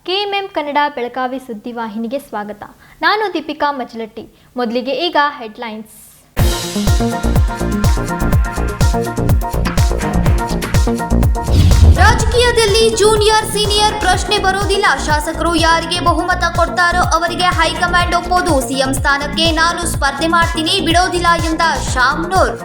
KMM Kannada Belagavi ಸುದ್ದಿವಾಹಿನಿಗೆ ಸ್ವಾಗತ. ನಾನು ದೀಪಿಕಾ ಮಜಲಟ್ಟಿ. ಮೊದಲಿಗೆ ಈಗ ಹೆಡ್ಲೈನ್ಸ್. ರಾಜಕೀಯದಲ್ಲಿ ಜೂನಿಯರ್ ಸೀನಿಯರ್ ಪ್ರಶ್ನೆ ಬರೋದಿಲ್ಲ. ಶಾಸಕರು ಯಾರಿಗೆ ಬಹುಮತ ಕೊಡ್ತಾರೋ ಅವರಿಗೆ ಹೈಕಮಾಂಡ್ ಒಪ್ಪೋದು. ಸಿಎಂ ಸ್ಥಾನಕ್ಕೆ ನಾನು ಸ್ಪರ್ಧೆ ಮಾಡ್ತೀನಿ, ಬಿಡೋದಿಲ್ಲ ಎಂದ ಶಾಮನೂರ್.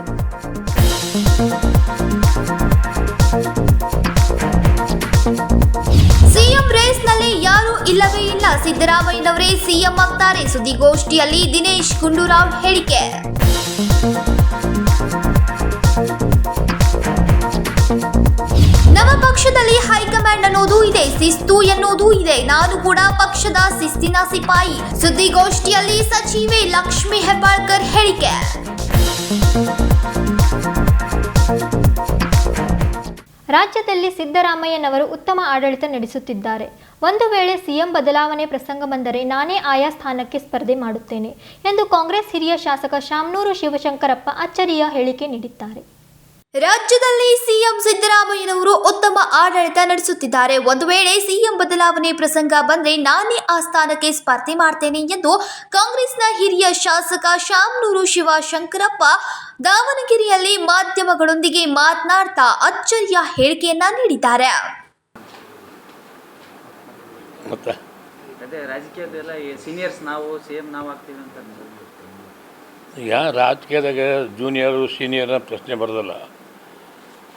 ಸಿಎಂ ರೇಸ್ನಲ್ಲಿ ಯಾರೂ ಇಲ್ಲವೇ ಇಲ್ಲ, ಸಿದ್ದರಾಮಯ್ಯನವರೇ ಸಿಎಂ ಆಗ್ತಾರೆ. ಸುದ್ದಿಗೋಷ್ಠಿಯಲ್ಲಿ ದಿನೇಶ್ ಗುಂಡೂರಾವ್ ಹೇಳಿಕೆ. ನಮ್ಮ ಪಕ್ಷದಲ್ಲಿ ಹೈಕಮಾಂಡ್ ಅನ್ನೋದು ಇದೆ, ಶಿಸ್ತು ಎನ್ನುವುದು ಇದೆ. ನಾನು ಕೂಡ ಪಕ್ಷದ ಶಿಸ್ತಿನ ಸಿಪಾಯಿ. ಸುದ್ದಿಗೋಷ್ಠಿಯಲ್ಲಿ ಸಚಿವೆ ಲಕ್ಷ್ಮೀ ಹೆಬ್ಬಾಳ್ಕರ್ ಹೇಳಿಕೆ. ರಾಜ್ಯದಲ್ಲಿ ಸಿದ್ದರಾಮಯ್ಯನವರು ಉತ್ತಮ ಆಡಳಿತ ನಡೆಸುತ್ತಿದ್ದಾರೆ. ಒಂದು ವೇಳೆ ಸಿಎಂ ಬದಲಾವಣೆ ಪ್ರಸಂಗ ಬಂದರೆ ನಾನೇ ಆಯಾ ಸ್ಥಾನಕ್ಕೆ ಸ್ಪರ್ಧೆ ಮಾಡುತ್ತೇನೆ ಎಂದು ಕಾಂಗ್ರೆಸ್ ಹಿರಿಯ ಶಾಸಕ ಶಾಮನೂರು ಶಿವಶಂಕರಪ್ಪ ಅಚ್ಚರಿಯ ಹೇಳಿಕೆ ನೀಡಿದ್ದಾರೆ. ರಾಜ್ಯದಲ್ಲಿ ಸಿಎಂ ಸಿದ್ದರಾಮಯ್ಯನವರು ಉತ್ತಮ ಆಡಳಿತ ನಡೆಸುತ್ತಿದ್ದಾರೆ. ಒಂದು ವೇಳೆ ಸಿಎಂ ಬದಲಾವಣೆ ಪ್ರಸಂಗ ಬಂದರೆ ನಾನೇ ಆ ಸ್ಥಾನಕ್ಕೆ ಸ್ಪರ್ಧೆ ಮಾಡ್ತೇನೆ ಎಂದು ಕಾಂಗ್ರೆಸ್ನ ಹಿರಿಯ ಶಾಸಕ ಶಾಮನೂರು ಶಿವಶಂಕರಪ್ಪ ದಾವಣಗೆರೆಯಲ್ಲಿ ಮಾಧ್ಯಮಗಳೊಂದಿಗೆ ಮಾತನಾಡ್ತಾ ಅಚ್ಚರಿಯ ಹೇಳಿಕೆಯನ್ನ ನೀಡಿದ್ದಾರೆ. ರಾಜಕೀಯದೆಲ್ಲ ಸೀನಿಯರ್ಸ್ ನಾವು ಸಿಎಂ ನಾವು ಆಗ್ತೀವಿ ಅಂತ ಈಗ ರಾಜಕೀಯದಾಗ ಜೂನಿಯರು ಸೀನಿಯರ್ ಪ್ರಶ್ನೆ ಬರೋದಿಲ್ಲ.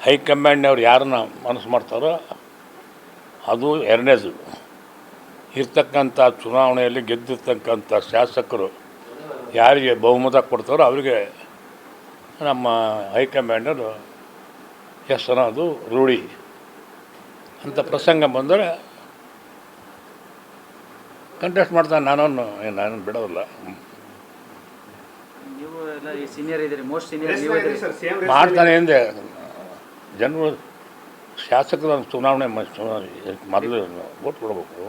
ಹೈಕಮಾಂಡ್ನವ್ರು ಯಾರನ್ನ ಮನಸ್ಸು ಮಾಡ್ತಾರೋ ಅದು ಎರಡನೇದು. ಇರ್ತಕ್ಕಂಥ ಚುನಾವಣೆಯಲ್ಲಿ ಗೆದ್ದಿರ್ತಕ್ಕಂಥ ಶಾಸಕರು ಯಾರಿಗೆ ಬಹುಮತ ಕೊಡ್ತಾರೋ ಅವರಿಗೆ ನಮ್ಮ ಹೈಕಮಾಂಡರು ಹೆಸರು ಅದು ರೂಢಿ ಅಂತ ಪ್ರಸಂಗ ಬಂದರೆ ಕಂಟೆಸ್ಟ್ ಮಾಡ್ತಾನೆ. ನಾನು ಬಿಡೋದಿಲ್ಲ. ಮಾಡ್ತಾನೆ ಎಂದೆ ಜನರು ಶಾಸಕರ ಚುನಾವಣೆ ಮೊದಲು ವೋಟ್ ಕೊಡಬೇಕು.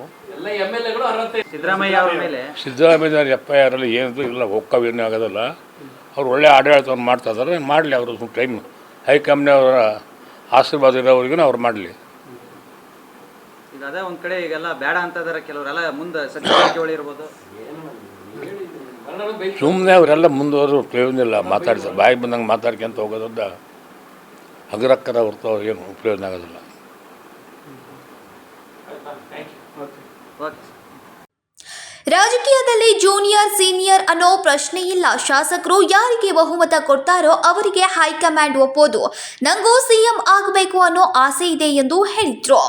ಸಿದ್ದರಾಮಯ್ಯ FIR ಏನಿದ್ರು ಇಲ್ಲ, ಒಕ್ಕವೇನೂ ಆಗೋದಿಲ್ಲ. ಅವ್ರು ಒಳ್ಳೆ ಆಡಳಿತವನ್ನು ಮಾಡ್ತಾ ಇದ್ದಾರೆ, ಮಾಡಲಿ. ಅವರು ಟೈಮ್ ಹೈಕಮಾಂಡ್ನವರ ಆಶೀರ್ವಾದ ಇರೋವ್ರಿಗೂ ಅವ್ರು ಮಾಡಲಿ. ಈಗ ಅದೇ ಒಂದು ಕಡೆ ಈಗೆಲ್ಲ ಬೇಡ ಅಂತ ಇದ್ದಾರೆ ಕೆಲವರೆಲ್ಲ, ಮುಂದೆ ಸಚಿವರುಗಳು ಇರ್ಬೋದು. ಸುಮ್ಮನೆ ಅವರೆಲ್ಲ ಮುಂದುವರೆದು ಪ್ರಯೋಜನ ಇಲ್ಲ. ಮಾತಾಡ್ತಾರೆ, ಬಾಯಿ ಬಂದಂಗೆ ಮಾತಾಡ್ಕೊಂತ ಹೋಗೋದ್ರಿಂದ ಹಗರಕ್ಕರ ಹೊರತು ಏನು ಪ್ರಯೋಜನ ಆಗೋದಿಲ್ಲ. ರಾಜಕೀಯದಲ್ಲಿ ಜೂನಿಯರ್ ಸೀನಿಯರ್ ಅನ್ನೋ ಪ್ರಶ್ನೆ ಇಲ್ಲ. ಶಾಸಕರು ಯಾರಿಗೆ ಬಹುಮತ ಕೊಡ್ತಾರೋ ಅವರಿಗೆ ಹೈಕಮಾಂಡ್ ಒಪ್ಪೋದು. ನಂಗೂ ಸಿಎಂ ಆಗಬೇಕು ಅನ್ನೋ ಆಸೆ ಇದೆ ಎಂದು ಹೇಳಿದ್ರು.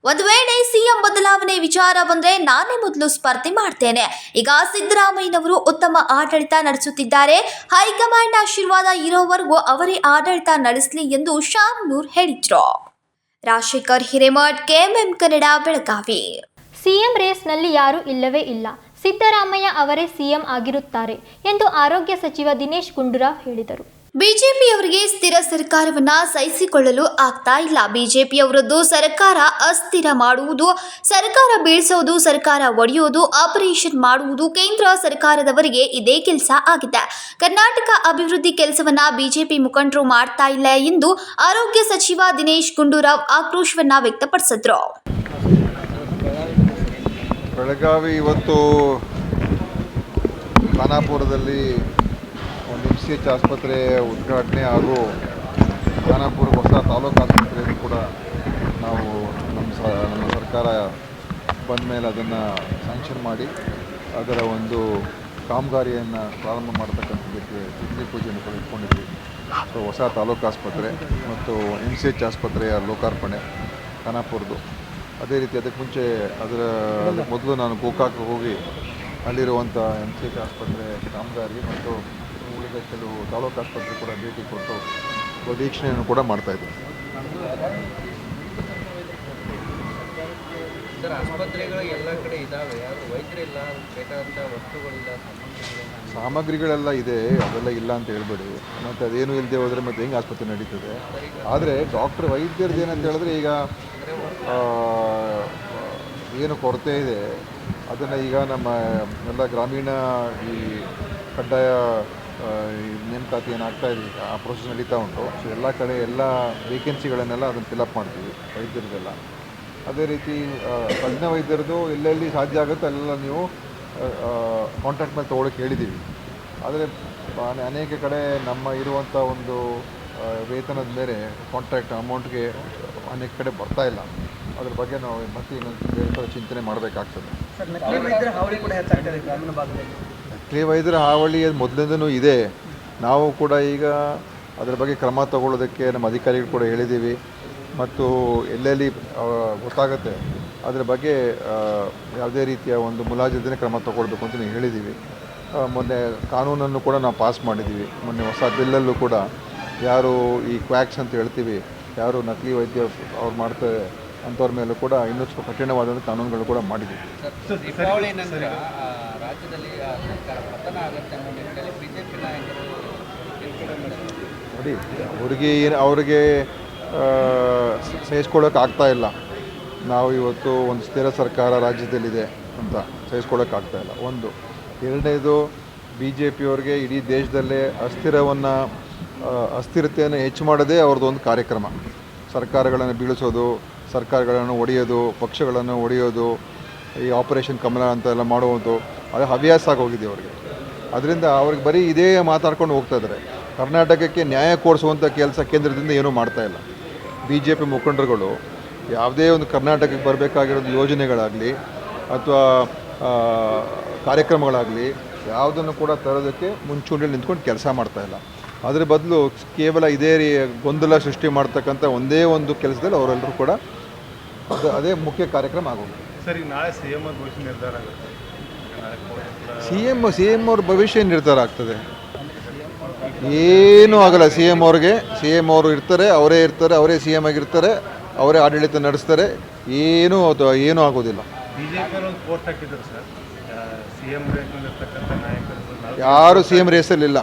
ಒಂದು ವೇಳೆ ಸಿಎಂ ಬದಲಾವಣೆ ವಿಚಾರ ಬಂದರೆ ನಾನೇ ಮೊದಲು ಸ್ಪರ್ಧೆ ಮಾಡ್ತೇನೆ. ಈಗ ಸಿದ್ದರಾಮಯ್ಯನವರು ಉತ್ತಮ ಆಡಳಿತ ನಡೆಸುತ್ತಿದ್ದಾರೆ. ಹೈಕಮಾಂಡ್ ಆಶೀರ್ವಾದ ಇರೋವರೆಗೂ ಅವರೇ ಆಡಳಿತ ನಡೆಸಲಿ ಎಂದು ಶಾಮನೂರ್ ಹೇಳಿದ್ರು. ರಾಜಶೇಖರ್ ಹಿರೇಮಠ್, ಕೆಎಂಎಂ ಕನ್ನಡ, ಬೆಳಗಾವಿ. ಸಿಎಂ ರೇಸ್ನಲ್ಲಿ ಯಾರೂ ಇಲ್ಲವೇ ಇಲ್ಲ, ಸಿದ್ದರಾಮಯ್ಯ ಅವರೇ ಸಿಎಂ ಆಗಿರುತ್ತಾರೆ ಎಂದು ಆರೋಗ್ಯ ಸಚಿವ ದಿನೇಶ್ ಗುಂಡೂರಾವ್ ಹೇಳಿದರು. ಬಿಜೆಪಿಯವರಿಗೆ ಸ್ಥಿರ ಸರ್ಕಾರವನ್ನ ಸಹಿಸಿಕೊಳ್ಳಲು ಆಗ್ತಾ ಇಲ್ಲ. ಬಿಜೆಪಿಯವರದ್ದು ಸರ್ಕಾರ ಅಸ್ಥಿರ ಮಾಡುವುದು, ಸರ್ಕಾರ ಬೀಳಿಸೋದು, ಸರ್ಕಾರ ಒಡೆಯುವುದು, ಆಪರೇಷನ್ ಮಾಡುವುದು ಕೇಂದ್ರ ಸರ್ಕಾರದವರಿಗೆ ಇದೇ ಕೆಲಸ ಆಗಿದೆ. ಕರ್ನಾಟಕ ಅಭಿವೃದ್ಧಿ ಕೆಲಸವನ್ನ ಬಿಜೆಪಿ ಮುಖಂಡರು ಮಾಡ್ತಾ ಇಲ್ಲ ಎಂದು ಆರೋಗ್ಯ ಸಚಿವ ದಿನೇಶ್ ಗುಂಡೂರಾವ್ ಆಕ್ರೋಶವನ್ನ ವ್ಯಕ್ತಪಡಿಸಿದ್ರು. ಬೆಳಗಾವಿ ಇವತ್ತು ಖಾನಾಪುರದಲ್ಲಿ ಒಂದು MCH ಆಸ್ಪತ್ರೆ ಉದ್ಘಾಟನೆ ಹಾಗೂ ಖಾನಾಪುರ ಹೊಸ ತಾಲೂಕು ಆಸ್ಪತ್ರೆಯನ್ನು ಕೂಡ ನಾವು ನಮ್ಮ ಸರ್ಕಾರ ಬಂದ ಮೇಲೆ ಅದನ್ನು ಸ್ಯಾಂಕ್ಷನ್ ಮಾಡಿ ಅದರ ಒಂದು ಕಾಮಗಾರಿಯನ್ನು ಪ್ರಾರಂಭ ಮಾಡತಕ್ಕಂಥದ್ದಕ್ಕೆ ಗುದ್ಲಿ ಪೂಜೆಯನ್ನು ಕೂಡ ಇಟ್ಕೊಂಡಿದ್ವಿ. ಸೊ ಹೊಸ ತಾಲೂಕು ಆಸ್ಪತ್ರೆ ಮತ್ತು MCH ಆಸ್ಪತ್ರೆಯ ಲೋಕಾರ್ಪಣೆ ಖಾನಾಪುರದ್ದು. ಅದೇ ರೀತಿ ಅದಕ್ಕೆ ಮೊದಲು ನಾನು ಗೋಕಾಕ್ ಹೋಗಿ ಅಲ್ಲಿರುವಂಥ MCH ಆಸ್ಪತ್ರೆ ಕಾಮಗಾರಿ ಮತ್ತು ಉಳಿದ ಕೆಲವು ತಾಲೂಕು ಆಸ್ಪತ್ರೆ ಕೂಡ ಭೇಟಿ ಕೊಟ್ಟು ವೀಕ್ಷಣೆಯನ್ನು ಕೂಡ ಮಾಡ್ತಾಯಿದ್ದೆ. ಸಾಮಗ್ರಿಗಳೆಲ್ಲ ಇದೆ, ಅದೆಲ್ಲ ಇಲ್ಲ ಅಂತ ಹೇಳ್ಬೇಡಿ. ಮತ್ತು ಅದೇನು ಇಲ್ಲದೆ ಹೋದರೆ ಮತ್ತೆ ಹೆಂಗೆ ಆಸ್ಪತ್ರೆ ನಡೀತದೆ. ಆದರೆ ವೈದ್ಯರದ್ದು ಏನಂತ ಹೇಳಿದ್ರೆ ಈಗ ಏನು ಕೊರತೆ ಇದೆ ಅದನ್ನು ಈಗ ನಮ್ಮ ಎಲ್ಲ ಗ್ರಾಮೀಣ ಈ ಕಡ್ಡಾಯ ನೇಮಕಾತಿ ಏನಾಗ್ತಾ ಇದೆ, ಆ ಪ್ರೊಸೆಸ್ ನಡೀತಾ ಉಂಟು. ಸೊ ಎಲ್ಲ ಕಡೆ ಎಲ್ಲ ವೇಕೆನ್ಸಿಗಳನ್ನೆಲ್ಲ ಅದನ್ನು ಫಿಲಪ್ ಮಾಡ್ತೀವಿ ವೈದ್ಯರದೆಲ್ಲ. ಅದೇ ರೀತಿ ತಜ್ಞ ವೈದ್ಯರದು ಎಲ್ಲೆಲ್ಲಿ ಸಾಧ್ಯ ಆಗುತ್ತೋ ಅಲ್ಲೆಲ್ಲ ನೀವು ಕಾಂಟ್ರಾಕ್ಟ್ ಮೇಲೆ ತೊಗೊಳಕ್ಕೆ ಹೇಳಿದ್ದೀವಿ. ಆದರೆ ಅನೇಕ ಕಡೆ ನಮ್ಮ ಇರುವಂಥ ಒಂದು ವೇತನದ ಮೇಲೆ ಕಾಂಟ್ರಾಕ್ಟ್ ಅಮೌಂಟ್ಗೆ ಅನೇಕ ಕಡೆ ಬರ್ತಾ ಇಲ್ಲ. ಅದ್ರ ಬಗ್ಗೆ ನಾವು ಮತ್ತೆ ಇನ್ನೊಂದು ಬೇರೆ ಥರ ಚಿಂತನೆ ಮಾಡಬೇಕಾಗ್ತದೆ. ನಕಲಿ ವೈದ್ಯರ ಹಾವಳಿ ಕೂಡ ಹೆಚ್ಚಾಗ್ತದೆ ಗ್ರಾಮೀಣ ಭಾಗದಲ್ಲಿ. ನಕಲಿ ವೈದ್ಯರ ಹಾವಳಿ ಮೊದಲಿಂದನೂ ಇದೆ. ನಾವು ಕೂಡ ಈಗ ಅದರ ಬಗ್ಗೆ ಕ್ರಮ ತಗೊಳ್ಳೋದಕ್ಕೆ ನಮ್ಮ ಅಧಿಕಾರಿಗಳು ಕೂಡ ಹೇಳಿದ್ದೀವಿ ಮತ್ತು ಎಲ್ಲೆಲ್ಲಿ ಗೊತ್ತಾಗುತ್ತೆ ಅದರ ಬಗ್ಗೆ ಯಾವುದೇ ರೀತಿಯ ಒಂದು ಮುಲಾಜಿಲ್ಲದೆ ಕ್ರಮ ತಗೊಳ್ಬೇಕು ಅಂತ ನಾವು ಹೇಳಿದ್ದೀವಿ. ಮೊನ್ನೆ ಕಾನೂನನ್ನು ಕೂಡ ನಾವು ಪಾಸ್ ಮಾಡಿದ್ದೀವಿ. ಮೊನ್ನೆ ಹೊಸ ಬಿಲ್ಲಲ್ಲೂ ಕೂಡ ಯಾರು ಈ ಕ್ವ್ಯಾಕ್ಸ್ ಅಂತ ಹೇಳ್ತೀವಿ, ಯಾರು ನಕಲಿ ವೈದ್ಯ ಅವ್ರು ಮಾಡ್ತಾರೆ ಅಂಥವ್ರ ಮೇಲೂ ಕೂಡ ಇನ್ನಷ್ಟು ಕಠಿಣವಾದಂಥ ಕಾನೂನುಗಳು ಕೂಡ ಮಾಡಿದ್ದೀವಿ. ದೀಪಾವಳಿ ನಂತರ ರಾಜ್ಯದಲ್ಲಿ ಸರ್ಕಾರ ಪತನ ಆಗುತ್ತೆ ಅನ್ನೋ ನಿಟ್ಟಿನಲ್ಲಿ ಬಿಜೆಪಿ ನಾಯಕರು ನೋಡಿ, ಅವ್ರಿಗೆ ಸಹಿಸ್ಕೊಳ್ಳೋಕೆ ಆಗ್ತಾ ಇಲ್ಲ. ನಾವು ಇವತ್ತು ಒಂದು ಸ್ಥಿರ ಸರ್ಕಾರ ರಾಜ್ಯದಲ್ಲಿದೆ ಅಂತ ಸಹಿಸ್ಕೊಳ್ಳೋಕ್ಕಾಗ್ತಾ ಇಲ್ಲ. ಒಂದು. ಎರಡನೇದು, ಬಿ ಜೆ ಪಿಯವ್ರಿಗೆ ಇಡೀ ದೇಶದಲ್ಲೇ ಅಸ್ಥಿರತೆಯನ್ನು ಹೆಚ್ಚು ಮಾಡೋದೇ ಅವ್ರದ್ದು ಒಂದು ಕಾರ್ಯಕ್ರಮ. ಸರ್ಕಾರಗಳನ್ನು ಬೀಳಿಸೋದು, ಸರ್ಕಾರಗಳನ್ನು ಒಡೆಯೋದು, ಪಕ್ಷಗಳನ್ನು ಒಡೆಯೋದು, ಈ ಆಪರೇಷನ್ ಕಮಲ ಅಂತೆಲ್ಲ ಮಾಡುವುದು ಅದು ಹವ್ಯಾಸ ಆಗೋಗಿದೆ ಅವ್ರಿಗೆ. ಅದರಿಂದ ಅವ್ರಿಗೆ ಬರೀ ಇದೇ ಮಾತಾಡ್ಕೊಂಡು ಹೋಗ್ತಾ ಇದ್ದಾರೆ. ಕರ್ನಾಟಕಕ್ಕೆ ನ್ಯಾಯ ಕೊಡಿಸುವಂಥ ಕೆಲಸ ಕೇಂದ್ರದಿಂದ ಏನೂ ಮಾಡ್ತಾಯಿಲ್ಲ. ಬಿ ಜೆ ಪಿ ಮುಖಂಡರುಗಳು ಯಾವುದೇ ಒಂದು ಕರ್ನಾಟಕಕ್ಕೆ ಬರಬೇಕಾಗಿರೋದು ಯೋಜನೆಗಳಾಗಲಿ ಅಥವಾ ಕಾರ್ಯಕ್ರಮಗಳಾಗಲಿ ಯಾವುದನ್ನು ಕೂಡ ತರೋದಕ್ಕೆ ಮುಂಚೂಣಿಯಲ್ಲಿ ನಿಂತ್ಕೊಂಡು ಕೆಲಸ ಮಾಡ್ತಾಯಿಲ್ಲ. ಅದರ ಬದಲು ಕೇವಲ ಇದೇ ಗೊಂದಲ ಸೃಷ್ಟಿ ಮಾಡ್ತಕ್ಕಂಥ ಒಂದೇ ಒಂದು ಕೆಲಸದಲ್ಲಿ ಅವರೆಲ್ಲರೂ ಕೂಡ ಅದೇ ಮುಖ್ಯ ಕಾರ್ಯಕ್ರಮ ಆಗೋದು. ಸರ್, ಈಗ ನಾಳೆ ಸಿ ಎಂ ಭವಿಷ್ಯ ನಿರ್ಧಾರ ಆಗುತ್ತೆ. ಸಿ ಎಂ ಅವ್ರ ಭವಿಷ್ಯ ನಿರ್ಧಾರ ಆಗ್ತದೆ. ಏನೂ ಆಗಲ್ಲ. ಸಿ ಎಂ ಅವರು ಇರ್ತಾರೆ, ಅವರೇ ಸಿ ಎಂ ಆಗಿರ್ತಾರೆ, ಅವರೇ ಆಡಳಿತ ನಡೆಸ್ತಾರೆ. ಏನೂ ಆಗೋದಿಲ್ಲ. ಬಿಜೆಪಿ ಒಂದು ಪೋಸ್ಟ್ ಹಾಕಿದ್ರು ಸರ್, ಸಿ ಎಂ ರೇಸ್ನಲ್ಲಿರ್ತಕ್ಕಂಥ ನಾಯಕರು ಯಾರು ಸಿ ಎಂ ರೇಸಲ್ಲಿಲ್ಲ.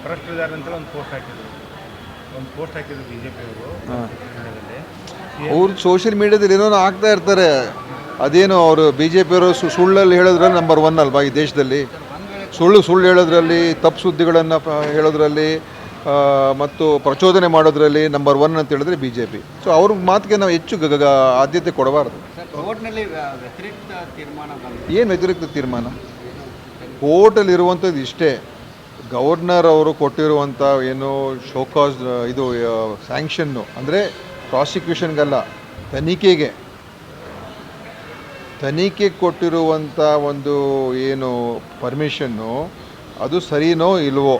ಭ್ರಷ್ಟರಿದ್ದಾರೆ ಅಂತ ಒಂದು ಪೋಸ್ಟ್ ಹಾಕಿದ್ರು ಬಿಜೆಪಿ ಅವ್ರು ಸೋಷಿಯಲ್ ಮೀಡಿಯಾದಲ್ಲಿ ಏನೋ ಆಗ್ತಾ ಇರ್ತಾರೆ. ಅದೇನು ಅವರು ಬಿ ಜೆ ಪಿಯವರು ಸುಳ್ಳಲ್ಲಿ ಹೇಳೋದ್ರಲ್ಲಿ ನಂಬರ್ 1 ಅಲ್ವಾ ಈ ದೇಶದಲ್ಲಿ. ಸುಳ್ಳು ಹೇಳೋದ್ರಲ್ಲಿ, ತಪ್ಪು ಸುದ್ದಿಗಳನ್ನು ಹೇಳೋದ್ರಲ್ಲಿ ಮತ್ತು ಪ್ರಚೋದನೆ ಮಾಡೋದ್ರಲ್ಲಿ ನಂಬರ್ 1 ಅಂತ ಹೇಳಿದ್ರೆ ಬಿ ಜೆ ಪಿ. ಸೊ ಅವ್ರ ಮಾತಿಗೆ ನಾವು ಹೆಚ್ಚು ಆದ್ಯತೆ ಕೊಡಬಾರ್ದು. ಏನು ವ್ಯತಿರಿಕ್ತ ತೀರ್ಮಾನ? ಕೋರ್ಟಲ್ಲಿ ಇರುವಂಥದ್ದು ಇಷ್ಟೇ. ಗವರ್ನರ್ ಅವರು ಕೊಟ್ಟಿರುವಂಥ ಏನು ಶೋಕಾಸ್ ಇದು ಸ್ಯಾಂಕ್ಷನ್ನು ಅಂದರೆ ಪ್ರಾಸಿಕ್ಯೂಷನ್ಗಲ್ಲ, ತನಿಖೆಗೆ ಕೊಟ್ಟಿರುವಂಥ ಒಂದು ಏನು ಪರ್ಮಿಷನ್ನು ಅದು ಸರಿನೋ ಇಲ್ವೋ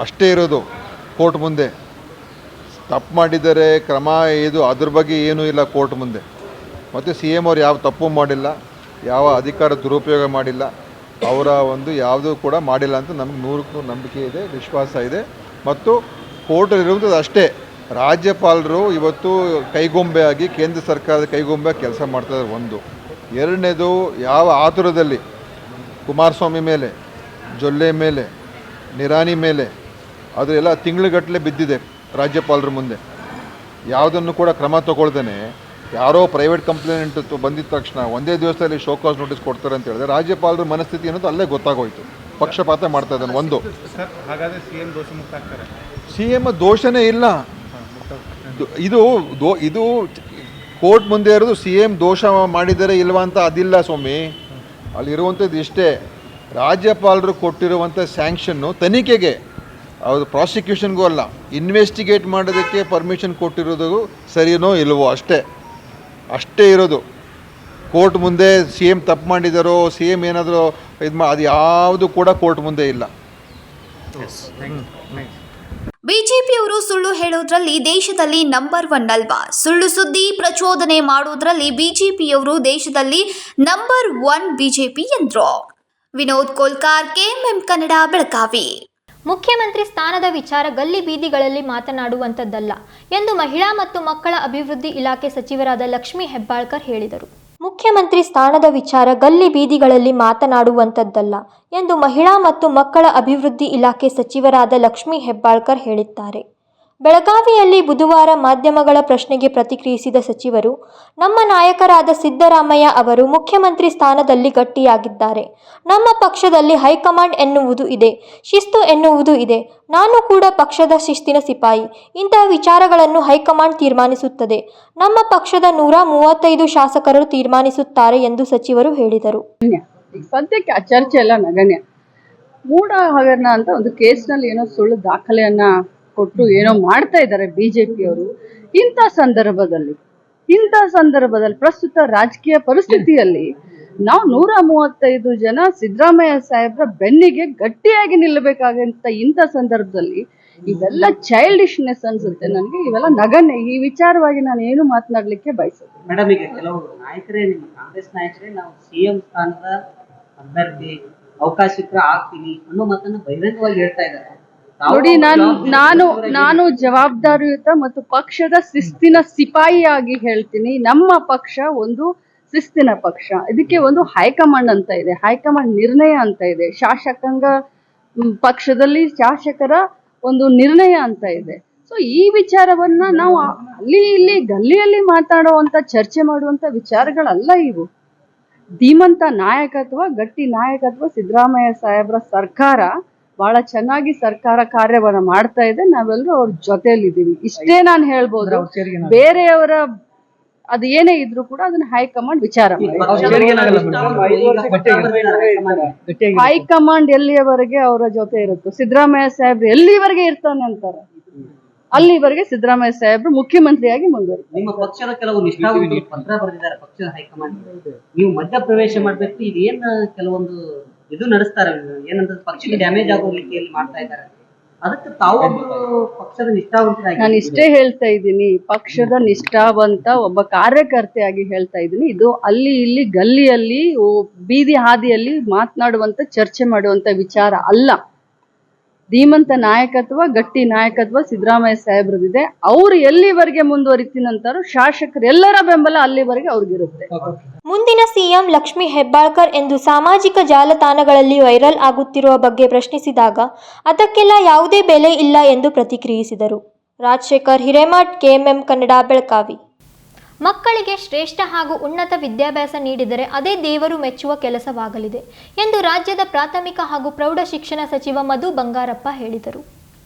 ಅಷ್ಟೇ ಇರೋದು ಕೋರ್ಟ್ ಮುಂದೆ. ತಪ್ಪು ಮಾಡಿದರೆ ಕ್ರಮ ಇದು ಅದ್ರ ಬಗ್ಗೆ ಏನೂ ಇಲ್ಲ ಕೋರ್ಟ್ ಮುಂದೆ. ಮತ್ತು ಸಿ ಎಂ ಅವ್ರು ಯಾವ ತಪ್ಪು ಮಾಡಿಲ್ಲ, ಯಾವ ಅಧಿಕಾರ ದುರುಪಯೋಗ ಮಾಡಿಲ್ಲ, ಅವರ ಒಂದು ಯಾವುದೂ ಕೂಡ ಮಾಡಿಲ್ಲ ಅಂತ ನಮಗೆ 100% ನಂಬಿಕೆ ಇದೆ, ವಿಶ್ವಾಸ ಇದೆ. ಮತ್ತು ಕೋರ್ಟಲ್ಲಿರುವಂಥದ್ದು ಅಷ್ಟೇ. ರಾಜ್ಯಪಾಲರು ಇವತ್ತು ಕೈಗೊಂಬೆಯಾಗಿ ಕೇಂದ್ರ ಸರ್ಕಾರದ ಕೈಗೊಂಬೆಯಾಗಿ ಕೆಲಸ ಮಾಡ್ತಾಯಿದ್ದಾರೆ. ಒಂದು. ಎರಡನೇದು, ಯಾವ ಆತುರದಲ್ಲಿ ಕುಮಾರಸ್ವಾಮಿ ಮೇಲೆ, ಜೊಲ್ಲೆ ಮೇಲೆ, ನಿರಾಣಿ ಮೇಲೆ ಅದೆಲ್ಲ ತಿಂಗಳುಗಟ್ಟಲೆ ಬಿದ್ದಿದೆ ರಾಜ್ಯಪಾಲರ ಮುಂದೆ. ಯಾವುದನ್ನು ಕೂಡ ಕ್ರಮ ತಗೊಳ್ದೇನೆ ಯಾರೋ ಪ್ರೈವೇಟ್ ಕಂಪ್ಲೇಂಟ್ ಬಂದಿದ್ದ ತಕ್ಷಣ ಒಂದೇ ದಿವಸದಲ್ಲಿ ಶೋಕಾಸ್ ನೋಟಿಸ್ ಕೊಡ್ತಾರೆ ಅಂತ ಹೇಳಿದ್ರೆ ರಾಜ್ಯಪಾಲರ ಮನಸ್ಥಿತಿ ಅನ್ನೋದು ಅಲ್ಲೇ ಗೊತ್ತಾಗೋಯ್ತು. ಪಕ್ಷಪಾತ ಮಾಡ್ತಾ ಇದ್ದಾನೆ. ಒಂದು. ಹಾಗಾದರೆ ಸಿ ಎಂ ದೋಷ ಮುಕ್ತ ಆಗ್ತಾರೆ? ಸಿ ಎಂ ದೋಷನೇ ಇಲ್ಲ. ಇದು ಕೋರ್ಟ್ ಮುಂದೆ ಇರೋದು ಸಿ ಎಂ ದೋಷ ಮಾಡಿದರೆ ಇಲ್ವಾ ಅಂತ ಅದಿಲ್ಲ ಸ್ವಾಮಿ. ಅಲ್ಲಿರುವಂಥದ್ದು ಇಷ್ಟೇ, ರಾಜ್ಯಪಾಲರು ಕೊಟ್ಟಿರುವಂಥ ಸ್ಯಾಂಕ್ಷನ್ನು ತನಿಖೆಗೆ, ಅದು ಪ್ರಾಸಿಕ್ಯೂಷನ್ಗೂ ಅಲ್ಲ, ಇನ್ವೆಸ್ಟಿಗೇಟ್ ಮಾಡೋದಕ್ಕೆ ಪರ್ಮಿಷನ್ ಕೊಟ್ಟಿರೋದು ಸರಿನೋ ಇಲ್ವೋ ಅಷ್ಟೇ ಇರೋದು. ಕೋರ್ಟ್ ಮುಂದೆ ಸಿ ಎಂ ತಪ್ಪು ಮಾಡಿದಾರೋ, ಸಿ ಎಂ ಏನಾದರೂ ಅದು ಯಾವುದು ಕೂಡ ಕೋರ್ಟ್ ಮುಂದೆ ಇಲ್ಲ. ಬಿಜೆಪಿಯವರು ಸುಳ್ಳು ಹೇಳೋದ್ರಲ್ಲಿ ದೇಶದಲ್ಲಿ ನಂಬರ್ 1 ಅಲ್ವಾ? ಸುಳ್ಳು ಸುದ್ದಿ ಪ್ರಚೋದನೆ ಮಾಡೋದ್ರಲ್ಲಿ ಬಿಜೆಪಿಯವರು ದೇಶದಲ್ಲಿ ನಂಬರ್ 1 ಬಿಜೆಪಿ ಎಂದ್ರು. ವಿನೋದ್ ಕೋಲ್ಕಾರ್, ಕೆಎಂಎಂ ಕನ್ನಡ, ಬೆಳಗಾವಿ. ಮುಖ್ಯಮಂತ್ರಿ ಸ್ಥಾನದ ವಿಚಾರ ಗಲ್ಲಿ ಬೀದಿಗಳಲ್ಲಿ ಮಾತನಾಡುವಂಥದ್ದಲ್ಲ ಎಂದು ಮಹಿಳಾ ಮತ್ತು ಮಕ್ಕಳ ಅಭಿವೃದ್ಧಿ ಇಲಾಖೆ ಸಚಿವರಾದ ಲಕ್ಷ್ಮೀ ಹೆಬ್ಬಾಳ್ಕರ್ ಹೇಳಿದರು. ಮುಖ್ಯಮಂತ್ರಿ ಸ್ಥಾನದ ವಿಚಾರ ಗಲ್ಲಿ ಬೀದಿಗಳಲ್ಲಿ ಮಾತನಾಡುವಂಥದ್ದಲ್ಲ ಎಂದು ಮಹಿಳಾ ಮತ್ತು ಮಕ್ಕಳ ಅಭಿವೃದ್ಧಿ ಇಲಾಖೆ ಸಚಿವರಾದ ಲಕ್ಷ್ಮೀ ಹೆಬ್ಬಾಳ್ಕರ್ ಹೇಳಿದ್ದಾರೆ. ಬೆಳಗಾವಿಯಲ್ಲಿ ಬುಧವಾರ ಮಾಧ್ಯಮಗಳ ಪ್ರಶ್ನೆಗೆ ಪ್ರತಿಕ್ರಿಯಿಸಿದ ಸಚಿವರು, ನಮ್ಮ ನಾಯಕರಾದ ಸಿದ್ದರಾಮಯ್ಯ ಅವರು ಮುಖ್ಯಮಂತ್ರಿ ಸ್ಥಾನದಲ್ಲಿ ಗಟ್ಟಿಯಾಗಿದ್ದಾರೆ. ನಮ್ಮ ಪಕ್ಷದಲ್ಲಿ ಹೈಕಮಾಂಡ್ ಎನ್ನುವುದು ಇದೆ, ಶಿಸ್ತು ಎನ್ನುವುದು ಇದೆ. ನಾನು ಕೂಡ ಪಕ್ಷದ ಶಿಸ್ತಿನ ಸಿಪಾಯಿ. ಇಂತಹ ವಿಚಾರಗಳನ್ನು ಹೈಕಮಾಂಡ್ ತೀರ್ಮಾನಿಸುತ್ತದೆ. ನಮ್ಮ ಪಕ್ಷದ 135 ಶಾಸಕರು ತೀರ್ಮಾನಿಸುತ್ತಾರೆ ಎಂದು ಸಚಿವರು ಹೇಳಿದರು. ಈಗ ಸದ್ಯಕ್ಕೆ ಆ ಚರ್ಚೆ ಎಲ್ಲ ನಗಣ್ಯ. ಮೂಢ ಹಗರಣ ಅಂತ ಒಂದು ಕೇಸ್ನಲ್ಲಿ ಏನೋ ಸುಳ್ಳು ದಾಖಲೆಯನ್ನ ಕೊಟ್ಟು ಏನೋ ಮಾಡ್ತಾ ಇದ್ದಾರೆ ಬಿಜೆಪಿಯವರು. ಇಂಥ ಸಂದರ್ಭದಲ್ಲಿ ಪ್ರಸ್ತುತ ರಾಜಕೀಯ ಪರಿಸ್ಥಿತಿಯಲ್ಲಿ ನಾವು 135 ಜನ ಸಿದ್ದರಾಮಯ್ಯ ಸಾಹೇಬ್ರ ಬೆನ್ನಿಗೆ ಗಟ್ಟಿಯಾಗಿ ನಿಲ್ಲಬೇಕಾಗಂತ ಇಂಥ ಸಂದರ್ಭದಲ್ಲಿ ಇವೆಲ್ಲ ಚೈಲ್ಡಿಶ್ನೆಸ್ ಅನ್ಸುತ್ತೆ ನನಗೆ. ಇವೆಲ್ಲ ನಗಣ್ಯ. ಈ ವಿಚಾರವಾಗಿ ನಾನು ಏನು ಮಾತನಾಡ್ಲಿಕ್ಕೆ ಬಯಸುತ್ತೆ. ಮೇಡಮ್, ಈಗ ಕೆಲವು ನಾಯಕರೇ, ನಿಮ್ಮ ಕಾಂಗ್ರೆಸ್ ನಾಯಕರೇ, ನಾವು ಸಿಎಂ ಸ್ಥಾನದ ಅಭ್ಯರ್ಥಿ ಅವಕಾಶಕ್ಕೆ ಆಗ್ತೀನಿ ಅನ್ನೋ ಮಾತನ್ನ ಬಹಿರಂಗವಾಗಿ ಹೇಳ್ತಾ ಇದ್ದಾರೆ. ನೋಡಿ, ನಾನು ಜವಾಬ್ದಾರಿಯುತ ಮತ್ತು ಪಕ್ಷದ ಶಿಸ್ತಿನ ಸಿಪಾಯಿಯಾಗಿ ಹೇಳ್ತೀನಿ. ನಮ್ಮ ಪಕ್ಷ ಒಂದು ಶಿಸ್ತಿನ ಪಕ್ಷ. ಇದಕ್ಕೆ ಒಂದು ಹೈಕಮಾಂಡ್ ಅಂತ ಇದೆ, ಹೈಕಮಾಂಡ್ ನಿರ್ಣಯ ಅಂತ ಇದೆ, ಶಾಸಕಾಂಗ ಪಕ್ಷದಲ್ಲಿ ಶಾಸಕರ ಒಂದು ನಿರ್ಣಯ ಅಂತ ಇದೆ. ಸೊ ಈ ವಿಚಾರವನ್ನ ನಾವು ಅಲ್ಲಿ ಇಲ್ಲಿ ಗಲ್ಲಿಯಲ್ಲಿ ಮಾತಾಡುವಂತ ಚರ್ಚೆ ಮಾಡುವಂತ ವಿಚಾರಗಳಲ್ಲ ಇವು. ಧೀಮಂತ ನಾಯಕತ್ವ, ಗಟ್ಟಿ ನಾಯಕತ್ವ ಸಿದ್ದರಾಮಯ್ಯ ಸಾಹೇಬ್ರ ಸರ್ಕಾರ ಬಹಳ ಚೆನ್ನಾಗಿ ಸರ್ಕಾರ ಕಾರ್ಯವನ್ನ ಮಾಡ್ತಾ ಇದೆ. ನಾವೆಲ್ಲರೂ ಅವ್ರ ಜೊತೆಯಲ್ಲಿದ್ದೀವಿ. ಇಷ್ಟೇ ನಾನು ಹೇಳ್ಬೋದು. ಬೇರೆಯವರ ಅದು ಏನೇ ಇದ್ರು ಕೂಡ ಅದನ್ನ ಹೈಕಮಾಂಡ್ ವಿಚಾರ ಹೈಕಮಾಂಡ್ ಎಲ್ಲಿಯವರೆಗೆ ಅವರ ಜೊತೆ ಇರುತ್ತೋ, ಸಿದ್ದರಾಮಯ್ಯ ಸಾಹೇಬ್ರು ಎಲ್ಲಿವರೆಗೆ ಇರ್ತಾನೆ ಅಂತಾರೆ ಅಲ್ಲಿವರೆಗೆ ಸಿದ್ದರಾಮಯ್ಯ ಸಾಹೇಬ್ರು ಮುಖ್ಯಮಂತ್ರಿಯಾಗಿ ಮುಂದುವರಿತಾರೆ. ನಿಮ್ಮ ಪಕ್ಷದ ಕೆಲವು ನಿಷ್ಠಾವಂತರು ಪತ್ರ ಬರೆದಿದ್ದಾರೆ ಪಕ್ಷದ ಹೈಕಮಾಂಡ್, ನೀವು ಮಧ್ಯಪ್ರವೇಶ ಮಾಡ್ಬೇಕು, ಇದೇನ್ ಕೆಲವೊಂದು ಇದು ನಡೆಸ್ತಾರೆ, ಏನಂತ ಪಕ್ಷಕ್ಕೆ ಡ್ಯಾಮೇಜ್ ಆಗೋ ರೀತಿಯಲ್ಲಿ ಮಾಡ್ತಾ ಇದ್ದಾರೆ. ಅದಕ್ಕೆ ತಾವೊಬ್ಬರು ಪಕ್ಷದ ನಿಷ್ಠಾವಂತರಾಗಿ, ನಾನು ಇಷ್ಟೇ ಹೇಳ್ತಾ ಇದ್ದೀನಿ, ಪಕ್ಷದ ನಿಷ್ಠಾವಂತ ಒಬ್ಬ ಕಾರ್ಯಕರ್ತೆಯಾಗಿ ಹೇಳ್ತಾ ಇದ್ದೀನಿ. ಇದು ಅಲ್ಲಿ ಇಲ್ಲಿ ಗಲ್ಲಿಯಲ್ಲಿ ಬೀದಿ ಹಾದಿಯಲ್ಲಿ ಮಾತನಾಡುವಂತ ಚರ್ಚೆ ಮಾಡುವಂತ ವಿಚಾರ ಅಲ್ಲ. ಧೀಮಂತ ನಾಯಕತ್ವ, ಗಟ್ಟಿ ನಾಯಕತ್ವ ಸಿದ್ದರಾಮಯ್ಯ ಸಾಹೇಬ್ರದಿದೆ. ಅವ್ರು ಎಲ್ಲಿವರೆಗೆ ಮುಂದುವರಿತೀನಂತಾರೋ ಶಾಸಕರು ಎಲ್ಲರ ಬೆಂಬಲ ಅಲ್ಲಿವರೆಗೆ ಅವ್ರಿಗಿರುತ್ತೆ. ಮುಂದಿನ ಸಿಎಂ ಲಕ್ಷ್ಮೀ ಹೆಬ್ಬಾಳ್ಕರ್ ಎಂದು ಸಾಮಾಜಿಕ ಜಾಲತಾಣಗಳಲ್ಲಿ ವೈರಲ್ ಆಗುತ್ತಿರುವ ಬಗ್ಗೆ ಪ್ರಶ್ನಿಸಿದಾಗ ಅದಕ್ಕೆಲ್ಲ ಯಾವುದೇ ಬೆಲೆ ಇಲ್ಲ ಎಂದು ಪ್ರತಿಕ್ರಿಯಿಸಿದರು. ರಾಜಶೇಖರ್ ಹಿರೇಮಠ್, KMM ಕನ್ನಡ, ಬೆಳಗಾವಿ. ಮಕ್ಕಳಿಗೆ ಶ್ರೇಷ್ಠ ಹಾಗೂ ಉನ್ನತ ವಿದ್ಯಾಭ್ಯಾಸ ನೀಡಿದರೆ ಅದೇ ದೇವರು ಮೆಚ್ಚುವ ಕೆಲಸವಾಗಲಿದೆ ಎಂದು ರಾಜ್ಯದ ಪ್ರಾಥಮಿಕ ಹಾಗೂ ಪ್ರೌಢ ಶಿಕ್ಷಣ ಸಚಿವ ಮಧು ಬಂಗಾರಪ್ಪ ಹೇಳಿದರು.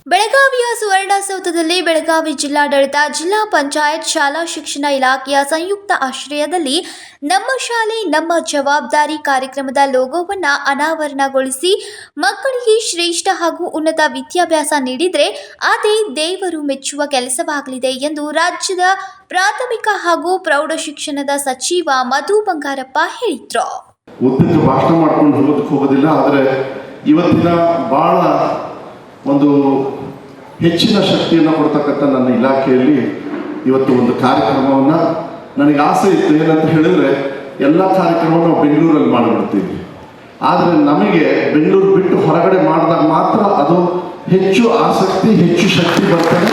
ಬೆಳಗಾವಿಯ ಸುವರ್ಣಸೌಧದಲ್ಲಿ ಬೆಳಗಾವಿ ಜಿಲ್ಲಾಡಳಿತ, ಜಿಲ್ಲಾ ಪಂಚಾಯತ್, ಶಾಲಾ ಶಿಕ್ಷಣ ಇಲಾಖೆಯ ಸಂಯುಕ್ತ ಆಶ್ರಯದಲ್ಲಿ ನಮ್ಮ ಶಾಲೆ ನಮ್ಮ ಜವಾಬ್ದಾರಿ ಕಾರ್ಯಕ್ರಮದ ಲೋಗೋವನ್ನು ಅನಾವರಣಗೊಳಿಸಿ ಮಕ್ಕಳಿಗೆ ಶ್ರೇಷ್ಠ ಹಾಗೂ ಉನ್ನತ ವಿದ್ಯಾಭ್ಯಾಸ ನೀಡಿದರೆ ಅದೇ ದೇವರು ಮೆಚ್ಚುವ ಕೆಲಸವಾಗಲಿದೆ ಎಂದು ರಾಜ್ಯದ ಪ್ರಾಥಮಿಕ ಹಾಗೂ ಪ್ರೌಢ ಶಿಕ್ಷಣದ ಸಚಿವ ಮಧು ಬಂಗಾರಪ್ಪ ಹೇಳಿದರು. ಉದ್ದಕ್ಕೆ ಭಾಷಣ ಮಾಡ್ಕೊಂಡು ಹೋಗೋದಿಲ್ಲ, ಆದರೆ ಇವತ್ತಿನ ಭಾಳ ಒಂದು ಹೆಚ್ಚಿನ ಶಕ್ತಿಯನ್ನು ಕೊಡ್ತಕ್ಕಂಥ ನನ್ನ ಇಲಾಖೆಯಲ್ಲಿ ಇವತ್ತು ಒಂದು ಕಾರ್ಯಕ್ರಮವನ್ನು, ನನಗೆ ಆಸೆ ಇತ್ತು ಏನಂತ ಹೇಳಿದರೆ ಎಲ್ಲ ಕಾರ್ಯಕ್ರಮವನ್ನು ನಾವು ಬೆಂಗಳೂರಲ್ಲಿ ಮಾಡಿಬಿಡ್ತೀವಿ. ಆದರೆ ನಮಗೆ ಬೆಂಗಳೂರು ಬಿಟ್ಟು ಹೊರಗಡೆ ಮಾಡಿದಾಗ ಮಾತ್ರ ಅದು ಹೆಚ್ಚು ಆಸಕ್ತಿ, ಹೆಚ್ಚು ಶಕ್ತಿ ಬರ್ತದೆ.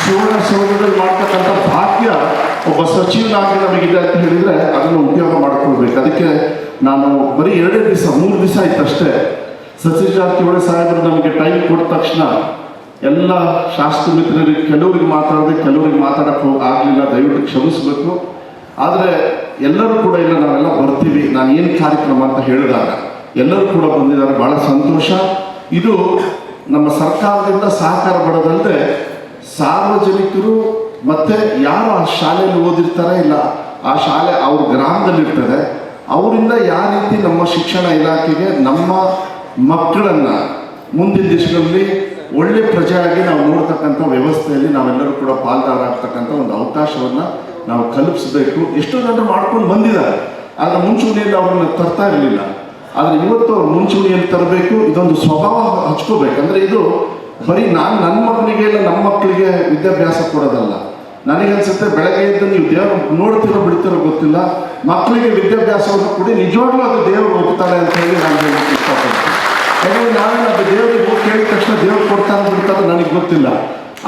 ಸುವರ್ಣಸೌಧದಲ್ಲಿ ಮಾಡ್ತಕ್ಕಂಥ ಭಾಗ್ಯ ಒಬ್ಬ ಸಚಿವನಾಗಿ ನಮಗಿದೆ ಅಂತ ಹೇಳಿದರೆ ಅದನ್ನು ಉಪಯೋಗ ಮಾಡ್ಕೊಳ್ಬೇಕು. ಅದಕ್ಕೆ ನಾನು ಬರೀ 2 ದಿವಸ 3 ದಿವಸ ಆಯ್ತಷ್ಟೇ ಸತೀಶ್ ಜಾರಕಿಹೊಳಿ ಸಾಹೇಬರು ನಮಗೆ ಟೈಮ್ ಕೊಟ್ಟ ತಕ್ಷಣ ಎಲ್ಲ ಶಾಸಕ ಮಿತ್ರರಿಗೆ ಕೆಲವರಿಗೆ ಮಾತಾಡದೆ ಕೆಲವರಿಗೆ ಮಾತಾಡೋಕ್ಕೆ ಆಗಲಿಲ್ಲ, ದಯವಿಟ್ಟು ಕ್ಷಮಿಸಬೇಕು. ಆದರೆ ಎಲ್ಲರೂ ಕೂಡ ಇಲ್ಲ, ನಾವೆಲ್ಲ ಬರ್ತೀವಿ, ನಾನು ಏನು ಕಾರ್ಯಕ್ರಮ ಅಂತ ಹೇಳಿದಾಗ ಎಲ್ಲರೂ ಕೂಡ ಬಂದಿದ್ದಾರೆ, ಭಾಳ ಸಂತೋಷ. ಇದು ನಮ್ಮ ಸರ್ಕಾರದಿಂದ ಸಹಕಾರ ಪಡೆದಲ್ಲದೆ ಸಾರ್ವಜನಿಕರು ಮತ್ತು ಯಾರು ಆ ಶಾಲೆಯಲ್ಲಿ ಓದಿರ್ತಾರೆ, ಇಲ್ಲ ಆ ಶಾಲೆ ಅವ್ರ ಗ್ರಾಮದಲ್ಲಿರ್ತದೆ, ಅವರಿಂದ ಯಾವ ರೀತಿ ನಮ್ಮ ಶಿಕ್ಷಣ ಇಲಾಖೆಗೆ ನಮ್ಮ ಮಕ್ಕಳನ್ನು ಮುಂದಿನ ದಿಶೆಯಲ್ಲಿ ಒಳ್ಳೆ ಪ್ರಜೆಯಾಗಿ ನಾವು ನೋಡ್ತಕ್ಕಂಥ ವ್ಯವಸ್ಥೆಯಲ್ಲಿ ನಾವೆಲ್ಲರೂ ಕೂಡ ಪಾಲ್ದಾರಾಗ್ತಕ್ಕಂಥ ಒಂದು ಅವಕಾಶವನ್ನು ನಾವು ಕಲ್ಪಿಸಬೇಕು. ಎಷ್ಟೋ ಜನರು ಮಾಡ್ಕೊಂಡು ಬಂದಿದ್ದಾರೆ, ಆದರೆ ಮುಂಚೂಣಿಯಲ್ಲಿ ಅವ್ರನ್ನ ತರ್ತಾ ಇರಲಿಲ್ಲ. ಆದರೆ ಇವತ್ತು ಅವ್ರು ಮುಂಚೂಣಿಯಲ್ಲಿ ತರಬೇಕು, ಇದೊಂದು ಸ್ವಭಾವ ಹಚ್ಕೋಬೇಕು. ಅಂದರೆ ಇದು ಬರೀ ನನ್ನ ಮಕ್ಕಳಿಗೆ ಇಲ್ಲ ನಮ್ಮ ಮಕ್ಕಳಿಗೆ ವಿದ್ಯಾಭ್ಯಾಸ ಕೊಡೋದಲ್ಲ. ನನಗನ್ಸುತ್ತೆ ಬೆಳಗ್ಗೆ ಎದ್ದು ನೀವು ದೇವರು ನೋಡ್ತಿರೋ ಬಿಡ್ತಿರೋ ಗೊತ್ತಿಲ್ಲ, ಮಕ್ಕಳಿಗೆ ವಿದ್ಯಾಭ್ಯಾಸವನ್ನು ಕೊಡಿ, ನಿಜವಾಗ್ಲೂ ಅದು ದೇವರು ಹೋಗ್ತಾರೆ ಅಂತ ಹೇಳಿ ನಾನು ಹೇಳಕ್ಕೆ ಇಷ್ಟಪಡ್ತೀನಿ. ಯಾಕಂದರೆ ನಾವೇನು ಅದು ದೇವರಿಗೆ ಹೋಗಿ ಕೇಳಿದ ತಕ್ಷಣ ದೇವ್ರು ಕೊಡ್ತಾರೆ ಬಿಡ್ತಾರೆ ನನಗೆ ಗೊತ್ತಿಲ್ಲ.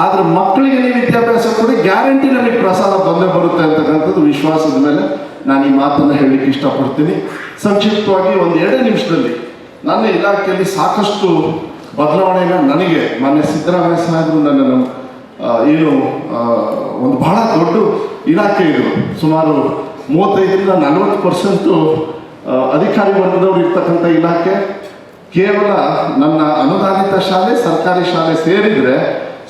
ಆದರೆ ಮಕ್ಕಳಿಗೆ ನೀವು ವಿದ್ಯಾಭ್ಯಾಸ ಕೊಡಿ, ಗ್ಯಾರಂಟಿ ನಮಗೆ ಪ್ರಸಾದ ಬಂದೇ ಬರುತ್ತೆ ಅಂತಕ್ಕಂಥದ್ದು ವಿಶ್ವಾಸದ ಮೇಲೆ ನಾನು ಈ ಮಾತನ್ನು ಹೇಳಲಿಕ್ಕೆ ಇಷ್ಟಪಡ್ತೀನಿ. ಸಂಕ್ಷಿಪ್ತವಾಗಿ 1-2 ನಿಮಿಷದಲ್ಲಿ ನನ್ನ ಇಲಾಖೆಯಲ್ಲಿ ಸಾಕಷ್ಟು ಬದಲಾವಣೆನ ನನಗೆ ಮಾನ್ಯ ಸಿದ್ದರಾಮಯ್ಯ ಸಾಹೇಬರು ನನ್ನನ್ನು ಒಂದು ಬಹಳ ದೊಡ್ಡ ಇಲಾಖೆ ಇದು. ಸುಮಾರು 35ರಿಂದ 40% ಅಧಿಕಾರಿ ವರ್ಗದವರು ಇರ್ತಕ್ಕಂಥ ಇಲಾಖೆ. ಕೇವಲ ನನ್ನ ಅನುದಾನಿತ ಶಾಲೆ, ಸರ್ಕಾರಿ ಶಾಲೆ ಸೇರಿದರೆ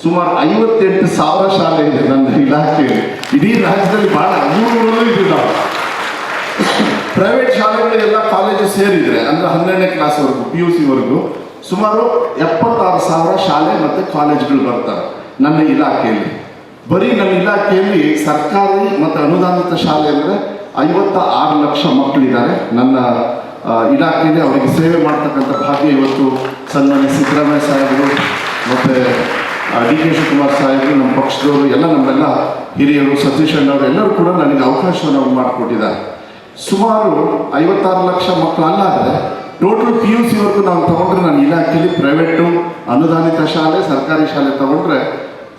ಸುಮಾರು 58,000 ಶಾಲೆ ಇದೆ ನನ್ನ ಇಲಾಖೆಯಲ್ಲಿ. ಇಡೀ ರಾಜ್ಯದಲ್ಲಿ ಬಹಳ ಅಮೂಲ್ಯಗಳು ಇದ್ದಾವೆ. ಪ್ರೈವೇಟ್ ಶಾಲೆಗಳು ಎಲ್ಲ ಕಾಲೇಜು ಸೇರಿದರೆ ಅಂದರೆ 12ನೇ ಕ್ಲಾಸ್ವರೆಗೂ PUC ವರೆಗೂ ಸುಮಾರು 76,000 ಶಾಲೆ ಮತ್ತು ಕಾಲೇಜುಗಳು ಬರ್ತವೆ ನನ್ನ ಇಲಾಖೆಯಲ್ಲಿ. ಬರೀ ನನ್ನ ಇಲಾಖೆಯಲ್ಲಿ ಸರ್ಕಾರಿ ಮತ್ತು ಅನುದಾನಿತ ಶಾಲೆ ಅಂದರೆ 56 ಲಕ್ಷ ಮಕ್ಕಳಿದ್ದಾರೆ ನನ್ನ ಇಲಾಖೆಯಲ್ಲಿ. ಅವರಿಗೆ ಸೇವೆ ಮಾಡ್ತಕ್ಕಂಥ ಭಾಗ್ಯ ಇವತ್ತು ಸನ್ಮಾನ್ಯ ಸಿದ್ದರಾಮಯ್ಯ ಸಾಹೇಬರು ಮತ್ತು DK ಶಿವಕುಮಾರ್ ಸಾಹೇಬರು, ನಮ್ಮ ಪಕ್ಷದವರು ಎಲ್ಲ ನಮ್ಮೆಲ್ಲ ಹಿರಿಯರು, ಸತೀಶ್ ಅಣ್ಣವರು ಎಲ್ಲರೂ ಕೂಡ ನನಗೆ ಅವಕಾಶವನ್ನು ಮಾಡಿಕೊಟ್ಟಿದ್ದಾರೆ. ಸುಮಾರು 56 ಲಕ್ಷ ಮಕ್ಕಳು ಅಲ್ಲಾದರೆ ಟೋಟಲ್ PUC ವರೆಗೂ ನಾವು ತಗೊಂಡ್ರೆ ನನ್ನ ಇಲಾಖೆಯಲ್ಲಿ ಪ್ರೈವೇಟು, ಅನುದಾನಿತ ಶಾಲೆ, ಸರ್ಕಾರಿ ಶಾಲೆ ತಗೊಂಡ್ರೆ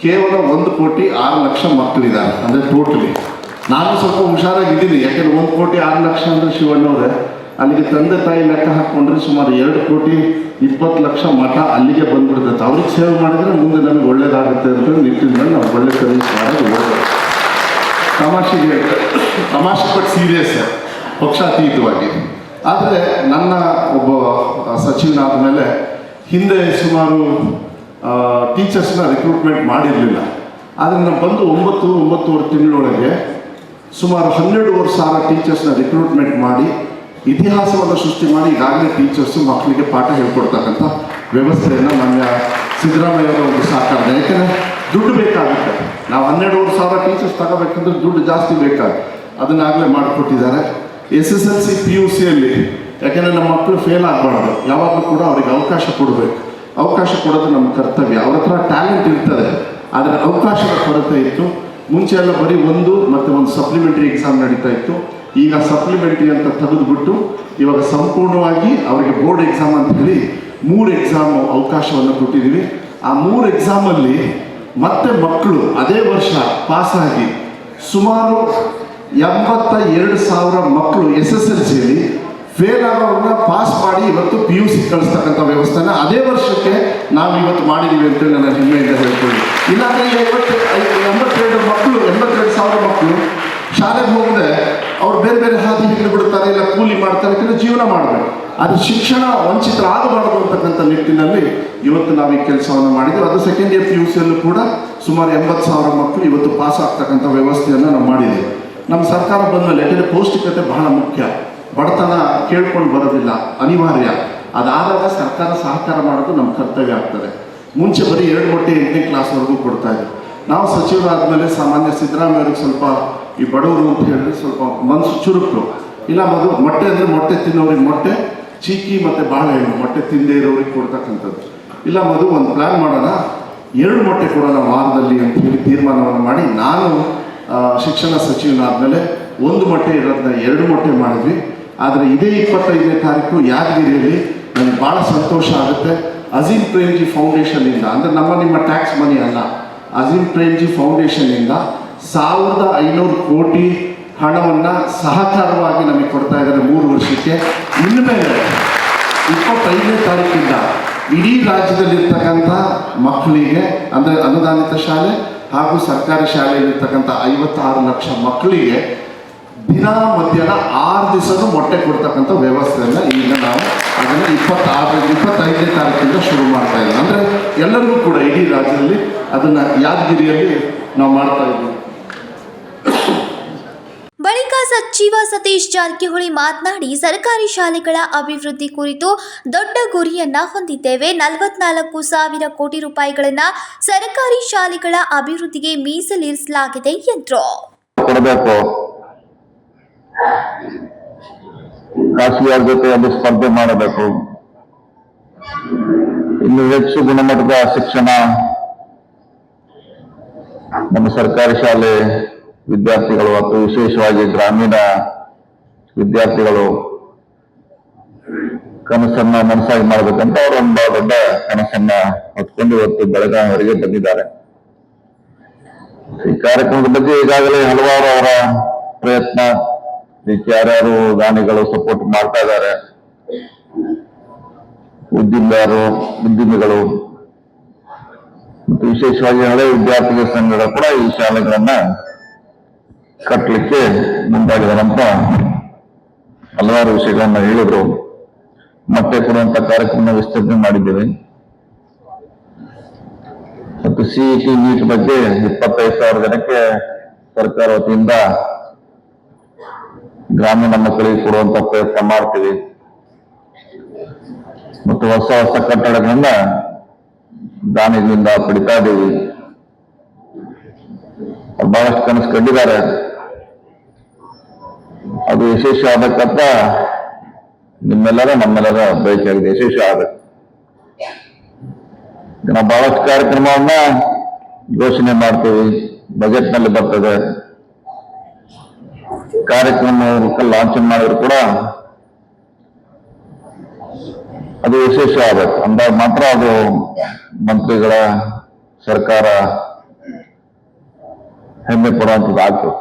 ಕೇವಲ 1,06,00,000 ಮಕ್ಕಳಿದ್ದಾರೆ. ಅಂದರೆ ಟೋಟಲಿ ನಾನು ಸ್ವಲ್ಪ ಹುಷಾರಾಗಿದ್ದೀನಿ. ಯಾಕೆಂದರೆ 1,06,00,000 ಅಂದರೆ ಶಿವಣ್ಣವ್ರೆ, ಅಲ್ಲಿಗೆ ತಂದೆ ತಾಯಿ ಲೆಕ್ಕ ಹಾಕ್ಕೊಂಡ್ರೆ ಸುಮಾರು 2,20,00,000 ಮಠ ಅಲ್ಲಿಗೆ ಬಂದ್ಬಿಡ್ತೈತೆ. ಅವ್ರಿಗೆ ಸೇವೆ ಮಾಡಿದರೆ ಮುಂದೆ ನಮಗೆ ಒಳ್ಳೇದಾಗುತ್ತೆ ಅಂತ ನಿಟ್ಟಿನಲ್ಲಿ ನಾವು ಒಳ್ಳೆ ಸರ್ವಿಸ್ ಮಾಡೋದು ಹೋಗೋದು. ತಮಾಷೆ ಪಟ್ಟು ಸೀರಿಯಸ್, ಪಕ್ಷಾತೀತವಾಗಿ. ಆದರೆ ನನ್ನ ಒಬ್ಬ ಸಚಿವನಾದ ಮೇಲೆ ಹಿಂದೆ ಸುಮಾರು ಟೀಚರ್ಸ್ನ ರಿಕ್ರೂಟ್ಮೆಂಟ್ ಮಾಡಿರಲಿಲ್ಲ. ಆದರೆ ನಾನು ಬಂದು 9-9.5 ತಿಂಗಳೊಳಗೆ ಸುಮಾರು 12,500 ಟೀಚರ್ಸ್ನ ರಿಕ್ರೂಟ್ಮೆಂಟ್ ಮಾಡಿ ಇತಿಹಾಸವನ್ನು ಸೃಷ್ಟಿ ಮಾಡಿ ಈಗಾಗಲೇ ಟೀಚರ್ಸು ಮಕ್ಕಳಿಗೆ ಪಾಠ ಹೇಳ್ಕೊಡ್ತಕ್ಕಂಥ ವ್ಯವಸ್ಥೆಯನ್ನು ಮಾನ್ಯ ಸಿದ್ದರಾಮಯ್ಯವರ ಒಂದು ಸಹಕಾರ. ಯಾಕೆಂದರೆ ದುಡ್ಡು ಬೇಕಾಗುತ್ತೆ. ನಾವು 12,500 ಟೀಚರ್ಸ್ ತಗೋಬೇಕಂದ್ರೆ ದುಡ್ಡು ಜಾಸ್ತಿ ಬೇಕಾಗುತ್ತೆ. ಅದನ್ನಾಗಲೇ ಮಾಡಿಕೊಟ್ಟಿದ್ದಾರೆ. SSLC PUCಯಲ್ಲಿ ಯಾಕೆಂದರೆ ನಮ್ಮ ಮಕ್ಕಳು ಫೇಲ್ ಆಗಬಾರ್ದು, ಯಾವಾಗಲೂ ಕೂಡ ಅವ್ರಿಗೆ ಅವಕಾಶ ಕೊಡಬೇಕು. ಅವಕಾಶ ಕೊಡೋದು ನಮ್ಮ ಕರ್ತವ್ಯ. ಅವ್ರ ಹತ್ರ ಟ್ಯಾಲೆಂಟ್ ಇರ್ತದೆ, ಆದರೆ ಅವಕಾಶದ ಕೊರತೆ ಇತ್ತು. ಮುಂಚೆ ಎಲ್ಲ ಬರೀ ಒಂದು ಸಪ್ಲಿಮೆಂಟ್ರಿ ಎಕ್ಸಾಮ್ ನಡೀತಾ ಇತ್ತು. ಈಗ ಸಪ್ಲಿಮೆಂಟ್ರಿ ಅಂತ ತೆಗೆದುಬಿಟ್ಟು ಇವಾಗ ಸಂಪೂರ್ಣವಾಗಿ ಅವರಿಗೆ ಬೋರ್ಡ್ ಎಕ್ಸಾಮ್ ಅಂತ ಹೇಳಿ 3 ಎಕ್ಸಾಮ್ ಅವಕಾಶವನ್ನು ಕೊಟ್ಟಿದ್ದೀವಿ. ಆ 3 ಎಕ್ಸಾಮಲ್ಲಿ ಮತ್ತೆ ಮಕ್ಕಳು ಅದೇ ವರ್ಷ ಪಾಸಾಗಿ ಸುಮಾರು 82,000 ಮಕ್ಕಳು SSLCಯಲ್ಲಿ ಫೇಲ್ ಆಗೋರನ್ನ ಪಾಸ್ ಮಾಡಿ ಇವತ್ತು PUC ಕಳಿಸ್ತಕ್ಕಂಥ ವ್ಯವಸ್ಥೆನ ಅದೇ ವರ್ಷಕ್ಕೆ ನಾವು ಇವತ್ತು ಮಾಡಿದ್ದೀವಿ ಅಂತೇಳಿ ನಾನು ಹೆಮ್ಮೆಯಿಂದ ಹೇಳ್ಕೊಳ್ಳಿ. ಇಲ್ಲಾಂದರೆ 82 ಮಕ್ಕಳು 82,000 ಮಕ್ಕಳು ಶಾಲೆಗೆ ಹೋಗದೆ ಅವ್ರು ಬೇರೆ ಬೇರೆ ಹಾದಿಗಳು ಬಿಡ್ತಾರೆ, ಇಲ್ಲ ಕೂಲಿ ಮಾಡ್ತಾರೆ, ಯಾಕಂದರೆ ಜೀವನ ಮಾಡಬೇಕು. ಆದರೆ ಶಿಕ್ಷಣ ವಂಚಿತರಾಗಬಾರದು ಅಂತಕ್ಕಂಥ ನಿಟ್ಟಿನಲ್ಲಿ ಇವತ್ತು ನಾವು ಈ ಕೆಲಸವನ್ನು ಮಾಡಿದ್ದೀವಿ. ಅದು ಸೆಕೆಂಡ್ ಇಯರ್ PUCಯಲ್ಲೂ ಕೂಡ ಸುಮಾರು 80,000 ಮಕ್ಕಳು ಇವತ್ತು ಪಾಸ್ ಆಗ್ತಕ್ಕಂಥ ವ್ಯವಸ್ಥೆಯನ್ನು ನಾವು ಮಾಡಿದ್ದೀವಿ. ನಮ್ಮ ಸರ್ಕಾರ ಬಂದಮೇಲೆ ಯಾಕೆಂದರೆ ಪೌಷ್ಟಿಕತೆ ಬಹಳ ಮುಖ್ಯ. ಬಡತನ ಕೇಳ್ಕೊಂಡು ಬರೋದಿಲ್ಲ, ಅನಿವಾರ್ಯ. ಅದಾದಾಗ ಸರ್ಕಾರ ಸಹಕಾರ ಮಾಡೋದು ನಮ್ಮ ಕರ್ತವ್ಯ ಆಗ್ತದೆ. ಮುಂಚೆ ಬರೀ 2 ಮೊಟ್ಟೆ 8ನೇ ಕ್ಲಾಸ್ವರೆಗೂ ಕೊಡ್ತಾಯಿದ್ರು. ನಾವು ಸಚಿವರಾದಮೇಲೆ ಸಾಮಾನ್ಯ ಸಿದ್ದರಾಮಯ್ಯವ್ರಿಗೆ ಸ್ವಲ್ಪ ಈ ಬಡವರು ಅಂತ ಹೇಳಿದ್ರೆ ಸ್ವಲ್ಪ ಮನಸ್ಸು ಚುರುಕು. ಇಲ್ಲ ಮೊಟ್ಟೆ ಅಂದರೆ ಮೊಟ್ಟೆ ತಿನ್ನೋರಿಗೆ ಮೊಟ್ಟೆ, ಚೀಕಿ ಮತ್ತು ಬಾಳೆಹಣ್ಣು ಮೊಟ್ಟೆ ತಿಂದೇ ಇರೋರಿಗೆ ಕೊಡ್ತಕ್ಕಂಥದ್ದು. ಇಲ್ಲ ಒಂದು ಪ್ಲ್ಯಾನ್ ಮಾಡೋಣ, 2 ಮೊಟ್ಟೆ ಕೊಡೋಣ ವಾರದಲ್ಲಿ ಅಂತ ಹೇಳಿ ತೀರ್ಮಾನವನ್ನು ಮಾಡಿ ನಾನು ಶಿಕ್ಷಣ ಸಚಿವನಾದಮೇಲೆ 1 ಮೊಟ್ಟೆ ಇರೋದನ್ನ 2 ಮೊಟ್ಟೆ ಮಾಡಿದ್ವಿ. ಆದರೆ ಇದೇ 25ನೇ ತಾರೀಕು ಯಾದಗಿರಿಯಲ್ಲಿ ನನಗೆ ಭಾಳ ಸಂತೋಷ ಆಗುತ್ತೆ. ಅಜೀಂ ಪ್ರೇಮ್ಜಿ ಫೌಂಡೇಶನ್ನಿಂದ, ಅಂದರೆ ನಿಮ್ಮ ಟ್ಯಾಕ್ಸ್ ಮನಿ ಅಲ್ಲ, ಅಜೀಂ ಪ್ರೇಮ್ಜಿ ಫೌಂಡೇಶನ್ನಿಂದ 1,500 ಕೋಟಿ ಹಣವನ್ನು ಸಹಕಾರವಾಗಿ ನಮಗೆ ಕೊಡ್ತಾ ಇದ್ದಾರೆ 3 ವರ್ಷಕ್ಕೆ. ಇನ್ಮೇಲೆ 25ನೇ ತಾರೀಕಿಂದ ಇಡೀ ರಾಜ್ಯದಲ್ಲಿರ್ತಕ್ಕಂಥ ಮಕ್ಕಳಿಗೆ, ಅಂದರೆ ಅನುದಾನಿತ ಶಾಲೆ ಹಾಗೂ ಸರ್ಕಾರಿ ಶಾಲೆಯಲ್ಲಿರ್ತಕ್ಕಂಥ 56 ಲಕ್ಷ ಮಕ್ಕಳಿಗೆ ದಿನ ಮಧ್ಯಾಹ್ನ 6 ದಿವಸನೂ ಮೊಟ್ಟೆ ಕೊಡ್ತಕ್ಕಂಥ ವ್ಯವಸ್ಥೆಯನ್ನು ಈಗ ನಾವು ಅದನ್ನು 25ನೇ ತಾರೀಕಿಂದ ಶುರು ಮಾಡ್ತಾ ಇದ್ದೀವಿ. ಅಂದರೆ ಎಲ್ಲರಿಗೂ ಕೂಡ ಇಡೀ ರಾಜ್ಯದಲ್ಲಿ ಅದನ್ನು ಯಾದಗಿರಿಯಲ್ಲಿ ನಾವು ಮಾಡ್ತಾ ಇದ್ದೀವಿ. ಬಳಿಕ ಸಚಿವ ಸತೀಶ್ ಜಾರಕಿಹೊಳಿ ಮಾತನಾಡಿ, ಸರ್ಕಾರಿ ಶಾಲೆಗಳ ಅಭಿವೃದ್ಧಿ ಕುರಿತು ದೊಡ್ಡ ಗುರಿಯನ್ನ ಹೊಂದಿದ್ದೇವೆ. 44,000 ಕೋಟಿ ರೂಪಾಯಿಗಳನ್ನು ಸರ್ಕಾರಿ ಶಾಲೆಗಳ ಅಭಿವೃದ್ಧಿಗೆ ಮೀಸಲಿರಿಸಲಾಗಿದೆ ಎಂದರು. ಖಾಸಗಿಯರ ಜೊತೆ ಅದು ಸ್ಪರ್ಧೆ ಮಾಡಬೇಕು. ಇನ್ನು ಹೆಚ್ಚು ಗುಣಮಟ್ಟದ ಶಿಕ್ಷಣ ನಮ್ಮ ಸರ್ಕಾರಿ ಶಾಲೆ ವಿದ್ಯಾರ್ಥಿಗಳು ಮತ್ತು ವಿಶೇಷವಾಗಿ ಗ್ರಾಮೀಣ ವಿದ್ಯಾರ್ಥಿಗಳು ಕನಸನ್ನ ಮನಸ್ಸಾಗಿ ಮಾಡಬೇಕಂತ ಅವರು ಒಂದು ದೊಡ್ಡ ಕನಸನ್ನ ಹೊತ್ಕೊಂಡು ಇವತ್ತು ಬೆಳಗಾವಿವರೆಗೆ ಬಂದಿದ್ದಾರೆ. ಈ ಕಾರ್ಯಕ್ರಮದ ಬಗ್ಗೆ ಈಗಾಗಲೇ ಹಲವಾರು ಅವರ ಪ್ರಯತ್ನ, ಯಾರ್ಯಾರು ದಾನಿಗಳು ಸಪೋರ್ಟ್ ಮಾಡ್ತಾ ಇದ್ದಾರೆ. ಉದ್ಯಮಿಗಳು ಮತ್ತು ವಿಶೇಷವಾಗಿ ಹಳೆ ವಿದ್ಯಾರ್ಥಿಗಳ ಸಂಘಗಳು ಕೂಡ ಈ ಶಾಲೆಗಳನ್ನ ಕಟ್ಟಲಿಕ್ಕೆ ಮುಂದಾಗಿದ್ದಾರಂತ ಹಲವಾರು ವಿಷಯಗಳನ್ನ ಹೇಳಿದ್ರು. ಮೊಟ್ಟೆ ಕೊಡುವಂತ ಕಾರ್ಯಕ್ರಮ ವಿಸ್ತರಣೆ ಮಾಡಿದ್ದೇವೆ ಮತ್ತು ಸಿಇಟಿ ನೀಟ್ ಬಗ್ಗೆ 25,000 ಜನಕ್ಕೆ ಸರ್ಕಾರ ವತಿಯಿಂದ ಗ್ರಾಮೀಣ ಮಕ್ಕಳಿಗೆ ಕೊಡುವಂತ ಪ್ರಯತ್ನ ಮಾಡ್ತೀವಿ ಮತ್ತು ಹೊಸ ಕಟ್ಟಡಗಳನ್ನ ದಾನಿಗಳಿಂದ ಪಡಿತಾ ಇದ್ದೀವಿ. ಬಹಳಷ್ಟು ಕನಸು ಕಂಡಿದ್ದಾರೆ. ಅದು ಯಶಸ್ವಿ ಆಗಬೇಕಂತ ನಮ್ಮೆಲ್ಲರ ಬಯಕೆಯಾಗಿದೆ, ಯಶಸ್ವಿ ಆಗಬೇಕು. ನಾವು ಬಹಳಷ್ಟು ಕಾರ್ಯಕ್ರಮವನ್ನ ಘೋಷಣೆ ಮಾಡ್ತೀವಿ, ಬಜೆಟ್ ನಲ್ಲಿ ಬರ್ತದೆ. ಕಾರ್ಯಕ್ರಮ ಲಾಂಚ್ ಮಾಡಿದ್ರು ಕೂಡ ಅದು ಯಶಸ್ವಿ ಆಗಬೇಕು ಅಂದಾಗ ಮಾತ್ರ ಅದು ಮಂತ್ರಿಗಳ ಸರ್ಕಾರ ಹೆಮ್ಮೆ ಪಡುವಂಥದ್ದು ಆಗ್ತದೆ.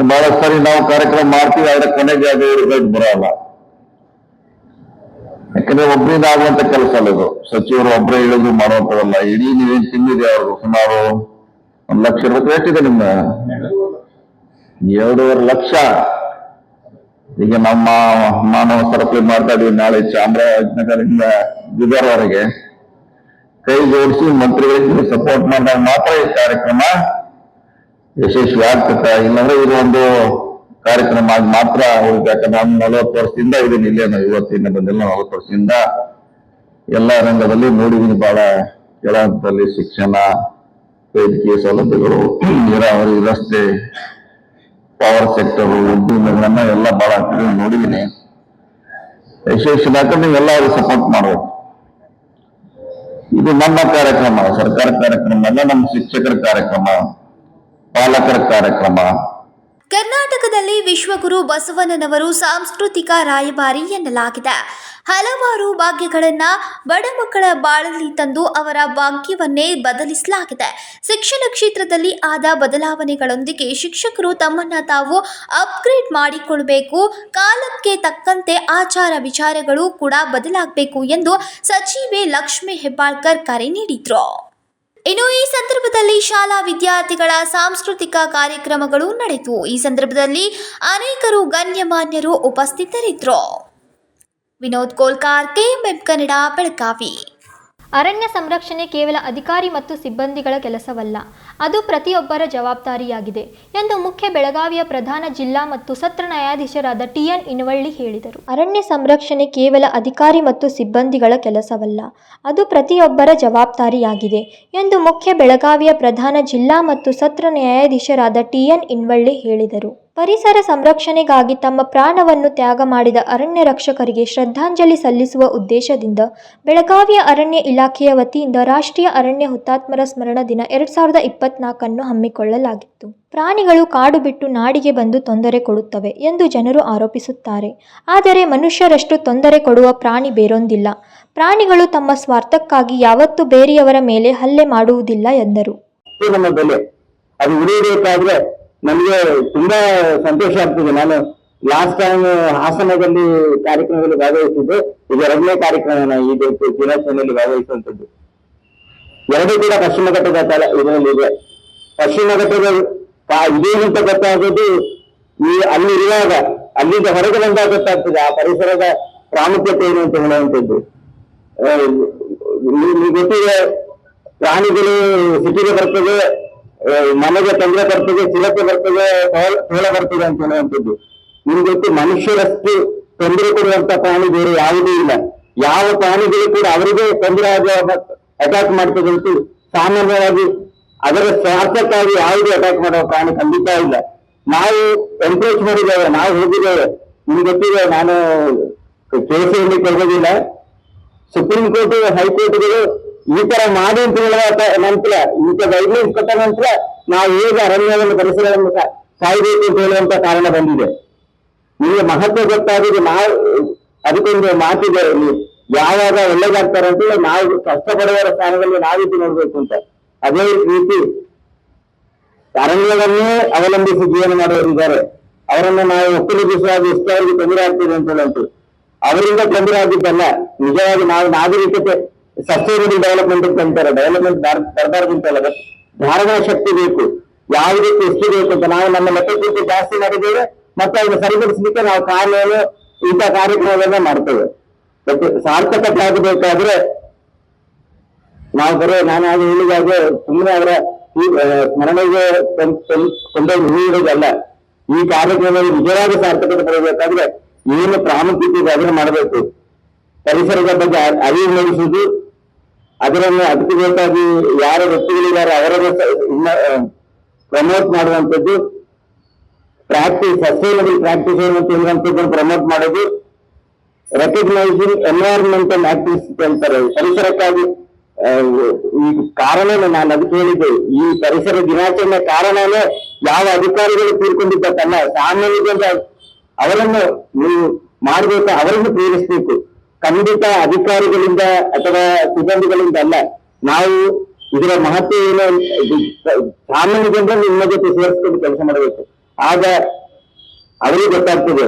ಬಹಳಷ್ಟು ಸರಿ ನಾವು ಕಾರ್ಯಕ್ರಮ ಮಾಡ್ತೀವಿ, ಆದ್ರೆ ಕೊನೆಗೆ ಅದು ರಿಸಲ್ಟ್ ಬರೋಲ್ಲ. ಯಾಕಂದ್ರೆ ಒಬ್ಬರಿಂದ ಆಗುವಂತ ಕೆಲಸ ಅಲ್ಲ ಇದು. ಸಚಿವರು ಒಬ್ಬರೇ ಹೇಳಿದ್ರು ಮಾಡುವಂಥದ್ದಲ್ಲ. ಇಡೀ ನೀವೇನ್ ತಿಂದಿದೆ ಅವ್ರು ಸುಮಾರು 1 ಲಕ್ಷ ರೂಪಾಯಿ ಎಷ್ಟಿದೆ ನಿಮ್ಮ 2.5 ಲಕ್ಷ. ಈಗ ನಮ್ಮ ಮಾನವ ಸರಪಳಿ ಮಾಡ್ತಾ ಇದೀವಿ. ನಾಳೆ ಚಾಮರಾಜನಗರದಿಂದ ಬೀದರ್ವರೆಗೆ ಕೈ ಜೋಡಿಸಿ ಮಂತ್ರಿಗಳಿಗೆ ಸಪೋರ್ಟ್ ಮಾಡಿದಾಗ ಮಾತ್ರ ಈ ಕಾರ್ಯಕ್ರಮ ಯಶಸ್ವಿ ಆಗ್ತದೆ. ಇಲ್ಲಾಂದ್ರೆ ಇದು ಒಂದು ಕಾರ್ಯಕ್ರಮ ಆಗಿ ಮಾತ್ರ ಯಾಕಂದ್ರೆ ನಾನು 40 ವರ್ಷದಿಂದ ಇದೀನಿ ಇಲ್ಲೇ. ನಾವು ಇವತ್ತಿನ ಬಂದಿಲ್ಲ, 40 ವರ್ಷದಿಂದ ಎಲ್ಲ ರಂಗದಲ್ಲಿ ನೋಡಿದೀನಿ. ಬಹಳ ಕೆಳ ಹಂತದಲ್ಲಿ ಶಿಕ್ಷಣ, ವೈದ್ಯಕೀಯ ಸೌಲಭ್ಯಗಳು, ನೀರಾವರಿ, ರಸ್ತೆ, ಪವರ್ ಸೆಕ್ಟರ್, ಉದ್ಯಮಗಳನ್ನ ಎಲ್ಲ ಬಹಳ ನೋಡಿದೀನಿ. ಯಶಸ್ವಿ ಹಾಕೊಂಡು ನೀವೆಲ್ಲ ಸಪೋರ್ಟ್ ಮಾಡಬೇಕು. ಇದು ನಮ್ಮ ಕಾರ್ಯಕ್ರಮ, ಸರ್ಕಾರ ಕಾರ್ಯಕ್ರಮ ಅಲ್ಲ, ನಮ್ಮ ಶಿಕ್ಷಕರ ಕಾರ್ಯಕ್ರಮ, ಪಾಲಕರ ಕಾರ್ಯಕ್ರಮ. ಕರ್ನಾಟಕದಲ್ಲಿ ವಿಶ್ವಗುರು ಬಸವಣ್ಣನವರು ಸಾಂಸ್ಕೃತಿಕ ರಾಯಭಾರಿ ಎನ್ನಲಾಗಿದೆ. ಹಲವಾರು ಭಾಗ್ಯಗಳನ್ನ ಬಡ ಮಕ್ಕಳ ಬಾಳಲ್ಲಿ ತಂದು ಅವರ ಭಾಗ್ಯವನ್ನೇ ಬದಲಿಸಲಾಗಿದೆ. ಶಿಕ್ಷಣ ಕ್ಷೇತ್ರದಲ್ಲಿ ಆದ ಬದಲಾವಣೆಗಳೊಂದಿಗೆ ಶಿಕ್ಷಕರು ತಮ್ಮನ್ನ ತಾವು ಅಪ್ಗ್ರೇಡ್ ಮಾಡಿಕೊಳ್ಳಬೇಕು. ಕಾಲಕ್ಕೆ ತಕ್ಕಂತೆ ಆಚಾರ ವಿಚಾರಗಳು ಕೂಡ ಬದಲಾಗಬೇಕು ಎಂದು ಸಚಿವೆ ಲಕ್ಷ್ಮೀ ಹೆಬ್ಬಾಳ್ಕರ್ ಕರೆ ನೀಡಿದ್ರು. ಇನ್ನು ಈ ಸಂದರ್ಭದಲ್ಲಿ ಶಾಲಾ ವಿದ್ಯಾರ್ಥಿಗಳ ಸಾಂಸ್ಕೃತಿಕ ಕಾರ್ಯಕ್ರಮಗಳು ನಡೆಯಿತು. ಈ ಸಂದರ್ಭದಲ್ಲಿ ಅನೇಕರು ಗಣ್ಯಮಾನ್ಯರು ಉಪಸ್ಥಿತರಿದ್ದರು. ವಿನೋದ್ ಕೋಲ್ಕಾರ್, KMM ಕನ್ನಡ, ಬೆಳಗಾವಿ. ಅರಣ್ಯ ಸಂರಕ್ಷಣೆ ಕೇವಲ ಅಧಿಕಾರಿ ಮತ್ತು ಸಿಬ್ಬಂದಿಗಳ ಕೆಲಸವಲ್ಲ, ಅದು ಪ್ರತಿಯೊಬ್ಬರ ಜವಾಬ್ದಾರಿಯಾಗಿದೆ ಎಂದು ಮುಖ್ಯ ಬೆಳಗಾವಿಯ ಪ್ರಧಾನ ಜಿಲ್ಲಾ ಮತ್ತು ಸತ್ರ ನ್ಯಾಯಾಧೀಶರಾದ TN ಇನವಳ್ಳಿ ಹೇಳಿದರು. ಅರಣ್ಯ ಸಂರಕ್ಷಣೆ ಕೇವಲ ಅಧಿಕಾರಿ ಮತ್ತು ಸಿಬ್ಬಂದಿಗಳ ಕೆಲಸವಲ್ಲ, ಅದು ಪ್ರತಿಯೊಬ್ಬರ ಜವಾಬ್ದಾರಿಯಾಗಿದೆ ಎಂದು ಮುಖ್ಯ ಬೆಳಗಾವಿಯ ಪ್ರಧಾನ ಜಿಲ್ಲಾ ಮತ್ತು ಸತ್ರ ನ್ಯಾಯಾಧೀಶರಾದ TN ಇನವಳ್ಳಿ ಹೇಳಿದರು. ಪರಿಸರ ಸಂರಕ್ಷಣೆಗಾಗಿ ತಮ್ಮ ಪ್ರಾಣವನ್ನು ತ್ಯಾಗ ಮಾಡಿದ ಅರಣ್ಯ ರಕ್ಷಕರಿಗೆ ಶ್ರದ್ಧಾಂಜಲಿ ಸಲ್ಲಿಸುವ ಉದ್ದೇಶದಿಂದ ಬೆಳಗಾವಿಯ ಅರಣ್ಯ ಇಲಾಖೆಯ ವತಿಯಿಂದ ರಾಷ್ಟ್ರೀಯ ಅರಣ್ಯ ಹುತಾತ್ಮರ ಸ್ಮರಣ ದಿನ 2024 ಹಮ್ಮಿಕೊಳ್ಳಲಾಗಿತ್ತು. ಪ್ರಾಣಿಗಳು ಕಾಡು ಬಿಟ್ಟು ನಾಡಿಗೆ ಬಂದು ತೊಂದರೆ ಕೊಡುತ್ತವೆ ಎಂದು ಜನರು ಆರೋಪಿಸುತ್ತಾರೆ. ಆದರೆ ಮನುಷ್ಯರಷ್ಟು ತೊಂದರೆ ಕೊಡುವ ಪ್ರಾಣಿ ಬೇರೊಂದಿಲ್ಲ. ಪ್ರಾಣಿಗಳು ತಮ್ಮ ಸ್ವಾರ್ಥಕ್ಕಾಗಿ ಯಾವತ್ತೂ ಬೇರೆಯವರ ಮೇಲೆ ಹಲ್ಲೆ ಮಾಡುವುದಿಲ್ಲ ಎಂದರು. ಅದು ಉಳಿಯಬೇಕಾದ್ರೆ ನನಗೆ ತುಂಬಾ ಸಂತೋಷ ಆಗ್ತದೆ. ನಾನು ಲಾಸ್ಟ್ ಟೈಮ್ ಹಾಸನದಲ್ಲಿ ಕಾರ್ಯಕ್ರಮದಲ್ಲಿ ಭಾಗವಹಿಸಿದ್ದು, ಈಗ 2ನೇ ಕಾರ್ಯಕ್ರಮ ಈ ದಿನಾಚರಣೆಯಲ್ಲಿ ಭಾಗವಹಿಸುವಂಥದ್ದು. 2 ಕೂಡ ಪಶ್ಚಿಮ ಘಟ್ಟದ ಇದರಲ್ಲಿ ಇದೆ. ಪಶ್ಚಿಮ ಘಟ್ಟದ ಇದೇನಂತ ಗೊತ್ತಾಗೋದು ಅಲ್ಲಿರುವಾಗ, ಅಲ್ಲಿಂದ ಹೊರಗೆ ಬಂದಾಗ ಗೊತ್ತಾಗ್ತದೆ ಆ ಪರಿಸರದ ಪ್ರಾಮುಖ್ಯತೆ ಏನು ಅಂತ ಹೇಳುವಂಥದ್ದು. ಗೊತ್ತಿದೆ, ಪ್ರಾಣಿಗಳು ಸಿಟಿಗೆ ಬರ್ತದೆ, ಮನೆಗೆ ತೊಂದರೆ ಬರ್ತದೆ, ಚಿರತೆ ಬರ್ತದೆ, ಸೋಳ ಬರ್ತದೆ ಅಂತ ಹೇಳುವಂಥದ್ದು. ನಿಮ್ಗೆ ಗೊತ್ತು, ಮನುಷ್ಯರಷ್ಟು ತೊಂದರೆ ಕೊಡುವಂತ ಪ್ರಾಣಿ ಬೇರೆ ಯಾವುದೂ ಇಲ್ಲ. ಯಾವ ಪ್ರಾಣಿಗಳು ಕೂಡ ಅವರಿಗೆ ತೊಂದರೆ ಅಟ್ಯಾಕ್ ಮಾಡ್ತದೆ ಅಂತ ಸಾಮಾನ್ಯವಾಗಿ ಅದರ ಸ್ವಾರ್ಥಕ್ಕಾಗಿ ಯಾವುದೇ ಅಟ್ಯಾಕ್ ಮಾಡುವ ಪ್ರಾಣಿ ಖಂಡಿತ ಇಲ್ಲ. ನಾವು ಎನ್ಕರೇಜ್ ಮಾಡಿದ್ದೇವೆ, ನಾವು ಹೋಗಿದ್ದೇವೆ. ನಿಮ್ಗೆ ಗೊತ್ತಿದೆ, ನಾನು ಕೇಸಲ್ಲಿ ಕೊಡೋದಿಲ್ಲ. ಸುಪ್ರೀಂ ಕೋರ್ಟ್, ಹೈಕೋರ್ಟ್ಗಳು ಈ ತರ ಮಾಡಿ ಅಂತ ಹೇಳುವ ನಂತರ, ಈಗ ಗೈಡ್ಲೈನ್ಸ್ ಕೊಟ್ಟ ನಂತರ ನಾವು ಹೇಗೆ ಅರಣ್ಯವನ್ನು, ಪರಿಸರವನ್ನು ಕಾಯಬೇಕು ಅಂತ ಹೇಳುವಂತ ಕಾರಣ ಬಂದಿದೆ. ನಿಮಗೆ ಮಹತ್ವ ಗೊತ್ತಾಗಿದೆ. ನಾವು ಅದಕ್ಕೊಂದು ಮಾತಿದೆ, ಯಾವಾಗ ಒಳ್ಳೆದಾಗ್ತಾರೆ ಅಂತೇಳಿ ನಾವು ಕಷ್ಟಪಡುವವರ ಸ್ಥಾನದಲ್ಲಿ ನಾವಿದ್ದು ನೋಡ್ಬೇಕು ಅಂತ. ಅದೇ ರೀತಿ ಅರಣ್ಯವನ್ನೇ ಅವಲಂಬಿಸಿ ಜೀವನ ಮಾಡುವವರಿದ್ದಾರೆ. ಅವರನ್ನು ನಾವು ಒಕ್ಕಲಿಗಿಸುವಾಗ ಎಷ್ಟು ಅವರಿಗೆ ತೊಂದರೆ ಆಗ್ತಿದೆ ಅಂತ ಹೇಳುವಂಥದ್ದು. ಅವರಿಂದ ತೊಂದರೆ ಆಗಿದ್ದಲ್ಲ. ನಿಜವಾಗಿ ನಾವು ನಾಗರಿಕತೆ ಸಸ್ಟೈನಬಲ್ ಡೆವಲಪ್ಮೆಂಟ್ ಅಂತ ಅಂತಾರೆ. ಡೆವಲಪ್ಮೆಂಟ್ ಬರಬಾರ್ದು ಅಂತಲ್ಲ, ಬಟ್ ಧಾರಣಾ ಶಕ್ತಿ ಬೇಕು, ಯಾವುದಕ್ಕೆ ಎಷ್ಟು ಬೇಕು ಅಂತ ನಾವು ನಮ್ಮ ಲೆಕ್ಕಕ್ಕಿಂತ ಜಾಸ್ತಿ ಮಾಡಿದ್ದೇವೆ. ಮತ್ತೆ ಅದನ್ನು ಸರಿಪಡಿಸಲಿಕ್ಕೆ ನಾವು ಕಾನೂನು ಇಂಥ ಕಾರ್ಯಕ್ರಮಗಳನ್ನ ಮಾಡ್ತೇವೆ. ಬಟ್ ಸಾರ್ಥಕತೆ ಆಗಬೇಕಾದ್ರೆ ನಾವು ನಾನು ಆಗ ಹೇಳಿದಾಗೆ ಸುಮ್ಮನೆ ಅವರ ಸ್ಮರಣೆಗೆ ಕೊಂಡೊಯ್ದು ನೀಡುವುದಲ್ಲ. ಈ ಕಾರ್ಯಕ್ರಮದಲ್ಲಿ ನಿಜವಾದ ಸಾರ್ಥಕತೆ ಬರಬೇಕಾದ್ರೆ ಏನು ಪ್ರಾಮುಖ್ಯತೆ ಇದೆ ಅದನ್ನು ಮಾಡಬೇಕು. ಪರಿಸರದ ಬಗ್ಗೆ ಅರಿವು ಮೂಡಿಸುವುದು, ಅದಕ್ಕೆ ಬೇಕಾಗಿ ಯಾರ ವ್ಯಕ್ತಿಗಳಿದ್ದಾರೆ ಅವರನ್ನು ಪ್ರಮೋಟ್ ಮಾಡುವಂಥದ್ದು, ಸಸ್ಟೈನಬಲ್ ಪ್ರಾಕ್ಟೀಸ್ ಅನ್ನುವಂಥದ್ದನ್ನು ಪ್ರಮೋಟ್ ಮಾಡೋದು, ರೆಕಗ್ನೈಸಿಂಗ್ ಎನ್ವೈರನ್ಮೆಂಟಲ್ ಆಕ್ಟಿವಿಟೀಸ್ ಅಂತಾರೆ. ಪರಿಸರಕ್ಕಾಗಿ ಈ ಕಾರಣನೇ ನಾನು ಅದಕ್ಕೆ ಹೇಳಿದ್ದೆ, ಈ ಪರಿಸರ ದಿನಾಚರಣೆ ಕಾರಣನೇ ಯಾವ ಅಧಿಕಾರಿಗಳು ತೀರ್ಕೊಂಡಿದ್ದಕ್ಕಲ್ಲ, ಸಾಮಾನ್ಯದಿಂದ ಅವರನ್ನು ನೀವು ಮಾಡಬೇಕು, ಅವರನ್ನು ಪ್ರೇರಿಸಬೇಕು. ಖಂಡಿತ ಅಧಿಕಾರಿಗಳಿಂದ ಅಥವಾ ಸಿಬ್ಬಂದಿಗಳಿಂದ ಅಲ್ಲ. ನಾವು ಇದರ ಮಹತ್ವ ಏನು ಸಾಮಾನ್ಯ ಜನರನ್ನು ನಿಮ್ಮ ಜೊತೆ ಸೇರಿಸ್ಕೊಂಡು ಕೆಲಸ ಮಾಡಬೇಕು. ಆಗ ಅವರಿಗೆ ಗೊತ್ತಾಗ್ತದೆ.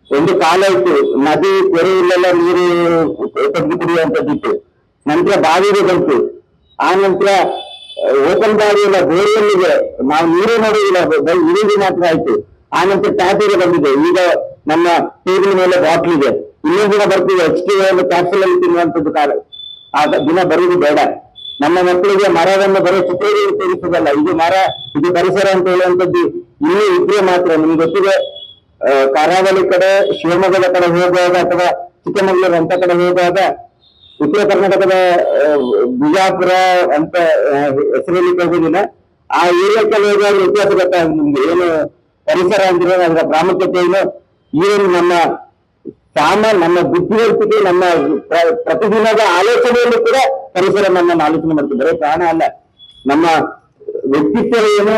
ಒಂದು ಕಾಲ ಇತ್ತು, ನದಿ ಕೆರೆಯಲ್ಲೆಲ್ಲ ನೀರು ತೆಗೆದು ಕುಡಿಯುವಂಥದ್ದಿತ್ತು. ನಂತರ ಬಾವಿಗೆ ಬಂತು, ಆ ನಂತರ ಓಪನ್ ಬಾವಿಯಲ್ಲ ಬೋರ್ವೆಲ್ಲಿಗೆ ನಾವು ನೀರೇ ನೋಡುವುದಿಲ್ಲ, ಇಳಿದು ಮಾತ್ರ ಆಯ್ತು. ಆ ನಂತರ ಟ್ಯಾಪಿಗೆ ಬಂದಿದೆ. ಈಗ ನಮ್ಮ ಟೇಬಲ್ ಮೇಲೆ ಬಾಟ್ಲ್ ಇದೆ. ಇನ್ನೂ ಕೂಡ ಬರ್ತಿದೆ, HT ಕ್ಯಾಪ್ಸೂಲ್ ಅಲ್ಲಿ ತಿನ್ನುವಂಥದ್ದು ಕಾಲ. ಆ ದಿನ ಬರುವುದು ಬೇಡ. ನಮ್ಮ ಮಕ್ಕಳಿಗೆ ಮರವನ್ನು ಬರೋ ಚಿತ್ರದಲ್ಲಿ ತೋರಿಸುವುದಲ್ಲ, ಇದು ಮರ, ಇದು ಪರಿಸರ ಅಂತ ಹೇಳುವಂಥದ್ದು ಇನ್ನೂ ಇದ್ರೆ ಮಾತ್ರ. ನಿಮ್ಗೆ ಗೊತ್ತಿದೆ, ಕರಾವಳಿ ಕಡೆ ಶಿವಮೊಗ್ಗದ ಕಡೆ ಹೋಗುವಾಗ ಅಥವಾ ಚಿಕ್ಕಮಗಳೂರು ಅಂತ ಕಡೆ ಹೋಗುವಾಗ ಉತ್ತರ ಕರ್ನಾಟಕದ ಬಿಜಾಪುರ ಅಂತ ಹೆಸರಲ್ಲಿ ಹೋಗುದಿಲ್ಲ, ಆ ಏರಿಯಾಕ್ಕೆಲ್ಲ ಹೋಗುವಾಗ ವ್ಯತ್ಯಾಸ ಗೊತ್ತಾಗುತ್ತೆ ನಿಮ್ಗೆ. ಏನು ಪರಿಸರ ಅಂದ್ರೆ ಅದರ ಪ್ರಾಮುಖ್ಯತೆ ಏನು, ಏನು ನಮ್ಮ ನಮ್ಮ ಬುದ್ಧಿವಂತಿಕೆ, ನಮ್ಮ ಪ್ರತಿದಿನದ ಆಲೋಚನೆಯಲ್ಲೂ ಕೂಡ ಪರಿಸರ ನಮ್ಮನ್ನು ಆಲೋಚನೆ ಮಾಡ್ತಿದ್ದಾರೆ. ಪ್ರಾಣ ಅಲ್ಲ, ನಮ್ಮ ವ್ಯಕ್ತಿತ್ವ ಏನು,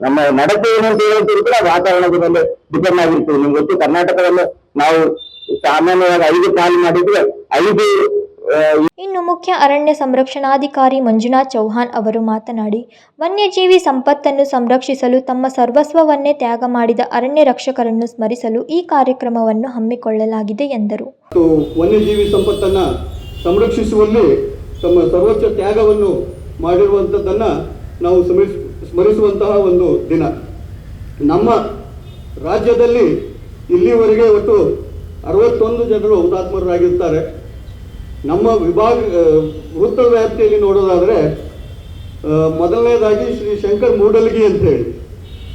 ನಮ್ಮ ನಡತೆ ಏನು ಅಂತ ಹೇಳುವಂಥದ್ದು ಕೂಡ ವಾತಾವರಣದ ಮೇಲೆ ಡಿಪೆಂಡ್ ಆಗಿರ್ತದೆ. ನಿಮ್ಗೆ ಗೊತ್ತು, ಕರ್ನಾಟಕದಲ್ಲಿ ನಾವು ಸಾಮಾನ್ಯವಾಗಿ 5 ಕಾಲು ಮಾಡಿದ್ರೆ 5. ಇನ್ನು ಮುಖ್ಯ ಅರಣ್ಯ ಸಂರಕ್ಷಣಾಧಿಕಾರಿ ಮಂಜುನಾಥ್ ಚೌಹಾಣ್ ಅವರು ಮಾತನಾಡಿ, ವನ್ಯಜೀವಿ ಸಂಪತ್ತನ್ನು ಸಂರಕ್ಷಿಸಲು ತಮ್ಮ ಸರ್ವಸ್ವವನ್ನೇ ತ್ಯಾಗ ಮಾಡಿದ ಅರಣ್ಯ ರಕ್ಷಕರನ್ನು ಸ್ಮರಿಸಲು ಈ ಕಾರ್ಯಕ್ರಮವನ್ನು ಹಮ್ಮಿಕೊಳ್ಳಲಾಗಿದೆ ಎಂದರು. ವನ್ಯಜೀವಿ ಸಂಪತ್ತನ್ನು ಸಂರಕ್ಷಿಸುವಲ್ಲಿ ತಮ್ಮ ಸರ್ವೋಚ್ಚ ತ್ಯಾಗವನ್ನು ಮಾಡಿರುವಂಥದ್ದನ್ನು ನಾವು ಸ್ಮರಿಸುವಂತಹ ಒಂದು ದಿನ. ನಮ್ಮ ರಾಜ್ಯದಲ್ಲಿ ಇಲ್ಲಿವರೆಗೆ ಒಟ್ಟು 61 ಜನರು ಹುತಾತ್ಮರಾಗಿರ್ತಾರೆ. ನಮ್ಮ ವೃತ್ತ ವ್ಯಾಪ್ತಿಯಲ್ಲಿ ನೋಡೋದಾದರೆ ಮೊದಲನೇದಾಗಿ ಶ್ರೀ ಶಂಕರ್ ಮೂಡಲಗಿ ಅಂತ ಹೇಳಿ,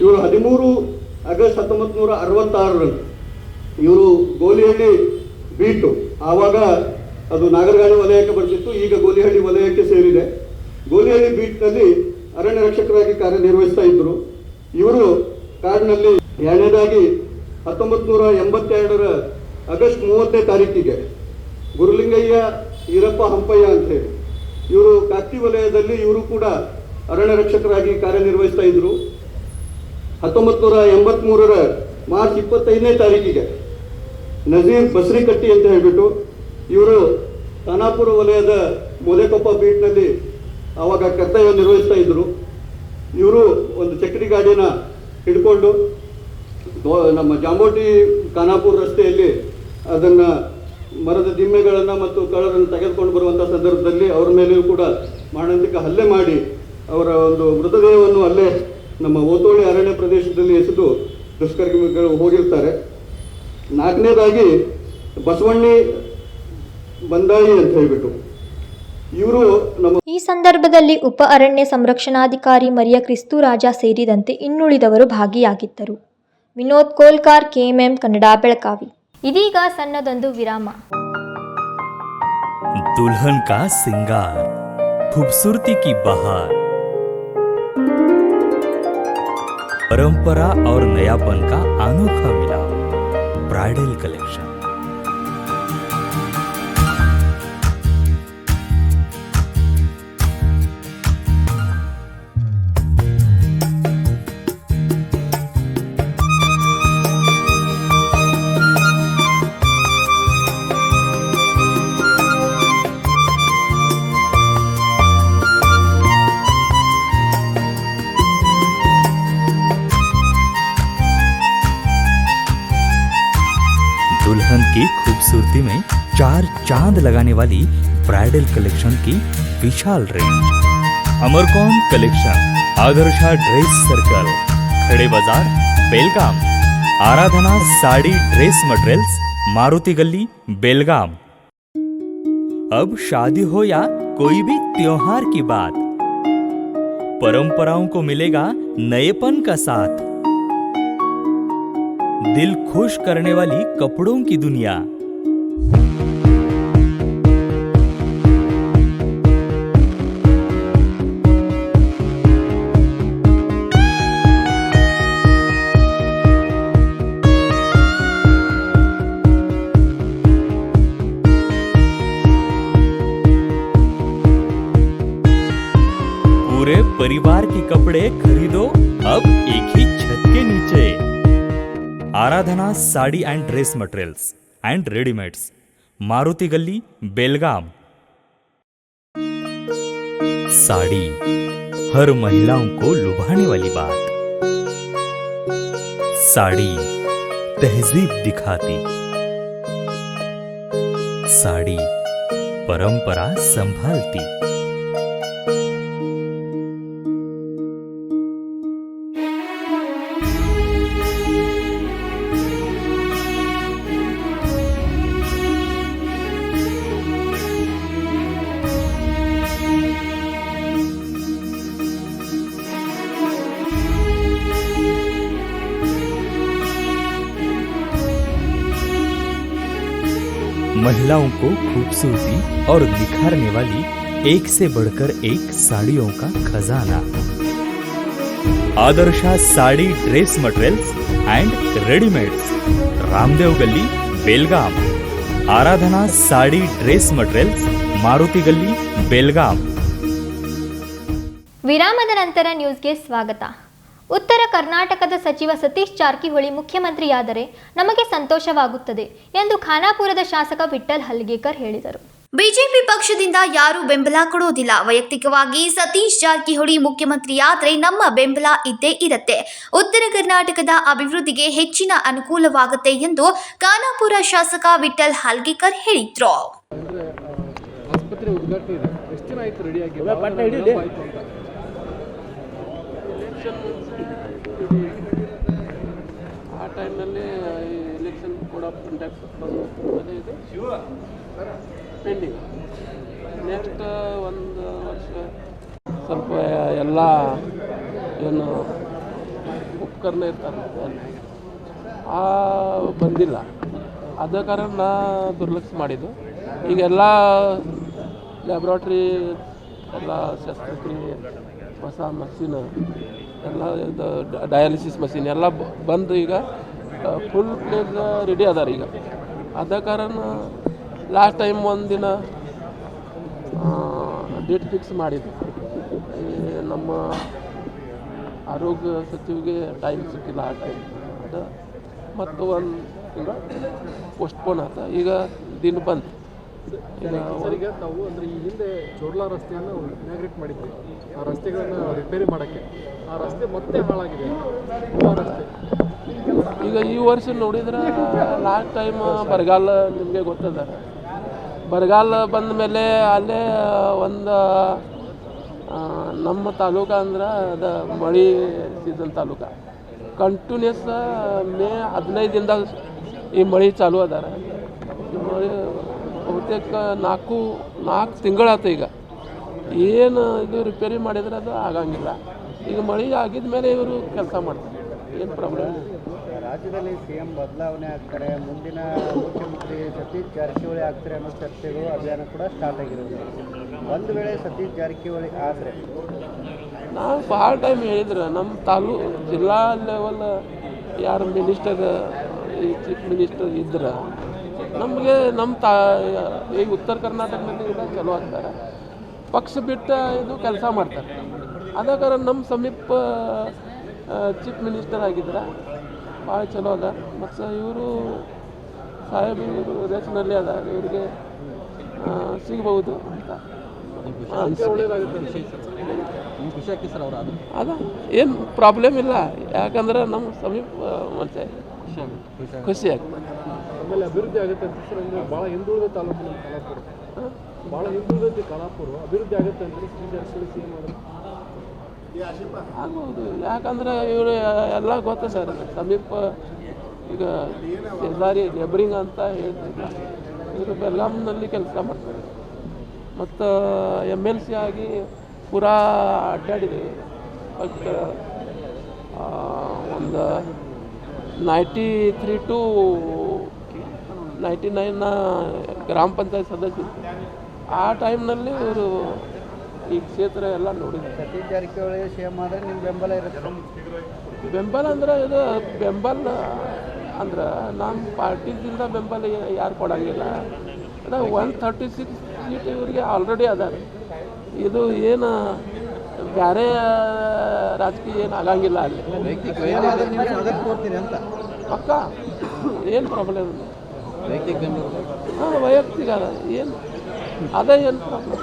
ಇವರು 13 ಆಗಸ್ಟ್ 1966 ಇವರು ಗೋಲಿಹಳ್ಳಿ ಬೀಟು, ಆವಾಗ ಅದು ನಾಗರಗಾಣಿ ವಲಯಕ್ಕೆ ಬರ್ತಿತ್ತು, ಈಗ ಗೋಲಿಹಳ್ಳಿ ವಲಯಕ್ಕೆ ಸೇರಿದೆ. ಗೋಲಿಹಳ್ಳಿ ಬೀಟ್ನಲ್ಲಿ ಅರಣ್ಯ ರಕ್ಷಕರಾಗಿ ಕಾರ್ಯನಿರ್ವಹಿಸ್ತಾ ಇದ್ದರು. ಇವರು ಕಾಡಿನಲ್ಲಿ ಎರಡನೇದಾಗಿ 1982 ಆಗಸ್ಟ್ 30ನೇ ತಾರೀಕಿಗೆ ಗುರುಲಿಂಗಯ್ಯ ಈರಪ್ಪ ಹಂಪಯ್ಯ ಅಂತೇಳಿ ಇವರು ಕಾಕ್ತಿ ವಲಯದಲ್ಲಿ ಇವರು ಕೂಡ ಅರಣ್ಯ ರಕ್ಷಕರಾಗಿ ಕಾರ್ಯನಿರ್ವಹಿಸ್ತಾ ಇದ್ದರು. 1983 ಮಾರ್ಚ್ 25ನೇ ತಾರೀಕಿಗೆ ನಜೀರ್ ಬಸ್ರಿಕಟ್ಟಿ ಅಂತ ಹೇಳಿಬಿಟ್ಟು ಇವರು ಖಾನಾಪುರ ವಲಯದ ಮೊದೆಕೊಪ್ಪ ಬೀಟ್ನಲ್ಲಿ ಆವಾಗ ಕರ್ತವ್ಯ ನಿರ್ವಹಿಸ್ತಾ ಇದ್ದರು. ಇವರು ಒಂದು ಚಕ್ರಿ ಗಾಡಿನ ಹಿಡ್ಕೊಂಡು ನಮ್ಮ ಜಾಂಬೋಟಿ ಖಾನಾಪುರ ರಸ್ತೆಯಲ್ಲಿ ಅದನ್ನು ಮರದ ದಿಮ್ಮೆಗಳನ್ನು ಮತ್ತು ಕಳ್ಳರನ್ನು ತೆಗೆದುಕೊಂಡು ಬರುವಂಥ ಸಂದರ್ಭದಲ್ಲಿ ಅವರ ಮೇಲೆಯೂ ಕೂಡ ಮಾರಣಾಂತಿಕ ಹಲ್ಲೆ ಮಾಡಿ ಅವರ ಒಂದು ಮೃತದೇಹವನ್ನು ಅಲ್ಲೇ ನಮ್ಮ ಓತೋಳಿ ಅರಣ್ಯ ಪ್ರದೇಶದಲ್ಲಿ ಎಸೆದು ದುಷ್ಕರ್ಮಿಗಳು ಹೋಗಿರ್ತಾರೆ. 4ನೇದಾಗಿ ಬಸವಣ್ಣಿ ಬಂದಾಯಿ ಅಂತ ಹೇಳಿಬಿಟ್ಟು ಇವರು ಈ ಸಂದರ್ಭದಲ್ಲಿ ಉಪ ಅರಣ್ಯ ಸಂರಕ್ಷಣಾಧಿಕಾರಿ ಮರಿಯ ಕ್ರಿಸ್ತು ರಾಜ ಸೇರಿದಂತೆ ಇನ್ನುಳಿದವರು ಭಾಗಿಯಾಗಿದ್ದರು. ವಿನೋದ್ ಕೋಲ್ಕಾರ್, KMM ಕನ್ನಡ, ಬೆಳಗಾವಿ. ಇದೀಗ ಸಣ್ಣದೊಂದು ವಿರಾಮ. दुल्हन का सिंगार, खूबसूरती की बहार, परंपरा और नयापन का अनोखा मिलाप, ब्राइडल कलेक्शन। दुल्हन की खूबसूरती में 4 चांद लगाने वाली ब्राइडल कलेक्शन की विशाल range. Amarcon collection, Adarsha dress circle, Khade Bazar, Belgaum. Aradhana sari dress materials, Maruti Galli, Belgaum. अब शादी हो या कोई भी त्योहार की बात, परंपराओं को मिलेगा नएपन का साथ। दिल खुश करने वाली कपड़ों की दुनिया। पूरे परिवार के कपड़े खरीदो अब एक ही छत के नीचे। Aradhana sari and dress materials and readymades, Maruti Galli, Belgaum. Sari हर महिलाओं को लुभाने वाली बात। साड़ी तहजीब दिखाती, साड़ी परंपरा संभालती। महिलाओं को खूबसूरती और निखारने वाली एक से बढ़कर एक साड़ियों का खजाना। Adarsha sari dress materials and readymades, Ramdev गली, बेलगाम। आराधना साड़ी ड्रेस मटेरियल्स, मारुति गली, बेलगाम। ವಿರಾಮದ ನಂತರ ನ್ಯೂಸ್ಗೆ ಸ್ವಾಗತ. ಉತ್ತರ ಕರ್ನಾಟಕದ ಸಚಿವ ಸತೀಶ್ ಜಾರಕಿಹೊಳಿ ಮುಖ್ಯಮಂತ್ರಿಯಾದರೆ ನಮಗೆ ಸಂತೋಷವಾಗುತ್ತದೆ ಎಂದು ಖಾನಾಪುರದ ಶಾಸಕ ವಿಠ್ಠಲ್ ಹಲ್ಗೇಕರ್ ಹೇಳಿದರು. ಬಿಜೆಪಿ ಪಕ್ಷದಿಂದ ಯಾರೂ ಬೆಂಬಲ ಕೊಡೋದಿಲ್ಲ. ವೈಯಕ್ತಿಕವಾಗಿ ಸತೀಶ್ ಜಾರಕಿಹೊಳಿ ಮುಖ್ಯಮಂತ್ರಿಯಾದರೆ ನಮ್ಮ ಬೆಂಬಲ ಇದ್ದೇ ಇರುತ್ತೆ. ಉತ್ತರ ಕರ್ನಾಟಕದ ಅಭಿವೃದ್ಧಿಗೆ ಹೆಚ್ಚಿನ ಅನುಕೂಲವಾಗುತ್ತೆ ಎಂದು ಖಾನಾಪುರ ಶಾಸಕ ವಿಠ್ಠಲ್ ಹಲ್ಗೇಕರ್ ಹೇಳಿದ್ರು. ಆಸ್ಪತ್ರೆ ಉದ್ಘಾಟನೆ ಇದೆ, ಎಷ್ಟು ದಿನ ಆಯ್ತು ರೆಡಿ ಆಗಿ? ಆ ಟೈಮ್ನಲ್ಲಿ ಎಲೆಕ್ಷನ್ ಕೂಡ ಕಂಡಕ್ಟ್ ಇದು ಪೆಂಡಿಂಗ್. ನೆಕ್ಸ್ಟ್ ಒಂದು ವರ್ಷ ಸ್ವಲ್ಪ ಎಲ್ಲ ಏನು ಉಪಕರಣ ಇರ್ತಾರೆ ಆ ಬಂದಿಲ್ಲ. ಅದ ಕಾರಣ ನಾ ದುರ್ಲಕ್ಷ್ಯ ಮಾಡಿದ್ದು. ಈಗೆಲ್ಲ ಲ್ಯಾಬ್ರಾಟ್ರಿ ಎಲ್ಲ ಶಸ್ತ್ರಕ್ರಿಯೆ, ಹೊಸ ಮಷೀನ್ ಎಲ್ಲ ಡಯಾಲಿಸಿಸ್ ಮಷೀನ್ ಎಲ್ಲ ಬಂದು ಈಗ ಫುಲ್ ಪ್ಲೇಸ್ ರೆಡಿ ಅದಾರ. ಈಗ ಅದ ಕಾರಣ ಲಾಸ್ಟ್ ಟೈಮ್ ಒಂದಿನ ಡೇಟ್ ಫಿಕ್ಸ್ ಮಾಡಿದ್ದು. ನಮ್ಮ ಆರೋಗ್ಯ ಸಚಿವರಿಗೆ ಟೈಮ್ ಸಿಕ್ಕಿಲ್ಲ ಆ ಟೈಮ್. ಅದು ಮತ್ತು ಒಂದು ತಿಂಗಳು ಪೋಸ್ಟ್ಪೋನ್ ಆತ. ಈಗ ದಿನ ಬಂತು. ಈಗ ನಾವು ಅಂದರೆ ಈ ಹಿಂದೆ ಚೋರ್ಲಾ ರಸ್ತೆಯನ್ನು ಇನಾಗ್ರೇಟ್ ಮಾಡಿದ್ವಿ, ಆ ರಸ್ತೆಗಳನ್ನು ರಿಪೇರಿ ಮಾಡೋಕ್ಕೆ. ಆ ರಸ್ತೆ ಮತ್ತೆ ಹಾಳಾಗಿದೆ, ರಸ್ತೆ. ಈಗ ಈ ವರ್ಷ ನೋಡಿದ್ರೆ ಲಾಸ್ಟ್ ಟೈಮ್ ಬರಗಾಲ ನಿಮಗೆ ಗೊತ್ತದ. ಬರಗಾಲ ಬಂದ ಮೇಲೆ ಅಲ್ಲೇ ಒಂದು ನಮ್ಮ ತಾಲೂಕು ಅಂದ್ರೆ ಅದು ಮಳೆ ಸೀಸನ್ ತಾಲೂಕು. ಕಂಟಿನ್ಯೂಸ್ ಮೇ 15ದಿಂದ ಈ ಮಳೆ ಚಾಲೂ ಅದಾರ. ಈ ಮಳೆ ಬಹುತೇಕ 4 ತಿಂಗಳಾತ. ಈಗ ಏನು ಇದು ರಿಪೇರಿ ಮಾಡಿದ್ರೆ ಅದು ಆಗಂಗಿಲ್ಲ. ಈಗ ಮಳೆ ಆಗಿದ ಮೇಲೆ ಇವರು ಕೆಲಸ ಮಾಡ್ತಾರೆ, ಏನು ಪ್ರಾಬ್ಲಮ್ ಇಲ್ಲ. ರಾಜ್ಯದಲ್ಲಿ CM ಬದಲಾವಣೆ ಆಗ್ತಾರೆ, ಮುಂದಿನ ಮುಖ್ಯಮಂತ್ರಿ ಸತೀಶ್ ಜಾರಕಿಹೊಳಿ ಆಗ್ತಾರೆ ಅನ್ನೋ ಚರ್ಚೆಗಳು, ಅಭಿಯಾನ ಕೂಡ ಸ್ಟಾರ್ಟ್ ಆಗಿರೋದು. ಒಂದು ವೇಳೆ ಸತೀಶ್ ಜಾರಕಿಹೊಳಿ ಆದರೆ ನಾವು ಭಾಳ ಟೈಮ್ ಹೇಳಿದ್ರೆ ನಮ್ಮ ಜಿಲ್ಲಾ ಲೆವೆಲ್ ಯಾರು ಮಿನಿಸ್ಟರ್, ಈ ಚೀಫ್ ಮಿನಿಸ್ಟರ್ ಇದ್ರೆ ನಮಗೆ ನಮ್ಮ ಈಗ ಉತ್ತರ ಕರ್ನಾಟಕದಲ್ಲಿ ಇದು ಚಲೋ ಆಗ್ತಾರೆ. ಪಕ್ಷ ಬಿಟ್ಟು ಇದು ಕೆಲಸ ಮಾಡ್ತಾರೆ. ಅದ ಕಾರಣ ನಮ್ಮ ಸಮೀಪ ಚೀಫ್ ಮಿನಿಸ್ಟರ್ ಆಗಿದ್ರೆ ಭಾಳ ಚಲೋ ಅದ. ಮತ್ತು ಇವರು ಸಾಹೇಬ್ ಇವರು ರೇಸ್ನಲ್ಲಿ ಅದ, ಇವರಿಗೆ ಸಿಗ್ಬೋದು ಅಂತ ಅದ. ಏನು ಪ್ರಾಬ್ಲಮ್ ಇಲ್ಲ, ಯಾಕಂದ್ರೆ ನಮ್ಮ ಸಮೀಪ ಮನುಷ್ಯ ಖುಷಿ ಆಗ್ತದೆ. ಆಮೇಲೆ ಅಭಿವೃದ್ಧಿ ಆಗುತ್ತೆ ಅಂತ ಸರ್ ಅಂದರೆ ಭಾಳ ಹಿಂದುಳಿದ ತಾಲೂಕು ನಮ್ಮ ಕಲಾಪುರ, ಭಾಳ ಹಿಂದುಳಿದೈತಿ ಕಲಾಪುರ, ಅಭಿವೃದ್ಧಿ ಆಗುತ್ತೆ ಅಂದರೆ ಸತೀಶ್ ಜಾರಕಿಹೊಳಿ ಸಿ ಎಂ ಮಾಡೋದು ಆಗ್ಬೋದು. ಯಾಕಂದರೆ ಇವರು ಎಲ್ಲ ಗೊತ್ತ ಸರ್, ಸಮೀಪ ಈಗ ಹೆದ್ದಾರಿ ನೇಬರಿಂಗ್ ಅಂತ ಹೇಳ್ತಿಲ್ಲ, ಇವರು ಬೆಳಗಾಂನಲ್ಲಿ ಕೆಲಸ ಮಾಡ್ತಾರೆ ಮತ್ತು MLC ಆಗಿ ಪೂರಾ ಅಡ್ಡಾಡಿದ್ದೀವಿ. ಬಟ್ ಒಂದು 93 to 99 ಗ್ರಾಮ ಪಂಚಾಯತ್ ಸದಸ್ಯರು ಆ ಟೈಮ್ನಲ್ಲಿ ಇವರು ಈ ಕ್ಷೇತ್ರ ಎಲ್ಲ ನೋಡಿದ್ದಾರೆ. ಸತೀಶ್ ಜಾರಕಿಹೊಳಿ CM ಆದರೆ ನಿಮ್ಮ ಬೆಂಬಲ ಇರುತ್ತೆ? ಬೆಂಬಲ ಅಂದರೆ ಇದು ಬೆಂಬಲ ಅಂದ್ರೆ ನಮ್ಮ ಪಾರ್ಟಿದಿಂದ ಬೆಂಬಲ ಯಾರು ಕೊಡೋಂಗಿಲ್ಲ. ಅದು 136 ಸೀಟ್ ಇವರಿಗೆ ಆಲ್ರೆಡಿ ಅದಾರೆ. ಇದು ಏನು ಬೇರೆ ರಾಜಕೀಯ ಏನು ಆಗಂಗಿಲ್ಲ ಅಲ್ಲಿ. ಪಕ್ಕ ಏನು ಪ್ರಾಬ್ಲಮ್ ಇಲ್ಲ. ಹಾಂ ವೈಯಕ್ತಿಕ ಅದ ಏನು ಅದೇ ಏನು ಪ್ರಾಬ್ಲಮ್.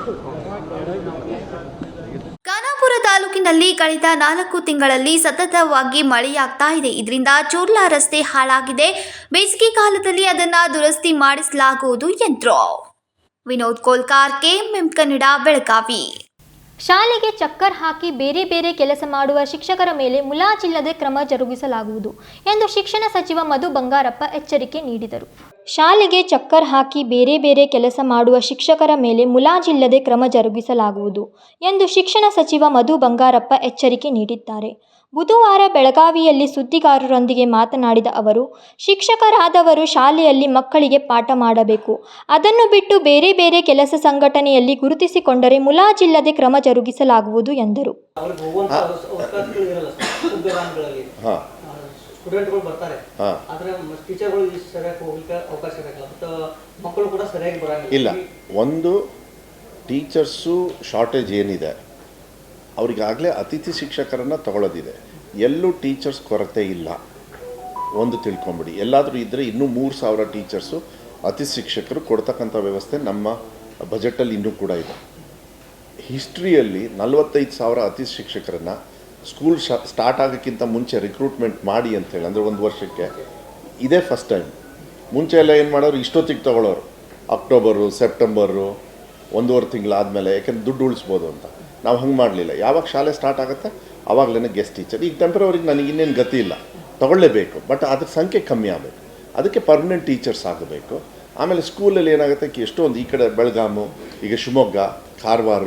ಖಾನಾಪುರ ತಾಲೂಕಿನಲ್ಲಿ ಕಳೆದ 4 ತಿಂಗಳಲ್ಲಿ ಸತತವಾಗಿ ಮಳೆಯಾಗ್ತಾ ಇದೆ. ಇದರಿಂದ ಚೋರ್ಲಾ ರಸ್ತೆ ಹಾಳಾಗಿದೆ. ಬೇಸಿಗೆ ಕಾಲದಲ್ಲಿ ಅದನ್ನು ದುರಸ್ತಿ ಮಾಡಿಸಲಾಗುವುದು ಎಂದರು. ವಿನೋದ್ ಕೋಲ್ಕಾರ್, KMM ಕನ್ನಡ, ಬೆಳಗಾವಿ. ಶಾಲೆಗೆ ಚಕ್ಕರ್ ಹಾಕಿ ಬೇರೆ ಬೇರೆ ಕೆಲಸ ಮಾಡುವ ಶಿಕ್ಷಕರ ಮೇಲೆ ಮುಲಾಜಿಲ್ಲದೆ ಕ್ರಮ ಜರುಗಿಸಲಾಗುವುದು ಎಂದು ಶಿಕ್ಷಣ ಸಚಿವ ಮಧು ಬಂಗಾರಪ್ಪ ಎಚ್ಚರಿಕೆ ನೀಡಿದರು. ಶಾಲೆಗೆ ಚಕ್ಕರ್ ಹಾಕಿ ಬೇರೆ ಬೇರೆ ಕೆಲಸ ಮಾಡುವ ಶಿಕ್ಷಕರ ಮೇಲೆ ಮುಲಾಜಿಲ್ಲದೆ ಕ್ರಮ ಜರುಗಿಸಲಾಗುವುದು ಎಂದು ಶಿಕ್ಷಣ ಸಚಿವ ಮಧು ಬಂಗಾರಪ್ಪ ಎಚ್ಚರಿಕೆ ನೀಡಿದ್ದಾರೆ. ಬುಧವಾರ ಬೆಳಗಾವಿಯಲ್ಲಿ ಸುದ್ದಿಗಾರರೊಂದಿಗೆ ಮಾತನಾಡಿದ ಅವರು, ಶಿಕ್ಷಕರಾದವರು ಶಾಲೆಯಲ್ಲಿ ಮಕ್ಕಳಿಗೆ ಪಾಠ ಮಾಡಬೇಕು. ಅದನ್ನು ಬಿಟ್ಟು ಬೇರೆ ಬೇರೆ ಕೆಲಸ ಸಂಘಟನೆಯಲ್ಲಿ ಗುರುತಿಸಿಕೊಂಡರೆ ಮುಲಾಜಿಲ್ಲದೆ ಕ್ರಮ ಜರುಗಿಸಲಾಗುವುದು ಎಂದರು. ಸ್ಟೂಡೆಂಟ್ಗಳು ಬರ್ತಾರೆ, ಆದರೆ ಟೀಚರ್ಗಳು ಸರಿಯಾಗಿ ಹೋಗ್ಲಿಕ್ಕೆ ಅವಕಾಶ ಇರಲ್ಲ ಮತ್ತು ಮಕ್ಕಳು ಕೂಡ ಸರಿಯಾಗಿ ಬರೋಂಗಿಲ್ಲ. ಇಲ್ಲ, ಒಂದು ಟೀಚರ್ಸು ಶಾರ್ಟೇಜ್ ಏನಿದೆ, ಅವರಿಗಾಗಲೇ ಅತಿಥಿ ಶಿಕ್ಷಕರನ್ನು ತಗೊಳ್ಳೋದಿದೆ. ಎಲ್ಲೂ ಟೀಚರ್ಸ್ ಕೊರತೆ ಇಲ್ಲ, ಒಂದು ತಿಳ್ಕೊಂಬಿಡಿ. ಎಲ್ಲಾದರೂ ಇದ್ದರೆ ಇನ್ನೂ 3,000 ಟೀಚರ್ಸು ಅತಿಥಿ ಶಿಕ್ಷಕರು ಕೊಡ್ತಕ್ಕಂಥ ವ್ಯವಸ್ಥೆ ನಮ್ಮ ಬಜೆಟಲ್ಲಿ ಇನ್ನೂ ಕೂಡ ಇದೆ. ಹಿಸ್ಟ್ರಿಯಲ್ಲಿ 45,000 ಅತಿಥಿ ಶಿಕ್ಷಕರನ್ನು ಸ್ಕೂಲ್ ಸ್ಟಾರ್ಟ್ ಆಗೋಕ್ಕಿಂತ ಮುಂಚೆ ರಿಕ್ರೂಟ್ಮೆಂಟ್ ಮಾಡಿ ಅಂತೇಳಿ, ಅಂದರೆ 1 ವರ್ಷಕ್ಕೆ ಇದೇ ಫಸ್ಟ್ ಟೈಮ್. ಮುಂಚೆ ಎಲ್ಲ ಏನು ಮಾಡೋರು, ಇಷ್ಟೊತ್ತಿಗೆ ತೊಗೊಳ್ಳೋರು, ಅಕ್ಟೋಬರು ಸೆಪ್ಟೆಂಬರು 1.5 ತಿಂಗಳಾದಮೇಲೆ, ಯಾಕೆಂದ್ರೆ ದುಡ್ಡು ಉಳಿಸ್ಬೋದು ಅಂತ. ನಾವು ಹಂಗೆ ಮಾಡಲಿಲ್ಲ. ಯಾವಾಗ ಶಾಲೆ ಸ್ಟಾರ್ಟ್ ಆಗುತ್ತೆ ಆವಾಗಲೇ ಗೆಸ್ಟ್ ಟೀಚರ್. ಈಗ ಟೆಂಪ್ರವರಿಗೆ ನನಗೆ ಇನ್ನೇನು ಗತಿ ಇಲ್ಲ, ತೊಗೊಳ್ಳೇಬೇಕು. ಬಟ್ ಅದ್ರ ಸಂಖ್ಯೆ ಕಮ್ಮಿ ಆಗಬೇಕು, ಅದಕ್ಕೆ ಪರ್ಮನೆಂಟ್ ಟೀಚರ್ಸ್ ಆಗಬೇಕು. ಆಮೇಲೆ ಸ್ಕೂಲಲ್ಲಿ ಏನಾಗುತ್ತೆ, ಎಷ್ಟೊಂದು ಈ ಕಡೆ ಬೆಳಗಾಮು, ಈಗ ಶಿವಮೊಗ್ಗ, ಕಾರವಾರ,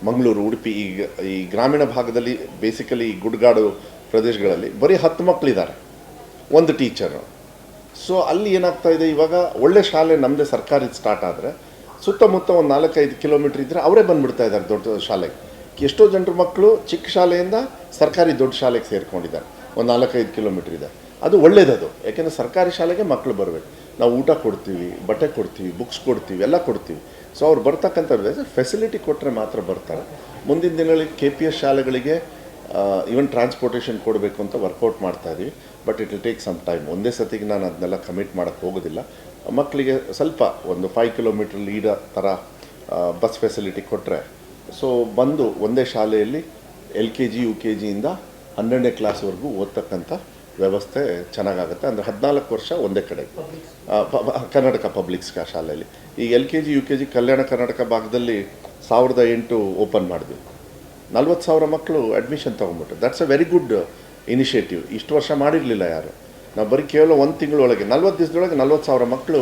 ಮಂಗಳೂರು, ಉಡುಪಿ, ಈಗ ಈ ಗ್ರಾಮೀಣ ಭಾಗದಲ್ಲಿ ಬೇಸಿಕಲಿ ಗುಡ್ಗಾಡು ಪ್ರದೇಶಗಳಲ್ಲಿ ಬರೀ 10 ಮಕ್ಕಳಿದ್ದಾರೆ, 1 ಟೀಚರು. ಸೊ ಅಲ್ಲಿ ಏನಾಗ್ತಾಯಿದೆ, ಇವಾಗ ಒಳ್ಳೆ ಶಾಲೆ ನಮ್ಮದೇ ಸರ್ಕಾರಿ ಸ್ಟಾರ್ಟ್ ಆದರೆ ಸುತ್ತಮುತ್ತ ಒಂದು 4-5 ಕಿಲೋಮೀಟ್ರ್ ಇದ್ದರೆ ಅವರೇ ಬಂದುಬಿಡ್ತಾ ಇದ್ದಾರೆ ದೊಡ್ಡ ಶಾಲೆಗೆ. ಎಷ್ಟೋ ಜನರ ಮಕ್ಕಳು ಚಿಕ್ಕ ಶಾಲೆಯಿಂದ ಸರ್ಕಾರಿ ದೊಡ್ಡ ಶಾಲೆಗೆ ಸೇರಿಕೊಂಡಿದ್ದಾರೆ, ಒಂದು 4-5 ಕಿಲೋಮೀಟ್ರ್ ಇದೆ. ಅದು ಒಳ್ಳೇದದು, ಯಾಕೆಂದರೆ ಸರ್ಕಾರಿ ಶಾಲೆಗೆ ಮಕ್ಕಳು ಬರಬೇಕು. ನಾವು ಊಟ ಕೊಡ್ತೀವಿ, ಬಟ್ಟೆ ಕೊಡ್ತೀವಿ, ಬುಕ್ಸ್ ಕೊಡ್ತೀವಿ, ಎಲ್ಲ ಕೊಡ್ತೀವಿ. ಸೊ ಅವ್ರು ಬರ್ತಕ್ಕಂಥ ಫೆಸಿಲಿಟಿ ಕೊಟ್ಟರೆ ಮಾತ್ರ ಬರ್ತಾರೆ. ಮುಂದಿನ ದಿನಗಳಲ್ಲಿ KPS ಶಾಲೆಗಳಿಗೆ ಈವನ್ ಟ್ರಾನ್ಸ್ಪೋರ್ಟೇಷನ್ ಕೊಡಬೇಕು ಅಂತ ವರ್ಕೌಟ್ ಮಾಡ್ತಾಯಿದ್ದೀವಿ. But it will take some time. ಒಂದೇ ಸತಿಗೆ ನಾನು ಅದನ್ನೆಲ್ಲ ಕಮಿಟ್ ಮಾಡೋಕ್ಕೆ ಹೋಗೋದಿಲ್ಲ. ಮಕ್ಕಳಿಗೆ ಸ್ವಲ್ಪ ಒಂದು 5 ಕಿಲೋಮೀಟ್ರ್ ಲೀಡ ಥರ ಬಸ್ ಫೆಸಿಲಿಟಿ ಕೊಟ್ಟರೆ, ಸೊ ಬಂದು ಒಂದೇ ಶಾಲೆಯಲ್ಲಿ LKG UKG ಇಂದ 12ನೇ ಕ್ಲಾಸ್ವರೆಗೂ ಓದ್ತಕ್ಕಂಥ ವ್ಯವಸ್ಥೆ ಚೆನ್ನಾಗಾಗುತ್ತೆ. ಅಂದರೆ 14 ವರ್ಷ ಒಂದೇ ಕಡೆ ಕರ್ನಾಟಕ ಪಬ್ಲಿಕ್ ಶಾಲೆಯಲ್ಲಿ. ಈ LKG UKG ಕಲ್ಯಾಣ ಕರ್ನಾಟಕ ಭಾಗದಲ್ಲಿ 1008 ಓಪನ್ ಮಾಡಿದ್ವಿ, 40,000 ಮಕ್ಕಳು ಅಡ್ಮಿಷನ್ ತೊಗೊಂಡ್ಬಿಟ್ರು. That's a very good initiative. ಇಷ್ಟು ವರ್ಷ ಮಾಡಿರಲಿಲ್ಲ ಯಾರು. ನಾವು ಬರೀ ಕೇವಲ 1 ತಿಂಗಳೊಳಗೆ 40 ದಿವಸದೊಳಗೆ 40,000 ಮಕ್ಕಳು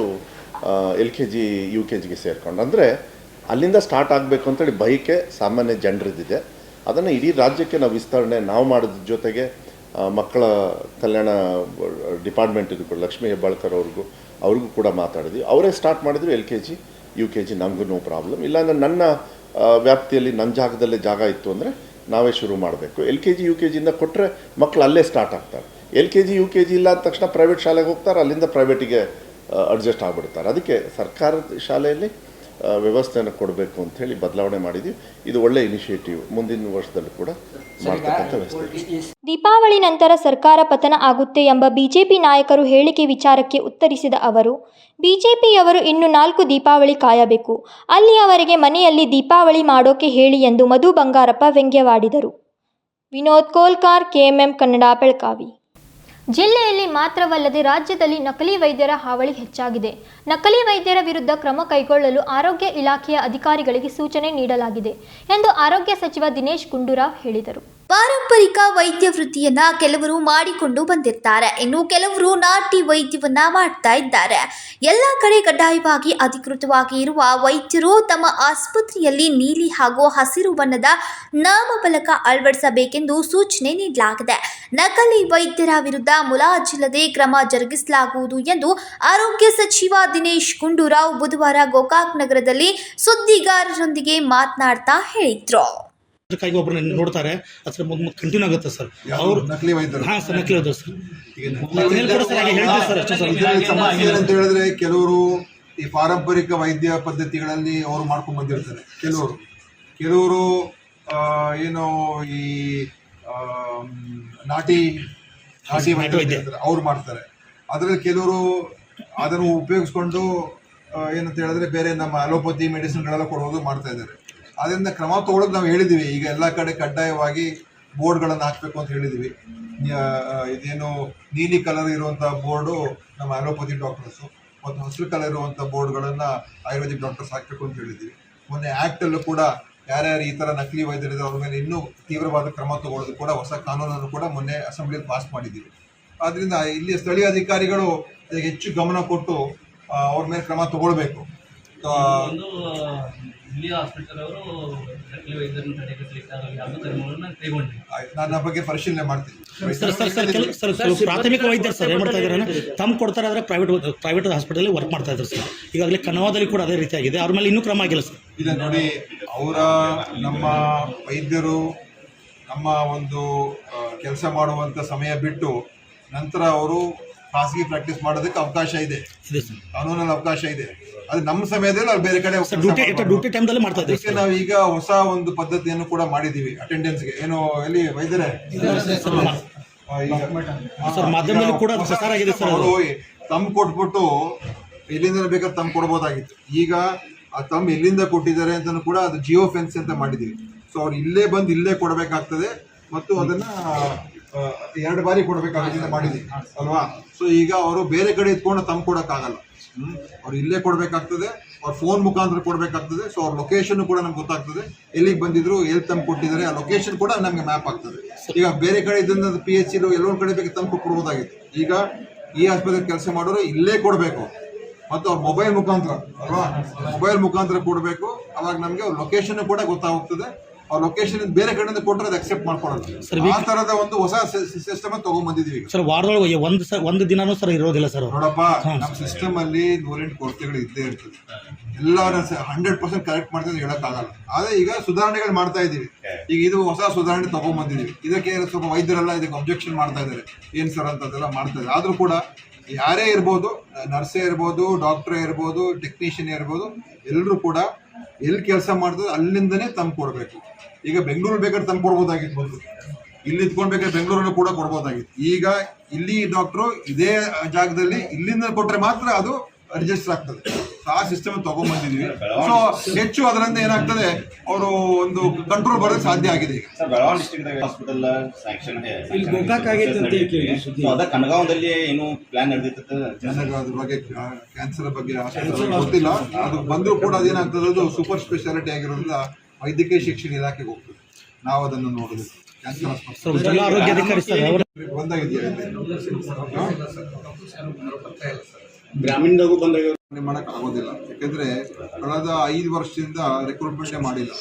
LKG UKGಗೆ ಸೇರ್ಕೊಂಡು, ಅಂದರೆ ಅಲ್ಲಿಂದ ಸ್ಟಾರ್ಟ್ ಆಗಬೇಕು ಅಂತೇಳಿ ಬೈಕೆ ಸಾಮಾನ್ಯ ಜನರದ್ದಿದೆ. ಅದನ್ನು ಇಡೀ ರಾಜ್ಯಕ್ಕೆ ನಾವು ವಿಸ್ತರಣೆ ನಾವು ಮಾಡೋದ್ರ ಜೊತೆಗೆ ಮಕ್ಕಳ ಕಲ್ಯಾಣ ಡಿಪಾರ್ಟ್ಮೆಂಟ್ ಇದು ಕೂಡ ಲಕ್ಷ್ಮೀ ಹೆಬ್ಬಾಳ್ಕರ್ ಅವ್ರಿಗೂ ಕೂಡ ಮಾತಾಡಿದ್ವಿ. ಅವರೇ ಸ್ಟಾರ್ಟ್ ಮಾಡಿದ್ರು LKG UKG. ನಮಗೂ ನೋ ಪ್ರಾಬ್ಲಮ್. ಇಲ್ಲಾಂದರೆ ನನ್ನ ವ್ಯಾಪ್ತಿಯಲ್ಲಿ ನನ್ನ ಜಾಗದಲ್ಲೇ ಜಾಗ ಇತ್ತು ಅಂದರೆ ನಾವೇ ಶುರು ಮಾಡಬೇಕು. LKG UKGಯಿಂದ ಕೊಟ್ಟರೆ ಮಕ್ಕಳು ಅಲ್ಲೇ ಸ್ಟಾರ್ಟ್ ಆಗ್ತಾರೆ. LKG UKG ಇಲ್ಲ ಅಂದ ತಕ್ಷಣ ಪ್ರೈವೇಟ್ ಶಾಲೆಗೆ ಹೋಗ್ತಾರೆ, ಅಲ್ಲಿಂದ ಪ್ರೈವೇಟಿಗೆ ಅಡ್ಜಸ್ಟ್ ಆಗಿಬಿಡ್ತಾರೆ. ಅದಕ್ಕೆ ಸರ್ಕಾರದ ಶಾಲೆಯಲ್ಲಿ ವ್ಯವಸ್ಥೆಯನ್ನು ಕೊಡಬೇಕು ಅಂಥೇಳಿ ಬದಲಾವಣೆ ಮಾಡಿದ್ವಿ. ಇದು ಒಳ್ಳೆ ಇನಿಷಿಯೇಟಿವ್. ಮುಂದಿನ ವರ್ಷದಲ್ಲೂ ಕೂಡ ಮಾಡ್ತಕ್ಕಂಥ ವ್ಯವಸ್ಥೆ. ದೀಪಾವಳಿ ನಂತರ ಸರ್ಕಾರ ಪತನ ಆಗುತ್ತೆ ಎಂಬ ಬಿಜೆಪಿ ನಾಯಕರು ಹೇಳಿಕೆ ವಿಚಾರಕ್ಕೆ ಉತ್ತರಿಸಿದ ಅವರು, ಬಿಜೆಪಿಯವರು ಇನ್ನು 4 ದೀಪಾವಳಿ ಕಾಯಬೇಕು, ಅಲ್ಲಿಯವರೆಗೆ ಮನೆಯಲ್ಲಿ ದೀಪಾವಳಿ ಮಾಡೋಕೆ ಹೇಳಿ ಎಂದು ಮಧು ಬಂಗಾರಪ್ಪ ವ್ಯಂಗ್ಯವಾಡಿದರು. ವಿನೋದ್ ಕೋಲ್ಕಾರ್, KMM ಕನ್ನಡ, ಬೆಳಗಾವಿ. ಜಿಲ್ಲೆಯಲ್ಲಿ ಮಾತ್ರವಲ್ಲದೆ ರಾಜ್ಯದಲ್ಲಿ ನಕಲಿ ವೈದ್ಯರ ಹಾವಳಿ ಹೆಚ್ಚಾಗಿದೆ. ನಕಲಿ ವೈದ್ಯರ ವಿರುದ್ಧ ಕ್ರಮ ಕೈಗೊಳ್ಳಲು ಆರೋಗ್ಯ ಇಲಾಖೆಯ ಅಧಿಕಾರಿಗಳಿಗೆ ಸೂಚನೆ ನೀಡಲಾಗಿದೆ ಎಂದು ಆರೋಗ್ಯ ಸಚಿವ ದಿನೇಶ್ ಗುಂಡೂರಾವ್ ಹೇಳಿದರು. ಪಾರಂಪರಿಕ ವೈದ್ಯ ವೃತ್ತಿಯನ್ನ ಕೆಲವರು ಮಾಡಿಕೊಂಡು ಬಂದಿರ್ತಾರೆ, ಇನ್ನು ಕೆಲವರು ನಾಟಿ ವೈದ್ಯವನ್ನ ಮಾಡ್ತಾ ಇದ್ದಾರೆ. ಎಲ್ಲ ಕಡೆ ಕಡ್ಡಾಯವಾಗಿ ಅಧಿಕೃತವಾಗಿ ಇರುವ ವೈದ್ಯರು ತಮ್ಮ ಆಸ್ಪತ್ರೆಯಲ್ಲಿ ನೀಲಿ ಹಾಗೂ ಹಸಿರು ಬಣ್ಣದ ನಾಮಫಲಕ ಅಳವಡಿಸಬೇಕೆಂದು ಸೂಚನೆ ನೀಡಲಾಗಿದೆ. ನಕಲಿ ವೈದ್ಯರ ವಿರುದ್ಧ ಮುಲಾಜಿಲ್ಲದೆ ಕ್ರಮ ಜರುಗಿಸಲಾಗುವುದು ಎಂದು ಆರೋಗ್ಯ ಸಚಿವ ದಿನೇಶ್ ಗುಂಡೂರಾವ್ ಬುಧವಾರ ಗೋಕಾಕ್ ನಗರದಲ್ಲಿ ಸುದ್ದಿಗಾರರೊಂದಿಗೆ ಮಾತನಾಡ್ತಾ ಹೇಳಿದ್ರು. ಒಬ್ಬರು ನೋಡ್ತಾರೆ ಅದ್ರ ಕಂಟಿನ್ಯೂ ಆಗುತ್ತೆ ಸರ್. ಅವರು ನಕಲಿ ವೈದ್ಯರು ಹಾಂ ಸರ್, ನಕಲಿ ವೈದ್ಯರು ಸಮಸ್ಯೆ ಅಂತ ಹೇಳಿದ್ರೆ ಕೆಲವರು ಈ ಪಾರಂಪರಿಕ ವೈದ್ಯ ಪದ್ಧತಿಗಳಲ್ಲಿ ಅವರು ಮಾಡ್ಕೊಂಡು ಬಂದಿರ್ತಾರೆ. ಕೆಲವರು ಏನೋ ಈ ನಾಟಿ ವೈದ್ಯ ಅವ್ರು ಮಾಡ್ತಾರೆ. ಅದರಲ್ಲಿ ಕೆಲವರು ಅದನ್ನು ಉಪಯೋಗಿಸ್ಕೊಂಡು ಏನಂತ ಹೇಳಿದ್ರೆ ಬೇರೆ ನಮ್ಮ ಅಲೋಪತಿ ಮೆಡಿಸಿನ್ಗಳೆಲ್ಲ ಕೊಡೋದು ಮಾಡ್ತಾ ಇದ್ದಾರೆ. ಅದರಿಂದ ಕ್ರಮ ತಗೊಳ್ಳೋದು ನಾವು ಹೇಳಿದ್ದೀವಿ. ಈಗ ಎಲ್ಲ ಕಡೆ ಕಡ್ಡಾಯವಾಗಿ ಬೋರ್ಡ್ಗಳನ್ನು ಹಾಕಬೇಕು ಅಂತ ಹೇಳಿದ್ದೀವಿ. ಇದೇನು ನೀಲಿ ಕಲರ್ ಇರುವಂಥ ಬೋರ್ಡು ನಮ್ಮ ಅಲೋಪತಿ ಡಾಕ್ಟರ್ಸು ಮತ್ತು ಹಸಿರು ಕಲರ್ ಇರುವಂಥ ಬೋರ್ಡ್ಗಳನ್ನು ಆಯುರ್ವೇದಿಕ್ ಡಾಕ್ಟರ್ಸ್ ಹಾಕಬೇಕು ಅಂತ ಹೇಳಿದ್ದೀವಿ. ಮೊನ್ನೆ ಆ್ಯಕ್ಟಲ್ಲೂ ಕೂಡ ಯಾರ್ಯಾರು ಈ ಥರ ನಕಲಿ ವೈದ್ಯರಿದ್ದಾರೆ ಅವ್ರ ಮೇಲೆ ಇನ್ನೂ ತೀವ್ರವಾದ ಕ್ರಮ ತಗೊಳ್ಳೋದು ಕೂಡ ಹೊಸ ಕಾನೂನನ್ನು ಕೂಡ ಮೊನ್ನೆ ಅಸೆಂಬ್ಲಿಯಲ್ಲಿ ಪಾಸ್ ಮಾಡಿದ್ದೀವಿ. ಆದ್ದರಿಂದ ಇಲ್ಲಿ ಸ್ಥಳೀಯ ಅಧಿಕಾರಿಗಳು ಅದಕ್ಕೆ ಹೆಚ್ಚು ಗಮನ ಕೊಟ್ಟು ಅವ್ರ ಮೇಲೆ ಕ್ರಮ ತಗೊಳ್ಬೇಕು. ನಾನು ಬಗ್ಗೆ ಪರಿಶೀಲನೆ ಮಾಡ್ತೀನಿ. ಪ್ರಾಥಮಿಕ ವೈದ್ಯರು ಸರ್ ಏನ್ ಮಾಡ್ತಾ ಇದ್ದಾರೆ, ತಮ್ಮ ಕೊಡ್ತಾರೆ ಆದರೆ ಪ್ರೈವೇಟ್ ಹಾಸ್ಪಿಟಲ್ ವರ್ಕ್ ಮಾಡ್ತಾ ಇದ್ದಾರೆ ಸರ್. ಈಗಾಗಲೇ ಕನವಾದಲ್ಲಿ ಕೂಡ ಅದೇ ರೀತಿಯಾಗಿದೆ. ಅವ್ರ ಮೇಲೆ ಇನ್ನೂ ಕ್ರಮ ಆಗಿಲ್ಲ ಸರ್. ಇದೆ ನೋಡಿ, ನಮ್ಮ ವೈದ್ಯರು ನಮ್ಮ ಒಂದು ಕೆಲಸ ಮಾಡುವಂಥ ಸಮಯ ಬಿಟ್ಟು ನಂತರ ಅವರು ಖಾಸಗಿ ಪ್ರಾಕ್ಟೀಸ್ ಮಾಡೋದಕ್ಕೆ ಅವಕಾಶ ಇದೆ, ಕಾನೂನಲ್ಲಿ ಅವಕಾಶ ಇದೆ. ಅದು ನಮ್ಮ ಸಮಯದಲ್ಲಿ ಅವ್ರು ಬೇರೆ ಕಡೆ ಡ್ಯೂಟಿ ಟೈಮ್ದಲ್ಲಿ ಮಾಡ್ತಾ ಇದ್ದೀವಿ. ನಾವು ಈಗ ಹೊಸ ಒಂದು ಪದ್ಧತಿಯನ್ನು ಕೂಡ ಮಾಡಿದ್ದೀವಿ ಅಟೆಂಡೆನ್ಸ್ಗೆ. ಏನು ಎಲ್ಲಿ ವೈದ್ಯರೇ ಮಾಧ್ಯಮದಲ್ಲಿ ಕೂಡ ಪ್ರಸಾರ ಆಗಿದೆ ಸರ್. ಅವರು ತಮ್ಮ ಕೊಟ್ಬಿಟ್ಟು ಎಲ್ಲಿಂದ ಬೇಕಾದ್ರೆ ತಮ್ಮ ಕೊಡ್ಬೋದಾಗಿತ್ತು. ಈಗ ಆ ತಮ್ಮ ಎಲ್ಲಿಂದ ಕೊಟ್ಟಿದ್ದಾರೆ ಅಂತ ಕೂಡ ಅದು ಜಿಯೋ ಫೆನ್ಸ್ ಅಂತ ಮಾಡಿದ್ದೀವಿ. ಸೊ ಅವ್ರು ಇಲ್ಲೇ ಬಂದು ಇಲ್ಲೇ ಕೊಡಬೇಕಾಗ್ತದೆ ಮತ್ತು ಅದನ್ನ 2 ಬಾರಿ ಕೊಡಬೇಕಾಗುತ್ತೆ ಮಾಡಿದ್ದೀವಿ ಅಲ್ವಾ. ಸೊ ಈಗ ಅವರು ಬೇರೆ ಕಡೆ ಇಟ್ಕೊಂಡು ತಮ್ಮ ಕೊಡೋಕ್ಕಾಗಲ್ಲ. ಅವ್ರು ಇಲ್ಲೇ ಕೊಡಬೇಕಾಗ್ತದೆ, ಅವ್ರ ಫೋನ್ ಮುಖಾಂತರ ಕೊಡಬೇಕಾಗ್ತದೆ. ಸೊ ಅವ್ರ ಲೊಕೇಶನ್ ಕೂಡ ನಮ್ಗೆ ಗೊತ್ತಾಗ್ತದೆ, ಎಲ್ಲಿಗೆ ಬಂದಿದ್ರು, ಎಲ್ಲಿ ತಮ್ಮ ಕೊಟ್ಟಿದ್ದಾರೆ, ಆ ಲೊಕೇಶನ್ ಕೂಡ ನಮಗೆ ಮ್ಯಾಪ್ ಆಗ್ತದೆ. ಈಗ ಬೇರೆ ಕಡೆ ಇದನ್ನ PHC ಎಲ್ಲೊಂದು ಕಡೆ ಬೇಕು ತಮ್ಮ ಕೊಡ್ಬೋದಾಗಿತ್ತು. ಈಗ ಈ ಆಸ್ಪತ್ರೆ ಕೆಲಸ ಮಾಡೋರು ಇಲ್ಲೇ ಕೊಡಬೇಕು ಮತ್ತು ಅವ್ರ ಮೊಬೈಲ್ ಮುಖಾಂತರ ಅಲ್ವಾ, ಮೊಬೈಲ್ ಮುಖಾಂತರ ಕೊಡಬೇಕು. ಅವಾಗ ನಮಗೆ ಅವ್ರ ಲೊಕೇಶನ್ ಕೂಡ ಗೊತ್ತಾಗ್ತದೆ. ಆ ಲೊಕೇಶನ್ ಬೇರೆ ಕಡೆಯಿಂದ ಕೊಟ್ಟರೆ ಅದು ಅಕ್ಸೆಪ್ಟ್ ಮಾಡ್ಕೊಳ್ಳೋದು. ಆ ತರದ ಒಂದು ಹೊಸ ಸಿಸ್ಟಮ್ ತಗೊಂಡ್ ಬಂದಿದೀವಿ ಸರ್. ವಾರದೊಳಗೆ ಒಂದು ದಿನಾನೂ ಸರ್ ಇರೋದಿಲ್ಲ ಸರ್. ನೋಡಪ್ಪ, ನಮ್ಮ ಸಿಸ್ಟಮ್ ಅಲ್ಲಿ 108 ಕೊರತೆಗಳು ಇದ್ದೇ ಇರ್ತದೆ. ಎಲ್ಲರೂ 100% ಕರೆಕ್ಟ್ ಮಾಡ್ತೀವಿ ಹೇಳಕ್ಕಾಗಲ್ಲ. ಆದ್ರೆ ಈಗ ಸುಧಾರಣೆಗಳು ಮಾಡ್ತಾ ಇದೀವಿ. ಈಗ ಇದು ಹೊಸ ಸುಧಾರಣೆ ತಗೊಂಡ್ ಬಂದಿದೀವಿ. ಇದಕ್ಕೆ ಸ್ವಲ್ಪ ವೈದ್ಯರೆಲ್ಲ ಇದಕ್ಕೆ ಅಬ್ಜೆಕ್ಷನ್ ಮಾಡ್ತಾ ಇದ್ದಾರೆ, ಏನ್ ಸರ್ ಅಂತದೆಲ್ಲ ಮಾಡ್ತಾ ಇದ್ದಾರೆ. ಆದ್ರೂ ಕೂಡ ಯಾರೇ ಇರ್ಬೋದು, ನರ್ಸೇ ಇರ್ಬೋದು, ಡಾಕ್ಟ್ರೇ ಇರ್ಬೋದು, ಟೆಕ್ನಿಷಿಯನ್ ಇರ್ಬೋದು, ಎಲ್ಲರೂ ಕೂಡ ಎಲ್ಲಿ ಕೆಲಸ ಮಾಡ್ತದೆ ಅಲ್ಲಿಂದನೇ ತಂದು ಕೊಡಬೇಕು. ಈಗ ಬೆಂಗಳೂರು ಬೇಕಾದ್ರೆ ತಂದು ಕೊಡ್ಬೋದಾಗಿತ್ತು, ಬಂದು ಇಲ್ಲಿ ಇದ್ಕೊಂಡ್ಬೇಕಾದ್ರೆ ಬೆಂಗಳೂರಲ್ಲೂ ಕೂಡ ಕೊಡ್ಬೋದಾಗಿತ್ತು. ಈಗ ಇಲ್ಲಿ ಡಾಕ್ಟ್ರು ಇದೇ ಜಾಗದಲ್ಲಿ ಇಲ್ಲಿಂದ ಕೊಟ್ರೆ ಮಾತ್ರ ಅದು ರಿಜಿಸ್ಟರ್ ಆಗ್ತದೆ. ಆ ಸಿಸ್ಟಮ್ ತಗೊಂಡ್ಬಂದಿದ್ವಿ. ಸೊ ಹೆಚ್ಚು ಅದರಿಂದ ಏನಾಗ್ತದೆ, ಅವರು ಒಂದು ಕಂಟ್ರೋಲ್ ಬರೋದು ಸಾಧ್ಯ ಆಗಿದೆ. ಈಗ ಬೆಳಗಾವಿ ಡಿಸ್ಟ್ರಿಕ್ಟ್ ಹಾಸ್ಪಿಟಲ್ ಸ್ಯಾಂಕ್ಷನ್ ಕನಗಾಂವದಲ್ಲಿ ಏನು ಪ್ಲಾನ್ ನಡೆದಿತ್ತು. ನನಗೆ ಅದ್ರ ಬಗ್ಗೆ ಕ್ಯಾನ್ಸರ್ ಬಗ್ಗೆ ಗೊತ್ತಿಲ್ಲ. ಅದು ಬಂದರೂ ಕೂಡ ಅದೇನಾಗ್ತದೆ, ಅದು ಸೂಪರ್ ಸ್ಪೆಷಾಲಿಟಿ ಆಗಿರೋದ್ರಿಂದ ವೈದ್ಯಕೀಯ ಶಿಕ್ಷಣ ಇಲಾಖೆಗೆ ಹೋಗ್ತದೆ. ನಾವು ಅದನ್ನು ನೋಡೋದು ಕ್ಯಾನ್ಸರ್ ಆಸ್ಪತ್ರೆ ಬಂದಾಗಿದೆಯಾ ಗ್ರಾಮೀಣದಾಗೂ ಬಂದಾಗ ಮಾಡಕ್ ಆಗೋದಿಲ್ಲ. ಯಾಕಂದ್ರೆ ಕಳೆದ 5 ವರ್ಷದಿಂದ ರಿಕ್ರೂಟ್ಮೆಂಟ್ ಮಾಡಿಲ್ಲ.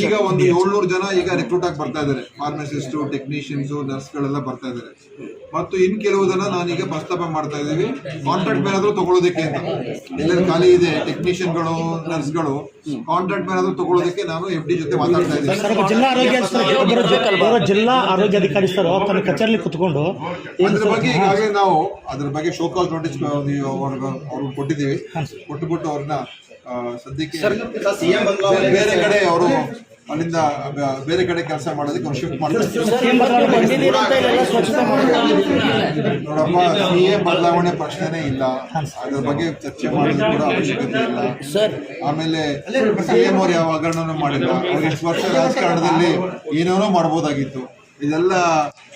ಈಗ ಒಂದು 700 ಜನ ಈಗ ರಿಕ್ರೂಟ್ ಆಗಿ ಬರ್ತಾ ಇದ್ದಾರೆ. ಫಾರ್ಮಸಿಸ್ಟ್, ಟೆಕ್ನಿಷಿಯನ್ಸ್, ನರ್ಸ್ಗಳೆಲ್ಲ ಬರ್ತಾ ಇದ್ದಾರೆ. ಮತ್ತು ಇನ್ ಕೆಲವುದನ್ನ ನಾನೀಗ ಪ್ರಸ್ತಾಪ ಮಾಡ್ತಾ ಇದ್ದೀವಿ, ಕಾಂಟ್ರಾಕ್ಟ್ ಮೇಲಾದ್ರೂ ತಗೊಳ್ಳೋದಕ್ಕೆ ಅಂತ. ಎಲ್ಲರೂ ಖಾಲಿ ಇದೆ ಟೆಕ್ನಿಷಿಯನ್ಗಳು, ನರ್ಸ್ಗಳು, ಕಾಂಟ್ರಾಕ್ಟ್ ಮೇಲಾದ್ರೂ ತಗೊಳ್ಳೋದಕ್ಕೆ ನಾನು FD ಜೊತೆ ಮಾತಾಡ್ತಾ ಇದ್ದೀನಿ. ಜಿಲ್ಲಾ ಆರೋಗ್ಯಾಧಿಕಾರಿ ಸರ್ ತನ್ನ ಕಚೇರಿಯಲ್ಲಿ ಕುತ್ಕೊಂಡು ಅದ್ರ ಬಗ್ಗೆ ಈಗಾಗಲೇ ನಾವು ಅದ್ರ ಬಗ್ಗೆ ಶೋಕಾಸ್ ನೋಟಿಸ್ ಅವ್ರಿಗೆ ಕೊಟ್ಟಿದ್ದೀವಿ. ಕೊಟ್ಟುಬಿಟ್ಟು ಅವ್ರನ್ನ ಸದ್ಯಕ್ಕೆ ಬೇರೆ ಕಡೆ ಅವರು ಅಲ್ಲಿಂದ ಬೇರೆ ಕಡೆ ಕೆಲಸ ಮಾಡೋದಕ್ಕೆ ಅವ್ರು ಶಿಫ್ಟ್ ಮಾಡ್ತಾರೆ. ನೋಡಪ್ಪ, CM ಬದಲಾವಣೆ ಪ್ರಶ್ನೆನೇ ಇಲ್ಲ. ಅದ್ರ ಬಗ್ಗೆ ಚರ್ಚೆ ಮಾಡೋದು ಕೂಡ ಅವಶ್ಯಕತೆ ಇಲ್ಲ. ಆಮೇಲೆ CM ಅವ್ರು ಯಾವ ಹಗರಣನೂ ಮಾಡಿಲ್ಲ. ಅವ್ರು 10 ವರ್ಷ ರಾಜಕಾರಣದಲ್ಲಿ ಏನೇನೋ ಮಾಡ್ಬೋದಾಗಿತ್ತು. ಇದೆಲ್ಲ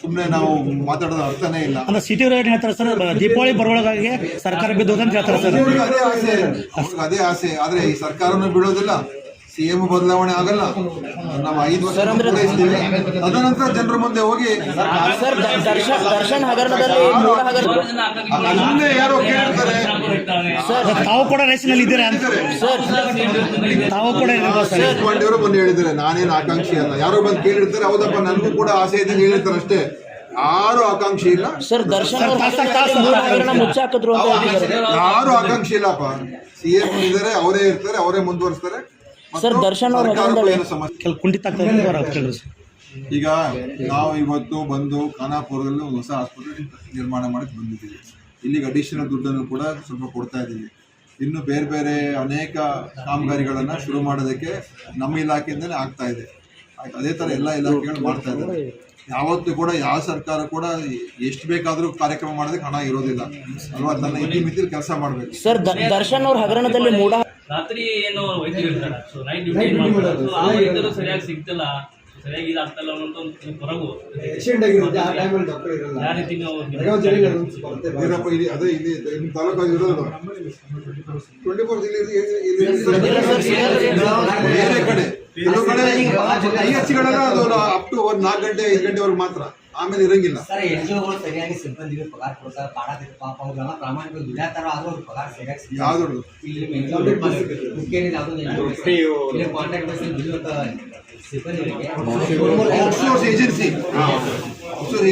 ಸುಮ್ಮನೆ ನಾವು ಮಾತಾಡೋದು ಅರ್ಥನೇ ಇಲ್ಲ. ಅಂದ್ರೆ ಸಿಟಿ ಅವ್ರು ಏನು ಹೇಳ್ತಾರೆ ಸರ್, ದೀಪಾವಳಿ ಬರುವೊಳಗಾಗಿ ಸರ್ಕಾರ ಬಿದ್ದೋದು ಅಂತ ಹೇಳ್ತಾರೆ ಸರ್. ಅದೇ ಆಸೆ, ಆದ್ರೆ ಈ ಸರ್ಕಾರನೂ ಬಿಡೋದಿಲ್ಲ, CM ಬದಲಾವಣೆ ಆಗಲ್ಲ. ನಾವು 5 ವರ್ಷ ಪೂರೈಸ್ತೀವಿ, ಅದನಂತರ ಜನರ ಮುಂದೆ ಹೋಗಿ ದರ್ಶನ್ ಹಗರಣದಲ್ಲಿ ಸುಮ್ಮನೆ ಯಾರೋ ಕೇಳಿರ್ತಾರೆ. ತಾವು ಕೂಡ ರೇಸಿನಲ್ಲಿ ಇದ್ದೀರಾ ತಾವು ಕೂಡ ದೇಶಪಾಂಡೆಯವರು ಬಂದು ಹೇಳಿದ್ದಾರೆ ನಾನೇನು ಆಕಾಂಕ್ಷಿ ಅಲ್ಲ. ಯಾರೋ ಬಂದು ಕೇಳಿರ್ತಾರೆ, ಹೌದಪ್ಪ ನನಗೂ ಕೂಡ ಆಸೆ ಇದೆ ಹೇಳಿರ್ತಾರೆ ಅಷ್ಟೇ, ಯಾರು ಆಕಾಂಕ್ಷಿ ಇಲ್ಲ ಸರ್. ದರ್ಶನ್ ಮುಚ್ಚಾಕಿದ್ರು, ಯಾರು ಆಕಾಂಕ್ಷಿ ಇಲ್ಲಪ್ಪ. CM ಇದ್ದಾರೆ, ಅವರೇ ಇರ್ತಾರೆ, ಅವರೇ ಮುಂದುವರಿಸ್ತಾರೆ. ಸರ್ ದರ್ಶನ್ ಈಗ ನಾವು ಇವತ್ತು ಬಂದು ಖಾನಾಪುರದಲ್ಲಿ ಒಂದು ಹೊಸ ಆಸ್ಪತ್ರೆ ನಿರ್ಮಾಣ ಮಾಡಕ್ಕೆ ಬಂದಿದ್ದೀವಿ. ಇಲ್ಲಿಗೆ ಅಡಿಷನಲ್ ದುಡ್ಡನ್ನು ಕೂಡ ಸ್ವಲ್ಪ ಕೊಡ್ತಾ ಇದ್ದೀವಿ. ಇನ್ನು ಬೇರೆ ಬೇರೆ ಅನೇಕ ಕಾಮಗಾರಿಗಳನ್ನು ಶುರು ಮಾಡೋದಕ್ಕೆ ನಮ್ಮ ಇಲಾಖೆಯಿಂದಲೇ ಆಗ್ತಾ ಇದೆ. ಅದೇ ಥರ ಎಲ್ಲ ಇಲಾಖೆಗಳು ಮಾಡ್ತಾ ಇದ್ದಾರೆ. ಯಾವತ್ತೂ ಕೂಡ ಯಾವ ಸರ್ಕಾರ ಕೂಡ ಎಷ್ಟು ಬೇಕಾದರೂ ಕಾರ್ಯಕ್ರಮ ಮಾಡೋದಕ್ಕೆ ಹಣ ಇರೋದಿಲ್ಲ ಅಲ್ವಾ, ತನ್ನ ಇತಿಮಿತಿಯಲ್ಲಿ ಕೆಲಸ ಮಾಡಬೇಕು. ಸರ್ ದರ್ಶನ್ ಅವ್ರ ಹಗರಣದಲ್ಲಿ ಮೂಢ ರಾತ್ರಿ ಏನು ವೈದ್ಯರು ಇರ್ತಾರೆ, ಸೊ ನೈಟ್ ಡ್ಯೂಟಿ ಏನು ಮಾಡ್ತಾರೆ, ಆ ವೈದ್ಯರು ಸರಿಯಾಗಿ ಸಿಗ್ತಿಲ್ಲ, ಸರಿಯಾಗಿ ಇದಾಗ್ತಲ್ಲ ಅನ್ನೋಂಥ ಒಂದು ಹೊರಗು ಯಾವ ರೀತಿ ನಾವು ಅದೇ ಇಲ್ಲಿ ತಾಲೂಕಾಗಿ ಇರೋದು 24 ಬೇರೆ ಕಡೆ ಕೆಲವು ಕಡೆ PHCಗಳೆಲ್ಲ ಅದು ಅಪ್ ಟು 4 ಗಂಟೆ 5 ಗಂಟೆವರೆಗೆ ಮಾತ್ರ, ಆಮೇಲೆ ಇರಂಗಿಲ್ಲ. ಸರಿಯಾಗಿ ಸಿಬ್ಬಂದಿಗೆ ಪಗಾರ ಕೊಡ್ತಾರೆ, ಪಾಡಾತಿದ್ರು ಪಾಪ ಅವ್ರೆಲ್ಲ ಪ್ರಾಮಾಣಿಕವಾಗಿ ದುಡಿಯಾತಾರ, ಆದ್ರೂ ಅವ್ರ ಪಗಾರ ಸರಿಯಾಗಿ ಯಾವ್ದು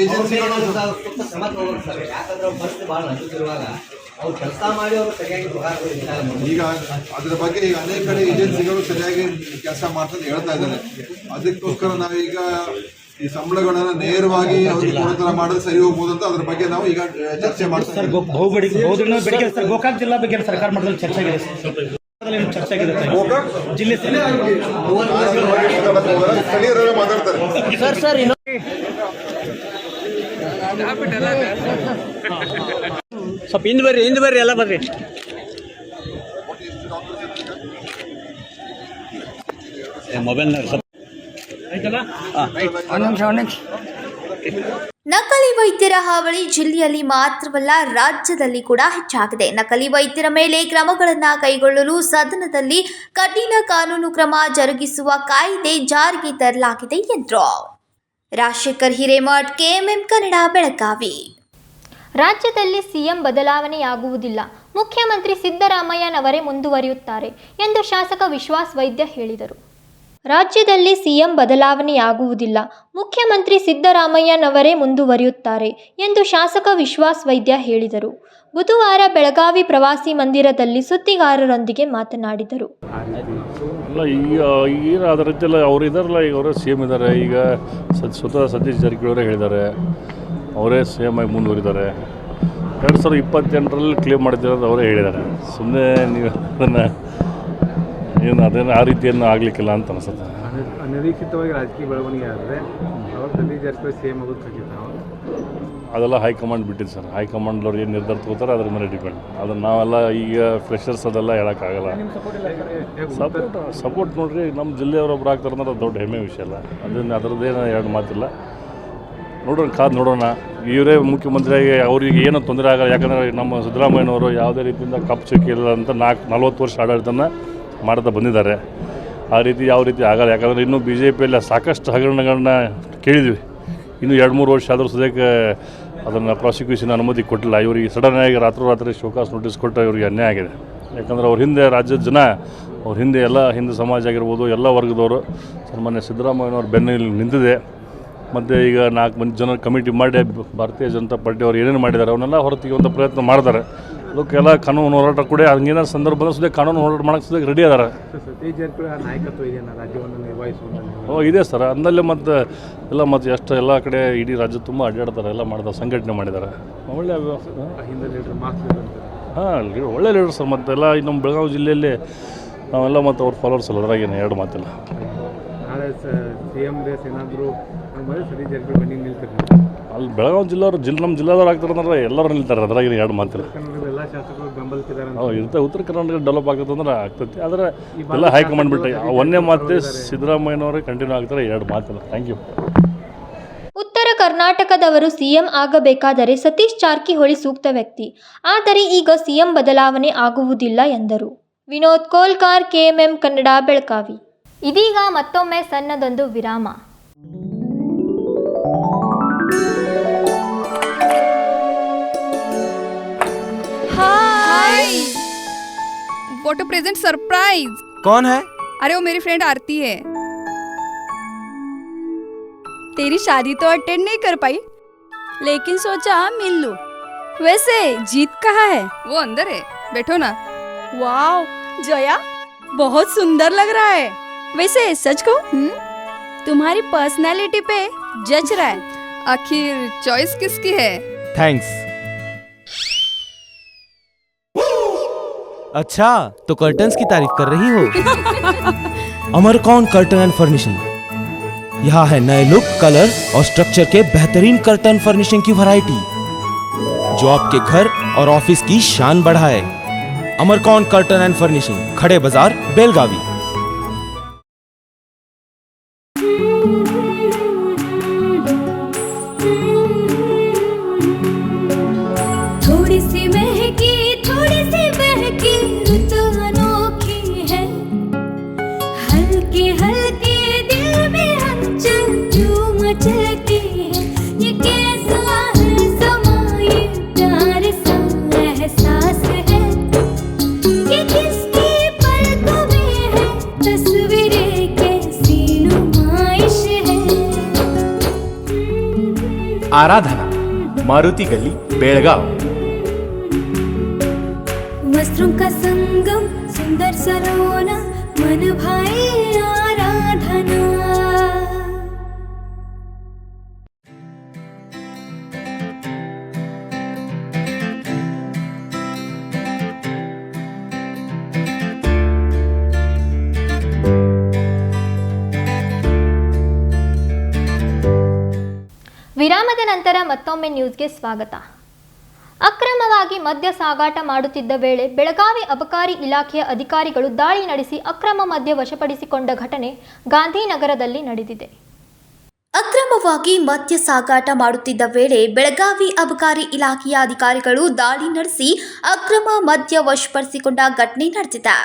ಏಜೆನ್ಸಿ ಶ್ರಮ ತಗೋಬೇಕು ಸರ್. ಯಾಕಂದ್ರೆ ಫಸ್ಟ್ ಭಾಳ ನಷ್ಟವಿರುವಾಗ ಅವ್ರು ಕೆಲಸ ಮಾಡಿ ಅವರು ಸರಿಯಾಗಿ ಪಗಾರ ಈಗ ಅದ್ರ ಬಗ್ಗೆ ಈಗ ಅನೇಕ ಕಡೆ ಏಜೆನ್ಸಿಗಳು ಸರಿಯಾಗಿ ಕೆಲಸ ಮಾಡ್ತಾರೆ ಹೇಳ್ತಾ ಇದ್ದಾರೆ. ಅದಕ್ಕೋಸ್ಕರ ನಾವೀಗ ಈ ಸಂಬಳಗಳನ್ನ ನೇರವಾಗಿ ಅವ್ರಿಗೆ ಕೊಡೋ ಮಾಡಿದ್ರೆ ಸರಿ ಹೋಗ್ಬೋದು ಅಂತ ಅದ್ರ ಬಗ್ಗೆ ನಾವು ಈಗ ಚರ್ಚೆ ಮಾಡ್ತೀವಿ. ಸರ್ ಬಹುಬೇಡಿಕೆ ಸರ್ ಗೋಕಾಕ್ ಜಿಲ್ಲಾ ಬಗ್ಗೆ ಸರ್ಕಾರ ಮಾಡಿದ್ರೆ ಚರ್ಚೆ ಆಗಿದೆ ಜಿಲ್ಲೆ ಸ್ಥಳೀಯರೇ ಮಾತಾಡ್ತಾರೆ ಸರ್ ಸ್ವಲ್ಪ ಹಿಂದೆ ಬರ್ರಿ ಎಲ್ಲ ಬರ್ರಿ. ಮೊಬೈಲ್ ನಕಲಿ ವೈದ್ಯರ ಹಾವಳಿ ಜಿಲ್ಲೆಯಲ್ಲಿ ಮಾತ್ರವಲ್ಲ ರಾಜ್ಯದಲ್ಲಿ ಕೂಡ ಹೆಚ್ಚಾಗಿದೆ. ನಕಲಿ ವೈದ್ಯರ ಮೇಲೆ ಕ್ರಮಗಳನ್ನು ಕೈಗೊಳ್ಳಲು ಸದನದಲ್ಲಿ ಕಠಿಣ ಕಾನೂನು ಕ್ರಮ ಜರುಗಿಸುವ ಕಾಯ್ದೆ ಜಾರಿಗೆ ತರಲಾಗಿದೆ ಎಂದರು. ರಾಜಶೇಖರ್ ಹಿರೇಮಠ್, KMM ಕನ್ನಡ, ಬೆಳಗಾವಿ. ರಾಜ್ಯದಲ್ಲಿ ಸಿಎಂ ಬದಲಾವಣೆಯಾಗುವುದಿಲ್ಲ, ಮುಖ್ಯಮಂತ್ರಿ ಸಿದ್ದರಾಮಯ್ಯನವರೇ ಮುಂದುವರಿಯುತ್ತಾರೆ ಎಂದು ಶಾಸಕ ವಿಶ್ವಾಸ್ ವೈದ್ಯ ಹೇಳಿದರು. ರಾಜ್ಯದಲ್ಲಿ ಸಿಎಂ ಬದಲಾವಣೆಯಾಗುವುದಿಲ್ಲ, ಮುಖ್ಯಮಂತ್ರಿ ಸಿದ್ದರಾಮಯ್ಯನವರೇ ಮುಂದುವರಿಯುತ್ತಾರೆ ಎಂದು ಶಾಸಕ ವಿಶ್ವಾಸ್ ವೈದ್ಯ ಹೇಳಿದರು. ಬುಧವಾರ ಬೆಳಗಾವಿ ಪ್ರವಾಸಿ ಮಂದಿರದಲ್ಲಿ ಸುದ್ದಿಗಾರರೊಂದಿಗೆ ಮಾತನಾಡಿದರು. ಅಲ್ಲ ಈಗ ಅದರ ರೀತಿಯಲ್ಲ ಅವ್ರು ಇದ್ದಾರಲ್ಲ, ಈಗ ಅವರೇ CM ಇದ್ದಾರೆ. ಈಗ ಸ್ವತಃ ಸತೀಶ್ ಜಾರಕಿಹೊಳಿ ಹೇಳಿದ್ದಾರೆ, ಅವರೇ CM ಆಗಿ ಮುಂದುವರಿದ್ದಾರೆ. 2028ರಲ್ಲಿ ಕ್ಲೇಮ್ ಮಾಡಿದ್ದಾರೆ ಅವರೇ ಹೇಳಿದ್ದಾರೆ. ಸುಮ್ಮನೆ ನೀವು ಅದೇನು ಆ ರೀತಿಯನ್ನು ಆಗಲಿಕ್ಕಿಲ್ಲ ಅಂತ ಅನಿಸುತ್ತೆ. ಅನಿರೀಕ್ಷಿತವಾಗಿ ರಾಜಕೀಯ ಬೆಳವಣಿಗೆ ಆದರೆ ಅವಾಗ ಸತೀಶ್ ಜಾರಕಿಹೊಳಿ CM ಆಗೋದು ಖಚಿತ. ಅದೆಲ್ಲ ಹೈಕಮಾಂಡ್ ಬಿಟ್ಟಿದ್ದು ಸರ್. ಹೈಕಮಾಂಡ್ಲವ್ರು ಏನು ನಿರ್ಧಾರ ತಗೋತಾರೆ ಅದ್ರ ಮೇಲೆ ಡಿಪೆಂಡ್. ಅದನ್ನು ನಾವೆಲ್ಲ ಈಗ ಫ್ರೆಷರ್ಸ್ ಅದೆಲ್ಲ ಹೇಳೋಕ್ಕಾಗಲ್ಲ. ಸಪೋರ್ಟ್ ನೋಡಿರಿ, ನಮ್ಮ ಜಿಲ್ಲೆಯವರೊಬ್ರು ಆಗ್ತಾರೆ ಅಂದ್ರೆ ಅದು ದೊಡ್ಡ ಹೆಮ್ಮೆ ವಿಷಯ ಅಲ್ಲ. ಅದರದ್ದೇನು ಎರಡು ಮಾತಿಲ್ಲ. ನೋಡೋಣ, ಕಾದು ನೋಡೋಣ. ಇವರೇ ಮುಖ್ಯಮಂತ್ರಿಯಾಗಿ ಅವರಿಗೆ ಏನೂ ತೊಂದರೆ ಆಗಲ್ಲ. ಯಾಕಂದರೆ ನಮ್ಮ ಸಿದ್ದರಾಮಯ್ಯನವರು ಯಾವುದೇ ರೀತಿಯಿಂದ ಕಪ್ಪು ಚುಕ್ಕಿ ಇಲ್ಲ ಅಂತ 40 ವರ್ಷ ಆಡಳಿತನ ಮಾಡ್ತಾ ಬಂದಿದ್ದಾರೆ. ಆ ರೀತಿ ಯಾವ ರೀತಿ ಆಗಲ್ಲ. ಯಾಕಂದರೆ ಇನ್ನೂ BJPಯಲ್ಲಿ ಸಾಕಷ್ಟು ಹಗರಣಗಳನ್ನ ಕೇಳಿದ್ವಿ. ಇನ್ನೂ 2-3 ವರ್ಷ ಆದರೂ ಸದ್ಯಕ್ಕೆ ಅದನ್ನು ಪ್ರಾಸಿಕ್ಯೂಷನ್ ಅನುಮತಿ ಕೊಟ್ಟಿಲ್ಲ. ಇವರಿಗೆ ಸಡನ್ನಾಗಿ ರಾತ್ರಿ ಶೋಕಾಸ್ ನೋಟಿಸ್ ಕೊಟ್ಟು ಇವರಿಗೆ ಅನ್ಯಾಯ ಆಗಿದೆ. ಯಾಕಂದರೆ ಅವ್ರ ಹಿಂದೆ ರಾಜ್ಯದ ಜನ, ಅವ್ರ ಹಿಂದೆ ಎಲ್ಲ ಹಿಂದೂ ಸಮಾಜ ಆಗಿರ್ಬೋದು, ಎಲ್ಲ ವರ್ಗದವರು ಸನ್ಮಾನ್ಯ ಸಿದ್ದರಾಮಯ್ಯನವ್ರ ಬೆನ್ನಲ್ಲಿ ನಿಂತಿದೆ. ಮತ್ತು ಈಗ 4 ಮಂದಿ ಜನ ಕಮಿಟಿ ಮಾಡಿ ಭಾರತೀಯ ಜನತಾ ಪಾರ್ಟಿ ಅವ್ರು ಏನೇನು ಮಾಡಿದ್ದಾರೆ ಅವನ್ನೆಲ್ಲ ಹೊರತೆಗೆಯುವಂಥ ಪ್ರಯತ್ನ ಮಾಡ್ತಾರೆ. ಅದಕ್ಕೆಲ್ಲ ಕಾನೂನು ಹೋರಾಟ ಕೂಡ ಹಂಗೇನ ಸಂದರ್ಭದಲ್ಲಿ ಸುದ್ದಿ ಕಾನೂನು ಹೋರಾಟ ಮಾಡೋಕ್ಕೆ ಸುದ್ದಿ ರೆಡಿ ಅದಾರೆ. ಸತೀಶ್ ಜಾರಕಿಹೊಳಿ ನಾಯಕತ್ವ ಇದೆಯಾ ರಾಜ್ಯವನ್ನು ನಿರ್ವಹಿಸುವುದು? ಇದೆ ಸರ್. ಅಂದಲ್ಲೇ ಮತ್ತು ಎಷ್ಟು ಎಲ್ಲ ಕಡೆ ಇಡೀ ರಾಜ್ಯ ತುಂಬ ಅಡ್ಡಾಡ್ತಾರೆ, ಎಲ್ಲ ಮಾಡ್ತಾರೆ, ಸಂಘಟನೆ ಮಾಡಿದ್ದಾರೆ. ಒಳ್ಳೆ ಒಳ್ಳೆ ಲೀಡರ್ ಸರ್. ಮತ್ತು ಎಲ್ಲ ನಮ್ಮ ಬೆಳಗಾವಿ ಜಿಲ್ಲೆಯಲ್ಲಿ ನಾವೆಲ್ಲ ಮತ್ತು ಅವ್ರ ಫಾಲೋವರ್ಸ್ ಅಲ್ಲ, ಅದ್ರಾಗೇನು ಎರಡು ಮಾತಿಲ್ಲ. ನಾಳೆ CM ರೇಸ್ ಏನಾದರೂ ಸತೀಶ್ ಜಾರಕಿಹೊಳಿ ಬನ್ನಿ ನಿಲ್ತಾರೆ ಅಲ್ಲಿ ಬೆಳಗಾವಿ ಜಿಲ್ಲೆಯವರು ನಮ್ಮ ಜಿಲ್ಲೆದವ್ರು ಆಗ್ತಾರೆ ಅಂದ್ರೆ ಎಲ್ಲರೂ ನಿಲ್ತಾರೆ, ಅದ್ರಾಗೇನು ಎರಡು ಮಾತಿಲ್ಲ. ಎಲ್ಲ ಶಾಸಕರು ಬೆಂಬಲಿಸಿದ್ದಾರೆ. ಇರುತ್ತೆ. ಉತ್ತರ ಕರ್ನಾಟಕ ಡೆವಲಪ್ ಆಗ್ತದೆ ಅಂದ್ರೆ ಆಗ್ತೈತಿ. ಆದರೆ ಎಲ್ಲ ಹೈಕಮಾಂಡ್ ಬಿಟ್ಟೆ ಒಂದೇ ಮಾತು ಸಿದ್ದರಾಮಯ್ಯನವರೇ ಕಂಟಿನ್ಯೂ ಆಗ್ತಾರೆ, ಎರಡು ಮಾತಿಲ್ಲ. Thank you. ಕರ್ನಾಟಕದವರು ಸಿಎಂ ಆಗಬೇಕಾದರೆ ಸತೀಶ್ ಜಾರಕಿಹೊಳಿ ಸೂಕ್ತ ವ್ಯಕ್ತಿ. ಆದರೆ ಈಗ ಸಿಎಂ ಬದಲಾವಣೆ ಆಗುವುದಿಲ್ಲ ಎಂದರು. ವಿನೋದ್ ಕೋಲ್ಕಾರ್, KMM ಕನ್ನಡ, ಬೆಳಗಾವಿ. ಇದೀಗ ಮತ್ತೊಮ್ಮೆ ಸಣ್ಣದೊಂದು ವಿರಾಮ. हाय, व्हाट अ प्रेजेंट सरप्राइज। कौन है? अरे वो मेरी फ्रेंड आरती है। तेरी शादी तो अटेंड नहीं कर पाई, लेकिन सोचा मिल लूं। वैसे जीत कहाँ है? वो अंदर है, बैठो ना। वाओ जया, बहुत सुंदर लग रहा है। वैसे सच कहूं, तुम्हारी पर्सनालिटी पे जज रहा है। आखिर चॉइस किसकी है? थैंक्स। अच्छा, तो कर्टन्स की तारीफ कर रही हो? अमरकौन कर्टन एंड फर्निशिंग, यहाँ है नए लुक, कलर और स्ट्रक्चर के बेहतरीन कर्टन फर्निशिंग की वैरायटी जो आपके घर और ऑफिस की शान बढ़ाए। अमरकौन कर्टन एंड फर्निशिंग, खड़े बाजार, बेलगावी। थोड़ी सी महकी, थोड़ी सी बहकी, रुत अनोखी है। हल्के हल्के दिल में हलचल जो मचलती है। ये कैसा है समा, ये प्यार सा एहसास है। ये किसकी पलकों में है, तस्वीरें कैसी नुमाइश है। आराधना, मारुति गली, बेलगाव। वस्त्रों का संगम, सुंदर सलोना, मन भाई आराधना। ವಿರಾಮದ ನಂತರ ಮತ್ತೊಮ್ಮೆ ನ್ಯೂಸ್ಗೆ ಸ್ವಾಗತ. ಅಕ್ರಮವಾಗಿ ಮದ್ಯ ಸಾಗಾಟ ಮಾಡುತ್ತಿದ್ದ ವೇಳೆ ಬೆಳಗಾವಿ ಅಬಕಾರಿ ಇಲಾಖೆಯ ಅಧಿಕಾರಿಗಳು ದಾಳಿ ನಡೆಸಿ ಅಕ್ರಮ ಮದ್ಯ ವಶಪಡಿಸಿಕೊಂಡ ಘಟನೆ ಗಾಂಧಿನಗರದಲ್ಲಿ ನಡೆದಿದೆ. ಅಕ್ರಮವಾಗಿ ಮದ್ಯ ಸಾಗಾಟ ಮಾಡುತ್ತಿದ್ದ ವೇಳೆ ಬೆಳಗಾವಿ ಅಬಕಾರಿ ಇಲಾಖೆಯ ಅಧಿಕಾರಿಗಳು ದಾಳಿ ನಡೆಸಿ ಅಕ್ರಮ ಮದ್ಯ ವಶಪಡಿಸಿಕೊಂಡ ಘಟನೆ ನಡೆದಿದೆ.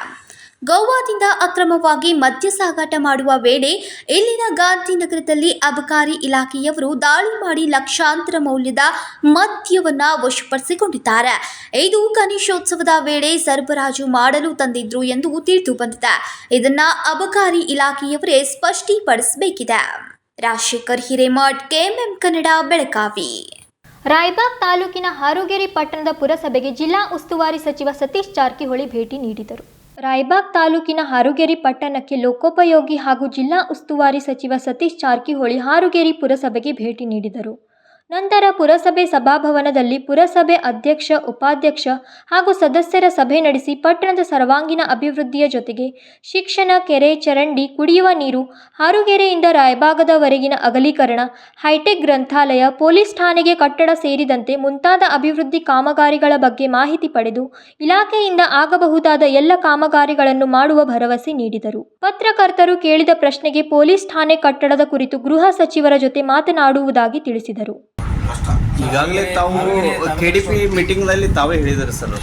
ಗೋವಾದಿಂದ ಅಕ್ರಮವಾಗಿ ಮದ್ಯ ಸಾಗಾಟ ಮಾಡುವ ವೇಳೆ ಇಲ್ಲಿನ ಗಾಂಧಿನಗರದಲ್ಲಿ ಅಬಕಾರಿ ಇಲಾಖೆಯವರು ದಾಳಿ ಮಾಡಿ ಲಕ್ಷಾಂತರ ಮೌಲ್ಯದ ಮದ್ಯವನ್ನು ವಶಪಡಿಸಿಕೊಂಡಿದ್ದಾರೆ. ಇದು ಗಣೇಶೋತ್ಸವದ ವೇಳೆ ಸರಬರಾಜು ಮಾಡಲು ತಂದಿದ್ರು ಎಂದು ತಿಳಿದು ಬಂದಿದೆ. ಇದನ್ನ ಅಬಕಾರಿ ಇಲಾಖೆಯವರೇ ಸ್ಪಷ್ಟೀಪಡಿಸಬೇಕಿದೆ. ರಾಜಶೇಖರ್ ಹಿರೇಮಠ್, KMM ಕನ್ನಡ, ಬೆಳಗಾವಿ. ರಾಯಬಾಗ್ ತಾಲೂಕಿನ ಹಾರುಗೇರಿ ಪಟ್ಟಣದ ಪುರಸಭೆಗೆ ಜಿಲ್ಲಾ ಉಸ್ತುವಾರಿ ಸಚಿವ ಸತೀಶ್ ಜಾರಕಿಹೊಳಿ ಭೇಟಿ ನೀಡಿದರು. ರಾಯಬಾಗ್ ತಾಲೂಕಿನ ಹಾರುಗೇರಿ ಪಟ್ಟಣಕ್ಕೆ ಲೋಕೋಪಯೋಗಿ ಹಾಗೂ ಜಿಲ್ಲಾ ಉಸ್ತುವಾರಿ ಸಚಿವ ಸತೀಶ್ ಜಾರಕಿಹೊಳಿ ಹಾರುಗೇರಿ ಪುರಸಭೆಗೆ ಭೇಟಿ ನೀಡಿದರು. ನಂತರ ಪುರಸಭೆ ಸಭಾಭವನದಲ್ಲಿ ಪುರಸಭೆ ಅಧ್ಯಕ್ಷ, ಉಪಾಧ್ಯಕ್ಷ ಹಾಗೂ ಸದಸ್ಯರ ಸಭೆ ನಡೆಸಿ ಪಟ್ಟಣದ ಸರ್ವಾಂಗೀಣ ಅಭಿವೃದ್ಧಿಯ ಜೊತೆಗೆ ಶಿಕ್ಷಣ, ಕೆರೆ, ಚರಂಡಿ, ಕುಡಿಯುವ ನೀರು, ಹಾರುಗೆರೆಯಿಂದ ರಾಯಬಾಗದವರೆಗಿನ ಅಗಲೀಕರಣ, ಹೈಟೆಕ್ ಗ್ರಂಥಾಲಯ, ಪೊಲೀಸ್ ಠಾಣೆಗೆ ಕಟ್ಟಡ ಸೇರಿದಂತೆ ಮುಂತಾದ ಅಭಿವೃದ್ಧಿ ಕಾಮಗಾರಿಗಳ ಬಗ್ಗೆ ಮಾಹಿತಿ ಪಡೆದು ಇಲಾಖೆಯಿಂದ ಆಗಬಹುದಾದ ಎಲ್ಲ ಕಾಮಗಾರಿಗಳನ್ನು ಮಾಡುವ ಭರವಸೆ ನೀಡಿದರು. ಪತ್ರಕರ್ತರು ಕೇಳಿದ ಪ್ರಶ್ನೆಗೆ ಪೊಲೀಸ್ ಠಾಣೆ ಕಟ್ಟಡದ ಕುರಿತು ಗೃಹ ಸಚಿವರ ಜೊತೆ ಮಾತನಾಡುವುದಾಗಿ ತಿಳಿಸಿದರು. ಈಗಾಗಲೇ ತಾವು KDP ಮೀಟಿಂಗ್ನಲ್ಲಿ ತಾವೇ ಹೇಳಿದರು ಸರ್,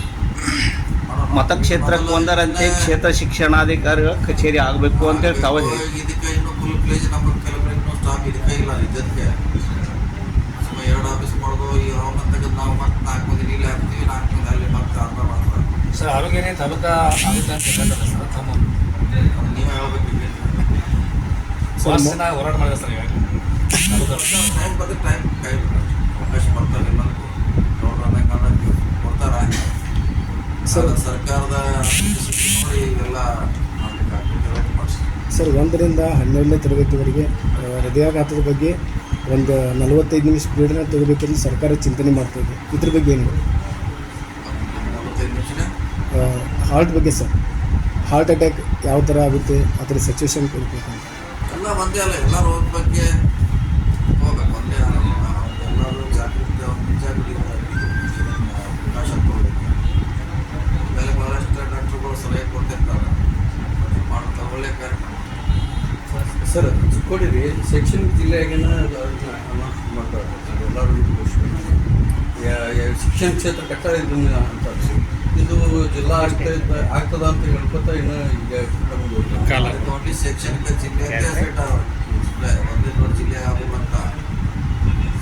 ಮತಕ್ಷೇತ್ರಕ್ಕೆ ಒಂದರಂತೆ ಕ್ಷೇತ್ರ ಶಿಕ್ಷಣಾಧಿಕಾರಿಗಳ ಕಚೇರಿ ಆಗಬೇಕು ಅಂತೇಳಿ ತಾವೇ ಹೇಳಿ. ಸರ್ ಆರೋಗ್ಯ ತಾಲೂಕಾ ಆಗುತ್ತೆ ಅಂತ ಹೋರಾಟ ಮಾಡಿದೆ ಸರ್. ಸರ್ಕಾರದ ಸರ್ 1ರಿಂದ 12ನೇ ತರಗತಿವರೆಗೆ ಹೃದಯಾಘಾತದ ಬಗ್ಗೆ ಒಂದು 45 ನಿಮಿಷ ಪೀರಿಯಡ್ನ ತೆಗಬೇಕಂತ ಸರ್ಕಾರ ಚಿಂತನೆ ಮಾಡ್ತಾಯಿದೆ. ಇದ್ರ ಬಗ್ಗೆ ಏನು? ಹಾರ್ಟ್ ಬಗ್ಗೆ ಸರ್, ಹಾರ್ಟ್ ಅಟ್ಯಾಕ್ ಯಾವ ಥರ ಆಗುತ್ತೆ ಅದರ ಸಿಚುವೇಶನ್ ಕೊಡಬೇಕಂತ ಎಲ್ಲ ಒಂದೇ ಅಲ್ಲ, ಎಲ್ಲ ರೋಗದ ಬಗ್ಗೆ ಹೋಗ್ಬೇಕು. ಒಂದೇ ಎಲ್ಲರೂ ಜಾಗೃತಿ ಅವಕಾಶ ಕೊಡಬೇಕು. ಆಮೇಲೆ ಭಾಳಷ್ಟು ಡಾಕ್ಟ್ರುಗಳು ಸಲಹೆ ಕೊಡ್ತಿರ್ತಾರೆ, ಮಾಡ್ತಾರೆ, ಒಳ್ಳೆಯ ಕಾರ್ಯಕ್ರಮ. ಸರ್ ಕೊಡಿರಿ, ಶೈಕ್ಷಣಿಕ ಜಿಲ್ಲೆಯಾಗಿನ ಮಾಡ್ತಾರೆ. ಶಿಕ್ಷಣ ಕ್ಷೇತ್ರ ಕಟ್ಟಡ ಇದನ್ನ ಅಂತ ಇದು ಜಿಲ್ಲಾ ಆಗ್ತದ ಅಂತ ಹೇಳ್ಕೊತ ಇನ್ನು ಈಗ ಓನ್ಲಿ ಶೈಕ್ಷಣಿಕ ಜಿಲ್ಲೆ ಒಂದೇ ದೊಡ್ಡ ಜಿಲ್ಲೆ ಆಗುವಂತ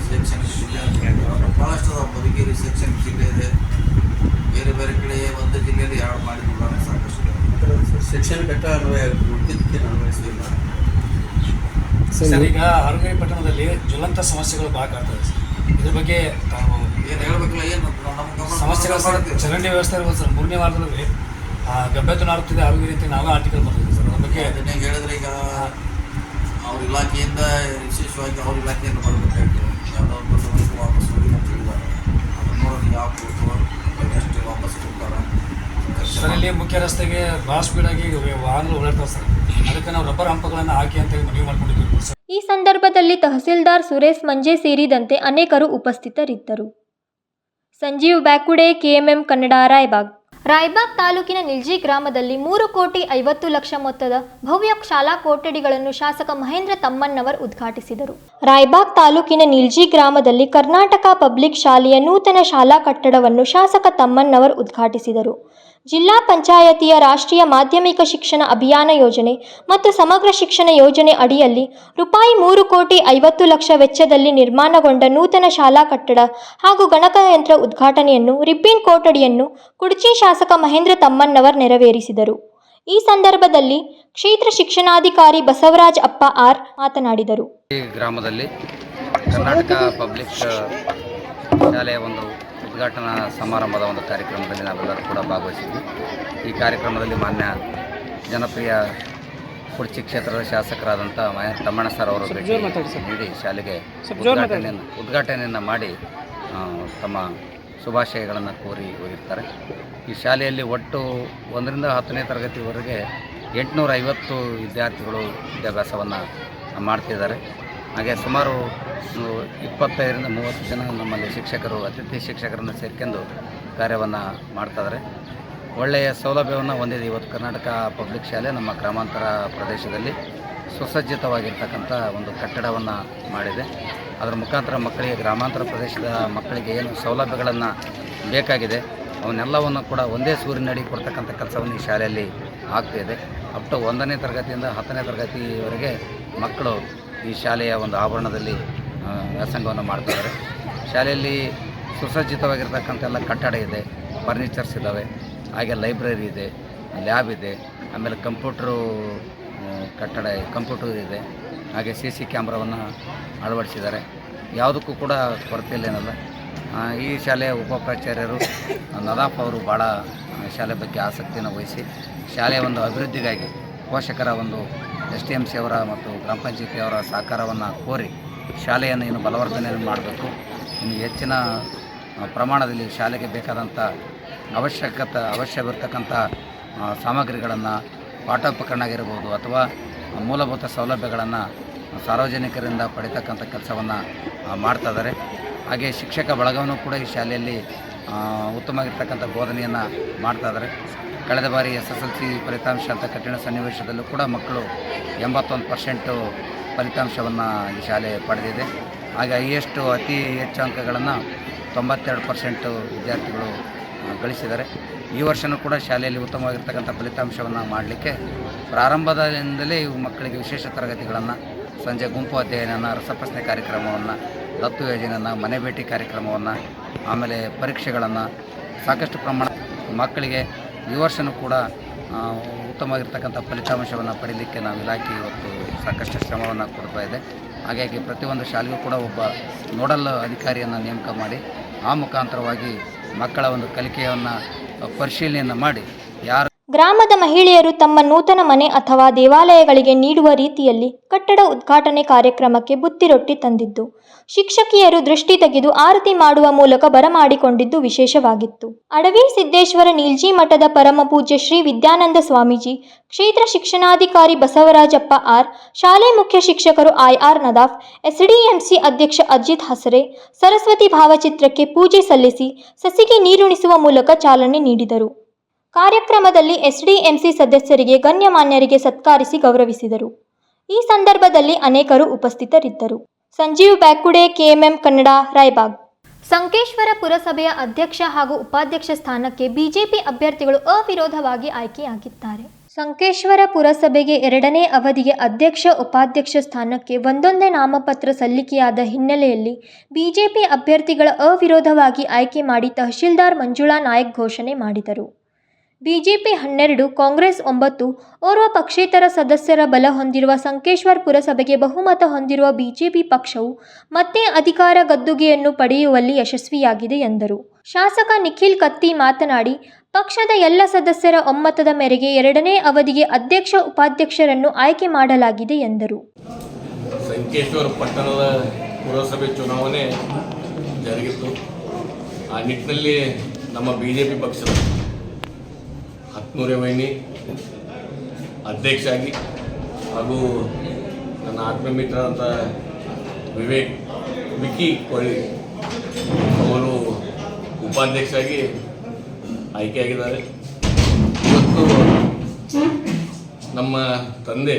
ಶೈಕ್ಷಣಿಕ ಜಿಲ್ಲೆ ಭಾಳಷ್ಟು ಅದಾವ. ಮಧುಗಿರಿ ಶೈಕ್ಷಣಿಕ ಜಿಲ್ಲೆ ಇದೆ, ಬೇರೆ ಬೇರೆ ಕಡೆ ಒಂದು ಜಿಲ್ಲೆಯಲ್ಲಿ ಎರಡು ಮಾಡಿದ ಸಾಕಷ್ಟು ಶೈಕ್ಷಣಿಕ ಕಟ್ಟಡ ಅನ್ವಯ ಉಳಿದಿದ್ದಕ್ಕೆ ಅನ್ವಯಿಸಲಿಲ್ಲ. ಸರ್, ಈಗ ಆರೋಗ್ಯ ಪಟ್ಟಣದಲ್ಲಿ ಜ್ವಲಂತ ಸಮಸ್ಯೆಗಳು ಭಾಳ ಆಗ್ತದೆ ಸರ್. ಇದ್ರ ಬಗ್ಗೆ ತಾವು ಏನು ಹೇಳ್ಬೇಕಲ್ಲ, ಏನು ನಮ್ಮ ಸಮಸ್ಯೆಗಳು ಸರ್, ಚರಂಡಿ ವ್ಯವಸ್ಥೆ ಇರ್ಬೋದು ಸರ್. 3ನೇ ವಾರದಲ್ಲಿ ಗಬ್ಬೆದ್ದು ನಾಡುತ್ತಿದೆ ಆರೋಗ್ಯ ರೀತಿ ನಾವೇ ಆರ್ಟಿಕಲ್ ಬರ್ತಿದ್ವಿ ಸರ್. ಅದ್ರ ಬಗ್ಗೆ ಅದನ್ನೇ ಹೇಳಿದ್ರೆ ಈಗ ಅವ್ರ ಇಲಾಖೆಯಿಂದ ವಿಶೇಷವಾಗಿ ಅವ್ರ ಇಲಾಖೆಯಿಂದ ಬರಬೇಕಾಗಿತ್ತು. ಯಾವುದೋ ಒಂದು ವಾಪಸ್ ಹೋಗಿ ಅಂತ ಹೇಳಿದ್ದಾರೆ. ಅದನ್ನು ನೋಡೋದು ಯಾವ ಕೊಟ್ಟು ಎಷ್ಟು ವಾಪಸ್ ಕೊಡ್ತಾರೆ ಸರ್. ಇಲ್ಲಿ ಮುಖ್ಯ ರಸ್ತೆಗೆ ಭಾಳ ಸ್ಪೀಡಾಗಿ ವಾಹನಗಳು ಓಡಾಡ್ತಾವೆ ಸರ್. ಅದಕ್ಕೆ ನಾವು ರಬ್ಬರ್ ಹಂಪಗಳನ್ನು ಹಾಕಿ ಅಂತೇಳಿ ಮನವಿ ಮಾಡ್ಕೊಂಡಿದ್ದೀವಿ ಸರ್. ಈ ಸಂದರ್ಭದಲ್ಲಿ ತಹಸೀಲ್ದಾರ್ ಸುರೇಶ್ ಮಂಜೆ ಸೇರಿದಂತೆ ಅನೇಕರು ಉಪಸ್ಥಿತರಿದ್ದರು. ಸಂಜೀವ್ ಬ್ಯಾಕುಡೆ, KMM ಕನ್ನಡ, ರಾಯಬಾಗ್. ರಾಯಬಾಗ್ ತಾಲೂಕಿನ ನಿಲ್ಜಿ ಗ್ರಾಮದಲ್ಲಿ 3,50,00,000 ಮೊತ್ತದ ಭವ್ಯ ಶಾಲಾ ಕೊಠಡಿಗಳನ್ನು ಶಾಸಕ ಮಹೇಂದ್ರ ತಮ್ಮಣ್ಣವರ್ ಉದ್ಘಾಟಿಸಿದರು. ರಾಯಬಾಗ್ ತಾಲೂಕಿನ ನಿಲ್ಜಿ ಗ್ರಾಮದಲ್ಲಿ ಕರ್ನಾಟಕ ಪಬ್ಲಿಕ್ ಶಾಲೆಯ ನೂತನ ಶಾಲಾ ಕಟ್ಟಡವನ್ನು ಶಾಸಕ ತಮ್ಮಣ್ಣವರ್ ಉದ್ಘಾಟಿಸಿದರು. ಜಿಲ್ಲಾ ಪಂಚಾಯತಿಯ ರಾಷ್ಟ್ರೀಯ ಮಾಧ್ಯಮಿಕ ಶಿಕ್ಷಣ ಅಭಿಯಾನ ಯೋಜನೆ ಮತ್ತು ಸಮಗ್ರ ಶಿಕ್ಷಣ ಯೋಜನೆ ಅಡಿಯಲ್ಲಿ ₹3,50,00,000 ವೆಚ್ಚದಲ್ಲಿ ನಿರ್ಮಾಣಗೊಂಡ ನೂತನ ಶಾಲಾ ಕಟ್ಟಡ ಹಾಗೂ ಗಣಕಯಂತ್ರ ಉದ್ಘಾಟನೆಯನ್ನು ರಿಬ್ಬನ್ ಕೊಠಡಿಯನ್ನು ಕುಡಚಿ ಶಾಸಕ ಮಹೇಂದ್ರ ತಮ್ಮಣ್ಣವರ್ ನೆರವೇರಿಸಿದರು. ಈ ಸಂದರ್ಭದಲ್ಲಿ ಕ್ಷೇತ್ರ ಶಿಕ್ಷಣಾಧಿಕಾರಿ ಬಸವರಾಜ್ ಅಪ್ಪ ಆರ್ ಮಾತನಾಡಿದರು. ಈ ಗ್ರಾಮದಲ್ಲಿ ಕರ್ನಾಟಕ ಪಬ್ಲಿಕ್ ಶಾಲೆಯ ಒಂದು ಉದ್ಘಾಟನಾ ಸಮಾರಂಭದ ಒಂದು ಕಾರ್ಯಕ್ರಮದಲ್ಲಿ ನಾವೆಲ್ಲರೂ ಕೂಡ ಭಾಗವಹಿಸಿದ್ವಿ. ಈ ಕಾರ್ಯಕ್ರಮದಲ್ಲಿ ಮಾನ್ಯ ಜನಪ್ರಿಯ ಕುಡಚಿ ಕ್ಷೇತ್ರದ ಶಾಸಕರಾದಂಥ ಮಹೇಂದ್ರ ತಮ್ಮಣ್ಣ ಸರ್ ಅವರು ಭೇಟಿ ನೀಡಿ ಶಾಲೆಗೆ ಉದ್ಘಾಟನೆಯನ್ನು ಮಾಡಿ ತಮ್ಮ ಶುಭಾಶಯಗಳನ್ನು ಕೋರಿ ಹೋಗಿರ್ತಾರೆ. ಈ ಶಾಲೆಯಲ್ಲಿ ಒಟ್ಟು 1ರಿಂದ 10ನೇ ತರಗತಿವರೆಗೆ 850 ವಿದ್ಯಾರ್ಥಿಗಳು ವಿದ್ಯಾಭ್ಯಾಸವನ್ನು ಮಾಡ್ತಿದ್ದಾರೆ. ಹಾಗೆ ಸುಮಾರು 25ರಿಂದ 30 ಜನ ನಮ್ಮಲ್ಲಿ ಶಿಕ್ಷಕರು, ಅತಿಥಿ ಶಿಕ್ಷಕರನ್ನು ಸೇರ್ಕೊಂಡು ಕಾರ್ಯವನ್ನು ಮಾಡ್ತಾಯಿದ್ದಾರೆ. ಒಳ್ಳೆಯ ಸೌಲಭ್ಯವನ್ನು ಹೊಂದಿದೆ. ಇವತ್ತು ಕರ್ನಾಟಕ ಪಬ್ಲಿಕ್ ಶಾಲೆ ನಮ್ಮ ಗ್ರಾಮಾಂತರ ಪ್ರದೇಶದಲ್ಲಿ ಸುಸಜ್ಜಿತವಾಗಿರ್ತಕ್ಕಂಥ ಒಂದು ಕಟ್ಟಡವನ್ನು ಮಾಡಿದೆ. ಅದರ ಮುಖಾಂತರ ಮಕ್ಕಳಿಗೆ, ಗ್ರಾಮಾಂತರ ಪ್ರದೇಶದ ಮಕ್ಕಳಿಗೆ ಏನು ಸೌಲಭ್ಯಗಳನ್ನು ಬೇಕಾಗಿದೆ ಅವನ್ನೆಲ್ಲವನ್ನು ಕೂಡ ಒಂದೇ ಸೂರಿನಡಿ ಕೊಡ್ತಕ್ಕಂಥ ಕೆಲಸವನ್ನು ಈ ಶಾಲೆಯಲ್ಲಿ ಆಗ್ತಾಯಿದೆ. ಅಪ್ ಟು 1ನೇ ತರಗತಿಯಿಂದ 10ನೇ ತರಗತಿವರೆಗೆ ಮಕ್ಕಳು ಈ ಶಾಲೆಯ ಒಂದು ಆವರಣದಲ್ಲಿ ವ್ಯಾಸಂಗವನ್ನು ಮಾಡ್ತಿದ್ದಾರೆ. ಶಾಲೆಯಲ್ಲಿ ಸುಸಜ್ಜಿತವಾಗಿರ್ತಕ್ಕಂಥ ಎಲ್ಲ ಕಟ್ಟಡ ಇದೆ, ಫರ್ನಿಚರ್ಸ್ ಇದ್ದಾವೆ, ಹಾಗೆ ಲೈಬ್ರರಿ ಇದೆ, ಲ್ಯಾಬ್ ಇದೆ, ಆಮೇಲೆ ಕಂಪ್ಯೂಟ್ರ್ ಇದೆ, ಹಾಗೆ CC ಕ್ಯಾಮ್ರಾವನ್ನು ಅಳವಡಿಸಿದ್ದಾರೆ. ಯಾವುದಕ್ಕೂ ಕೂಡ ಕೊರತೆಯಲ್ಲೇನಲ್ಲ. ಈ ಶಾಲೆಯ ಉಪಪ್ರಾಚಾರ್ಯರು ನದಾಫ್ ಅವರು ಭಾಳ ಶಾಲೆ ಬಗ್ಗೆ ಆಸಕ್ತಿಯನ್ನು ವಹಿಸಿ ಶಾಲೆಯ ಒಂದು ಅಭಿವೃದ್ಧಿಗಾಗಿ ಪೋಷಕರ ಒಂದು STMC ಅವರ ಮತ್ತು ಗ್ರಾಮ ಪಂಚಾಯತಿಯವರ ಸಹಕಾರವನ್ನು ಕೋರಿ ಶಾಲೆಯನ್ನು ಇನ್ನು ಬಲವರ್ಧನೆಯನ್ನು ಮಾಡಬೇಕು. ಇನ್ನು ಹೆಚ್ಚಿನ ಪ್ರಮಾಣದಲ್ಲಿ ಶಾಲೆಗೆ ಬೇಕಾದಂಥ ಅವಶ್ಯವಿರ್ತಕ್ಕಂಥ ಸಾಮಗ್ರಿಗಳನ್ನು, ಪಾಠೋಪಕರಣ ಆಗಿರ್ಬೋದು ಅಥವಾ ಮೂಲಭೂತ ಸೌಲಭ್ಯಗಳನ್ನು ಸಾರ್ವಜನಿಕರಿಂದ ಪಡಿತಕ್ಕಂಥ ಕೆಲಸವನ್ನು ಮಾಡ್ತಾಯಿದ್ದಾರೆ. ಹಾಗೆ ಶಿಕ್ಷಕ ಬಳಗವನ್ನು ಕೂಡ ಈ ಶಾಲೆಯಲ್ಲಿ ಉತ್ತಮವಾಗಿರ್ತಕ್ಕಂಥ ಬೋಧನೆಯನ್ನು ಮಾಡ್ತಾಯಿದ್ದಾರೆ. ಕಳೆದ ಬಾರಿ SSLC ಫಲಿತಾಂಶ ಅಂತ ಕಠಿಣ ಸನ್ನಿವೇಶದಲ್ಲೂ ಕೂಡ ಮಕ್ಕಳು 81% ಫಲಿತಾಂಶವನ್ನು ಈ ಶಾಲೆ ಪಡೆದಿದೆ. ಹಾಗೆ ಅತಿ ಹೆಚ್ಚು ಅಂಕಗಳನ್ನು 92% ವಿದ್ಯಾರ್ಥಿಗಳು ಗಳಿಸಿದ್ದಾರೆ. ಈ ವರ್ಷವೂ ಕೂಡ ಶಾಲೆಯಲ್ಲಿ ಉತ್ತಮವಾಗಿರ್ತಕ್ಕಂಥ ಫಲಿತಾಂಶವನ್ನು ಮಾಡಲಿಕ್ಕೆ ಪ್ರಾರಂಭದಿಂದಲೇ ಇವು ಮಕ್ಕಳಿಗೆ ವಿಶೇಷ ತರಗತಿಗಳನ್ನು, ಸಂಜೆ ಗುಂಪು ಅಧ್ಯಯನ, ರಸಪ್ರಶ್ನೆ ಕಾರ್ಯಕ್ರಮವನ್ನು, ದತ್ತು ಯೋಜನೆಯನ್ನು, ಮನೆ ಭೇಟಿ ಕಾರ್ಯಕ್ರಮವನ್ನು, ಆಮೇಲೆ ಪರೀಕ್ಷೆಗಳನ್ನು ಸಾಕಷ್ಟು ಪ್ರಮಾಣ ಮಕ್ಕಳಿಗೆ ಈ ವರ್ಷವೂ ಕೂಡ ಉತ್ತಮವಾಗಿರ್ತಕ್ಕಂಥ ಫಲಿತಾಂಶವನ್ನು ಪಡೀಲಿಕ್ಕೆ ನಾವು ಇಲಾಖೆ ಇವತ್ತು ಸಾಕಷ್ಟು ಶ್ರಮವನ್ನು ಕೊಡ್ತಾ ಇದೆ. ಹಾಗಾಗಿ ಪ್ರತಿಯೊಂದು ಶಾಲೆಗೂ ಕೂಡ ಒಬ್ಬ ನೋಡಲ್ ಅಧಿಕಾರಿಯನ್ನು ನೇಮಕ ಮಾಡಿ ಆ ಮುಖಾಂತರವಾಗಿ ಮಕ್ಕಳ ಒಂದು ಕಲಿಕೆಯನ್ನು ಪರಿಶೀಲನೆಯನ್ನು ಮಾಡಿ ಗ್ರಾಮದ ಮಹಿಳೆಯರು ತಮ್ಮ ನೂತನ ಮನೆ ಅಥವಾ ದೇವಾಲಯಗಳಿಗೆ ನೀಡುವ ರೀತಿಯಲ್ಲಿ ಕಟ್ಟಡ ಉದ್ಘಾಟನೆ ಕಾರ್ಯಕ್ರಮಕ್ಕೆ ಬುತ್ತಿರೊಟ್ಟಿ ತಂದಿದ್ದು, ಶಿಕ್ಷಕಿಯರು ದೃಷ್ಟಿ ತೆಗೆದು ಆರತಿ ಮಾಡುವ ಮೂಲಕ ಬರಮಾಡಿಕೊಂಡಿದ್ದು ವಿಶೇಷವಾಗಿತ್ತು. ಅಡವಿ ಸಿದ್ದೇಶ್ವರ ನಿಲ್ಜಿ ಮಠದ ಪರಮ ಪೂಜ್ಯ ಶ್ರೀ ವಿದ್ಯಾನಂದ ಸ್ವಾಮೀಜಿ, ಕ್ಷೇತ್ರ ಶಿಕ್ಷಣಾಧಿಕಾರಿ ಬಸವರಾಜಪ್ಪ ಆರ್, ಶಾಲೆ ಮುಖ್ಯ ಶಿಕ್ಷಕರು IR ನದಾಫ್, SDMC ಅಧ್ಯಕ್ಷ ಅಜಿತ್ ಹಸರೆ ಸರಸ್ವತಿ ಭಾವಚಿತ್ರಕ್ಕೆ ಪೂಜೆ ಸಲ್ಲಿಸಿ ಸಸಿಗೆ ನೀರುಣಿಸುವ ಮೂಲಕ ಚಾಲನೆ ನೀಡಿದರು. ಕಾರ್ಯಕ್ರಮದಲ್ಲಿ SDMC ಸದಸ್ಯರಿಗೆ, ಗಣ್ಯಮಾನ್ಯರಿಗೆ ಸತ್ಕರಿಸಿ ಗೌರವಿಸಿದರು. ಈ ಸಂದರ್ಭದಲ್ಲಿ ಅನೇಕರು ಉಪಸ್ಥಿತರಿದ್ದರು. ಸಂಜೀವ್ ಬ್ಯಾಕುಡೆ, KMM ಕನ್ನಡ, ರಾಯಬಾಗ್. ಸಂಕೇಶ್ವರ ಪುರಸಭೆಯ ಅಧ್ಯಕ್ಷ ಹಾಗೂ ಉಪಾಧ್ಯಕ್ಷ ಸ್ಥಾನಕ್ಕೆ ಬಿಜೆಪಿ ಅಭ್ಯರ್ಥಿಗಳು ಅವಿರೋಧವಾಗಿ ಆಯ್ಕೆಯಾಗಿದ್ದಾರೆ. ಸಂಕೇಶ್ವರ ಪುರಸಭೆಗೆ 2ನೇ ಅವಧಿಗೆ ಅಧ್ಯಕ್ಷ ಉಪಾಧ್ಯಕ್ಷ ಸ್ಥಾನಕ್ಕೆ ಒಂದೊಂದೇ ನಾಮಪತ್ರ ಸಲ್ಲಿಕೆಯಾದ ಹಿನ್ನೆಲೆಯಲ್ಲಿ ಬಿಜೆಪಿ ಅಭ್ಯರ್ಥಿಗಳ ಅವಿರೋಧವಾಗಿ ಆಯ್ಕೆ ಮಾಡಿ ತಹಶೀಲ್ದಾರ್ ಮಂಜುಳಾ ನಾಯಕ್ ಘೋಷಣೆ ಮಾಡಿದರು. ಬಿಜೆಪಿ 12, ಕಾಂಗ್ರೆಸ್ 9, ಓರ್ವ ಪಕ್ಷೇತರ ಸದಸ್ಯರ ಬಲ ಹೊಂದಿರುವ ಸಂಕೇಶ್ವರ ಪುರಸಭೆಗೆ ಬಹುಮತ ಹೊಂದಿರುವ ಬಿಜೆಪಿ ಪಕ್ಷವು ಮತ್ತೆ ಅಧಿಕಾರ ಗದ್ದುಗೆಯನ್ನು ಪಡೆಯುವಲ್ಲಿ ಯಶಸ್ವಿಯಾಗಿದೆ ಎಂದರು. ಶಾಸಕ ನಿಖಿಲ್ ಕತ್ತಿ ಮಾತನಾಡಿ, ಪಕ್ಷದ ಎಲ್ಲ ಸದಸ್ಯರ ಒಮ್ಮತದ ಮೇರೆಗೆ 2ನೇ ಅವಧಿಗೆ ಅಧ್ಯಕ್ಷ ಉಪಾಧ್ಯಕ್ಷರನ್ನು ಆಯ್ಕೆ ಮಾಡಲಾಗಿದೆ ಎಂದರು. ಸಂಕೇಶ್ವರ ಪಟ್ಟಣದ ಪುರಸಭೆ ಚುನಾವಣೆ ಜರುಗಿತು. ಆ ನಿಟ್ಟಿನಲ್ಲಿ ನಮ್ಮ ಬಿಜೆಪಿ ಪಕ್ಷದ ಹತ್ನೂರೇ ವೈನಿ ಅಧ್ಯಕ್ಷ ಆಗಿ ಹಾಗೂ ನನ್ನ ಆತ್ಮೀಯ ಮಿತ್ರರಾದಂಥ ವಿಕಿ ಕೊಳ್ಳಿ ಅವರು ಉಪಾಧ್ಯಕ್ಷರಾಗಿ ಆಯ್ಕೆಯಾಗಿದ್ದಾರೆ. ಇವತ್ತು ನಮ್ಮ ತಂದೆ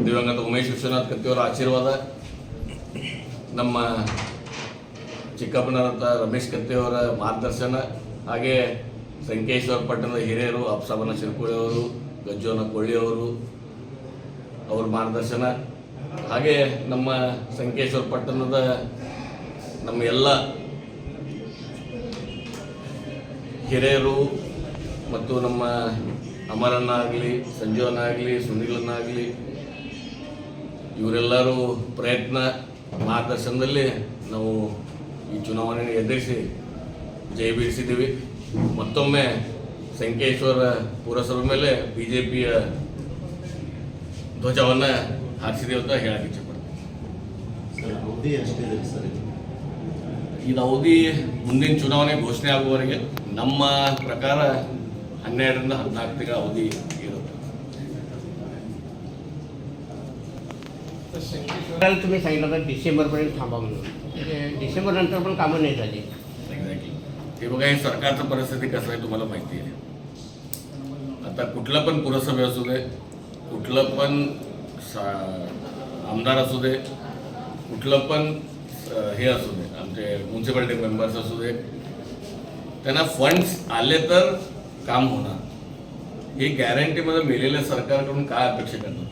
ದಿವಂಗತ ಉಮೇಶ್ ವಿಶ್ವನಾಥ್ ಕತ್ತಿಯವರ ಆಶೀರ್ವಾದ, ನಮ್ಮ ಚಿಕ್ಕಪ್ಪನವರಂಥ ರಮೇಶ್ ಕತ್ತಿಯವರ ಮಾರ್ಗದರ್ಶನ, ಹಾಗೆ ಸಂಕೇಶ್ವರ ಪಟ್ಟಣದ ಹಿರಿಯರು ಅಪ್ಸಾಬನ ಶಿರ್ಕುಳಿಯವರು, ಗಜ್ಜೋನ ಕೊಳ್ಳಿಯವರು ಅವ್ರ ಮಾರ್ಗದರ್ಶನ, ಹಾಗೆ ನಮ್ಮ ಸಂಕೇಶ್ವರ ಪಟ್ಟಣದ ನಮ್ಮ ಎಲ್ಲ ಹಿರಿಯರು ಮತ್ತು ನಮ್ಮ ಅಮರನ್ನಾಗಲಿ, ಸಂಜೀವನಾಗಲಿ, ಸುನೀಲನ್ನಾಗಲಿ ಇವರೆಲ್ಲರೂ ಪ್ರಯತ್ನ ಮಾರ್ಗದರ್ಶನದಲ್ಲಿ ನಾವು ಈ ಚುನಾವಣೆಯನ್ನು ಎದುರಿಸಿ ಜಯ ಬೀಳಿಸಿದ್ದೀವಿ. ಮತ್ತೊಮ್ಮೆ ಸಂಕೇಶ್ವರ ಪುರಸಭೆ ಮೇಲೆ ಬಿಜೆಪಿಯ ಧ್ವಜವನ್ನು ಹಾರಿಸಿದ್ದೇವೆ ಅಂತ ಹೇಳಕ್ಕೆ ಇಚ್ಛೆಪಡ್ತೀನಿ. ಇದು ಅವಧಿ ಮುಂದಿನ ಚುನಾವಣೆ ಘೋಷಣೆ ಆಗುವವರೆಗೆ ನಮ್ಮ ಪ್ರಕಾರ 12ರಿಂದ 14 ತಿಂಗಳ ಅವಧಿ इರುತ್ತೆ. तुम्ही सांगितलं तर डिसेंबरपर्यंत थांबा म्हणून, डिसेंबर नंतर पण कामं नाही झाली. एक्झॅक्टली. हे बघा, हे सरकारचं परिस्थिती कसं आहे तुम्हाला माहिती आहे. आता कुठला पण पुरसभा असू दे, कुठलं पण आमदार असू दे, कुठलं पण हे असू दे, आमचे म्युन्सिपालिटी मेंबर्स असू दे, त्यांना फंड्स आले तर काम होणार. ही गॅरंटीमध्ये मेलेल्या सरकारकडून काय अपेक्षा करणार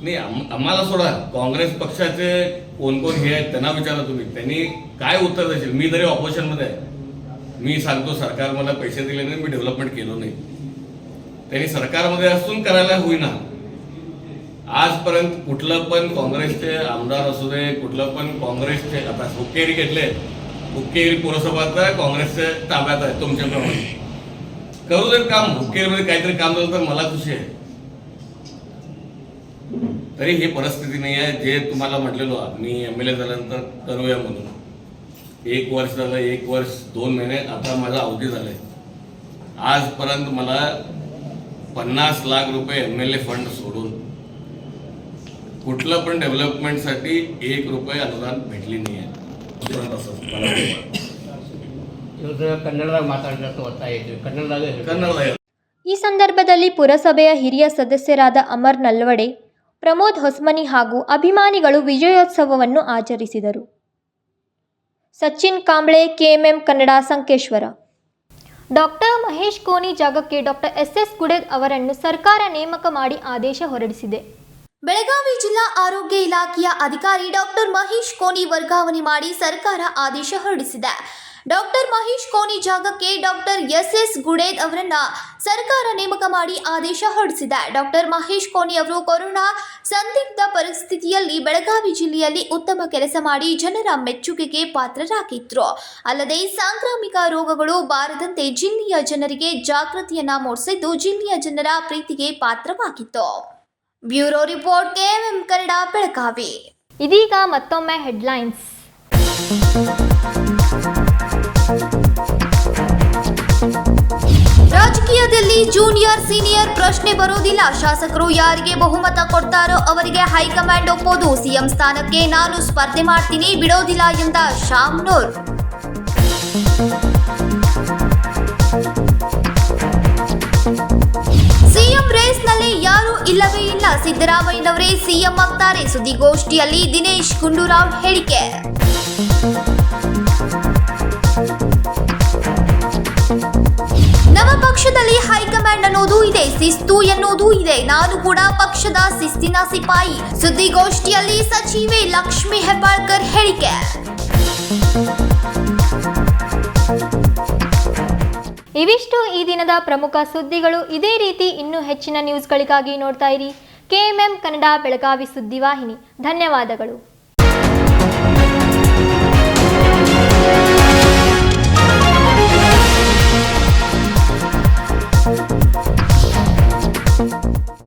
नाही. आम्हाला सोडा, काँग्रेस पक्षाचे कोण कोण हे आहेत त्यांना विचारा तुम्ही, त्यांनी काय उत्तर देशील. मी जरी ऑपोजिशनमध्ये आहे, मी सांगतो सरकार मला पैसे दिले नाही, मी डेव्हलपमेंट केलं नाही. त्यांनी सरकारमध्ये असून करायला होईना. आजपर्यंत कुठलं पण काँग्रेसचे आमदार असू दे, कुठलं पण काँग्रेसचे, आता हुक्केरी घेतले, हुक्केरी पुरसभा आता काँग्रेसच्या ताब्यात आहे, तुमच्याप्रमाणे करू देत काम. हुक्केरीमध्ये काहीतरी काम झालं तर मला खुशी आहे. तरी ही परिस्थिती नाही आहे. जे तुम्हाला म्हटलेलो मी MLA झाल्यानंतर करूया म्हणून, 1 वर्ष झालं, 1 वर्ष 2 महिने आता माझा अवधी झालाय. आजपर्यंत मला 50 लाख रुपये MLA फंड सोडून कुठलं पण डेव्हलपमेंटसाठी 1 रुपये अनुदान भेटली नाही आहे. ಕನ್ನಡದಾಗ ಮಾತಾಡೋದು ಒತ್ತಾಯ ಇದೆ, ಕನ್ನಡದಾಗ. ಈ ಸಂದರ್ಭದಲ್ಲಿ ಪುರಸಭೆಯ ಹಿರಿಯ ಸದಸ್ಯರಾದ ಅಮರ್ ನಲ್ವಡೆ, ಪ್ರಮೋದ್ ಹೊಸ್ಮನಿ ಹಾಗೂ ಅಭಿಮಾನಿಗಳು ವಿಜಯೋತ್ಸವವನ್ನು ಆಚರಿಸಿದರು. ಸಚಿನ್ ಕಾಂಬ್ಳೆ, KMM ಕನ್ನಡ, ಸಂಕೇಶ್ವರ. ಡಾಕ್ಟರ್ ಮಹೇಶ್ ಕೋನಿ ಜಾಗಕ್ಕೆ ಡಾಕ್ಟರ್ SS ಗುಡೇದ್ ಅವರನ್ನು ಸರ್ಕಾರ ನೇಮಕ ಮಾಡಿ ಆದೇಶ ಹೊರಡಿಸಿದೆ. ಬೆಳಗಾವಿ ಜಿಲ್ಲಾ ಆರೋಗ್ಯ ಇಲಾಖೆಯ ಅಧಿಕಾರಿ ಡಾಕ್ಟರ್ ಮಹೇಶ್ ಕೋನಿ ವರ್ಗಾವಣೆ ಮಾಡಿ ಸರ್ಕಾರ ಆದೇಶ ಹೊರಡಿಸಿದೆ. ಡಾಕ್ಟರ್ ಮಹೇಶ್ ಕೋನಿ ಜಾಗಕ್ಕೆ ಡಾಕ್ಟರ್ SS ಗುಡೇದ್ ಅವರನ್ನ ಸರ್ಕಾರ ನೇಮಕ ಮಾಡಿ ಆದೇಶ ಹೊರಡಿಸಿದೆ. ಡಾಕ್ಟರ್ ಮಹೇಶ್ ಕೋನಿ ಅವರು ಕೊರೋನಾ ಸಂದಿಗ್ಧ ಪರಿಸ್ಥಿತಿಯಲ್ಲಿ ಬೆಳಗಾವಿ ಜಿಲ್ಲೆಯಲ್ಲಿ ಉತ್ತಮ ಕೆಲಸ ಮಾಡಿ ಜನರ ಮೆಚ್ಚುಗೆಗೆ ಪಾತ್ರರಾಗಿದ್ರು. ಅಲ್ಲದೆ ಸಾಂಕ್ರಾಮಿಕ ರೋಗಗಳು ಬಾರದಂತೆ ಜಿಲ್ಲೆಯ ಜನರಿಗೆ ಜಾಗೃತಿಯನ್ನ ಮೂಡಿಸಿದ್ದು ಜಿಲ್ಲೆಯ ಜನರ ಪ್ರೀತಿಗೆ ಪಾತ್ರವಾಗಿತ್ತು. Bureau report, KMM Kannada, Belagavi. ಇದೀಗ ಮತ್ತೊಮ್ಮೆ ಹೆಡ್ಲೈನ್ಸ್. ರಾಜಕೀಯದಲ್ಲಿ ಜೂನಿಯರ್ ಸೀನಿಯರ್ ಪ್ರಶ್ನೆ ಬರೋದಿಲ್ಲ. ಶಾಸಕರು ಯಾರಿಗೆ ಬಹುಮತ ಕೊಡ್ತಾರೋ ಅವರಿಗೆ ಹೈಕಮಾಂಡ್ ಒಪ್ಪೋದು. ಸಿಎಂ ಸ್ಥಾನಕ್ಕೆ ನಾನು ಸ್ಪರ್ಧೆ ಮಾಡ್ತೀನಿ, ಬಿಡೋದಿಲ್ಲ ಎಂದ ಶಾಮನೂರ್. ಸಿಎಂ ರೇಸ್ನಲ್ಲಿ ಯಾರೂ ಇಲ್ಲವೇ ಇಲ್ಲ, ಸಿದ್ದರಾಮಯ್ಯನವರೇ ಸಿಎಂ ಆಗ್ತಾರೆ. ಸುದ್ದಿಗೋಷ್ಠಿಯಲ್ಲಿ ದಿನೇಶ್ ಗುಂಡೂರಾವ್ ಹೇಳಿಕೆ. ನಮ್ಮ ಪಕ್ಷದಲ್ಲಿ ಹೈಕಮಾಂಡ್ ಅನ್ನೋದು ಇದೆ, ಶಿಸ್ತು ಎನ್ನುವುದು ಇದೆ. ನಾನು ಕೂಡ ಪಕ್ಷದ ಶಿಸ್ತಿನ ಸಿಪಾಯಿ. ಸುದ್ದಿಗೋಷ್ಠಿಯಲ್ಲಿ ಸಚಿವೆ ಲಕ್ಷ್ಮಿ ಹೆಬ್ಬಾಳ್ಕರ್ ಹೇಳಿಕೆ. ಇವಿಷ್ಟು ಈ ದಿನದ ಪ್ರಮುಖ ಸುದ್ದಿಗಳು. ಇದೇ ರೀತಿ ಇನ್ನೂ ಹೆಚ್ಚಿನ ನ್ಯೂಸ್ಗಳಿಗಾಗಿ ನೋಡ್ತಾ ಇರಿ KMM ಕನ್ನಡ ಬೆಳಗಾವಿ ಸುದ್ದಿವಾಹಿನಿ. ಧನ್ಯವಾದಗಳು.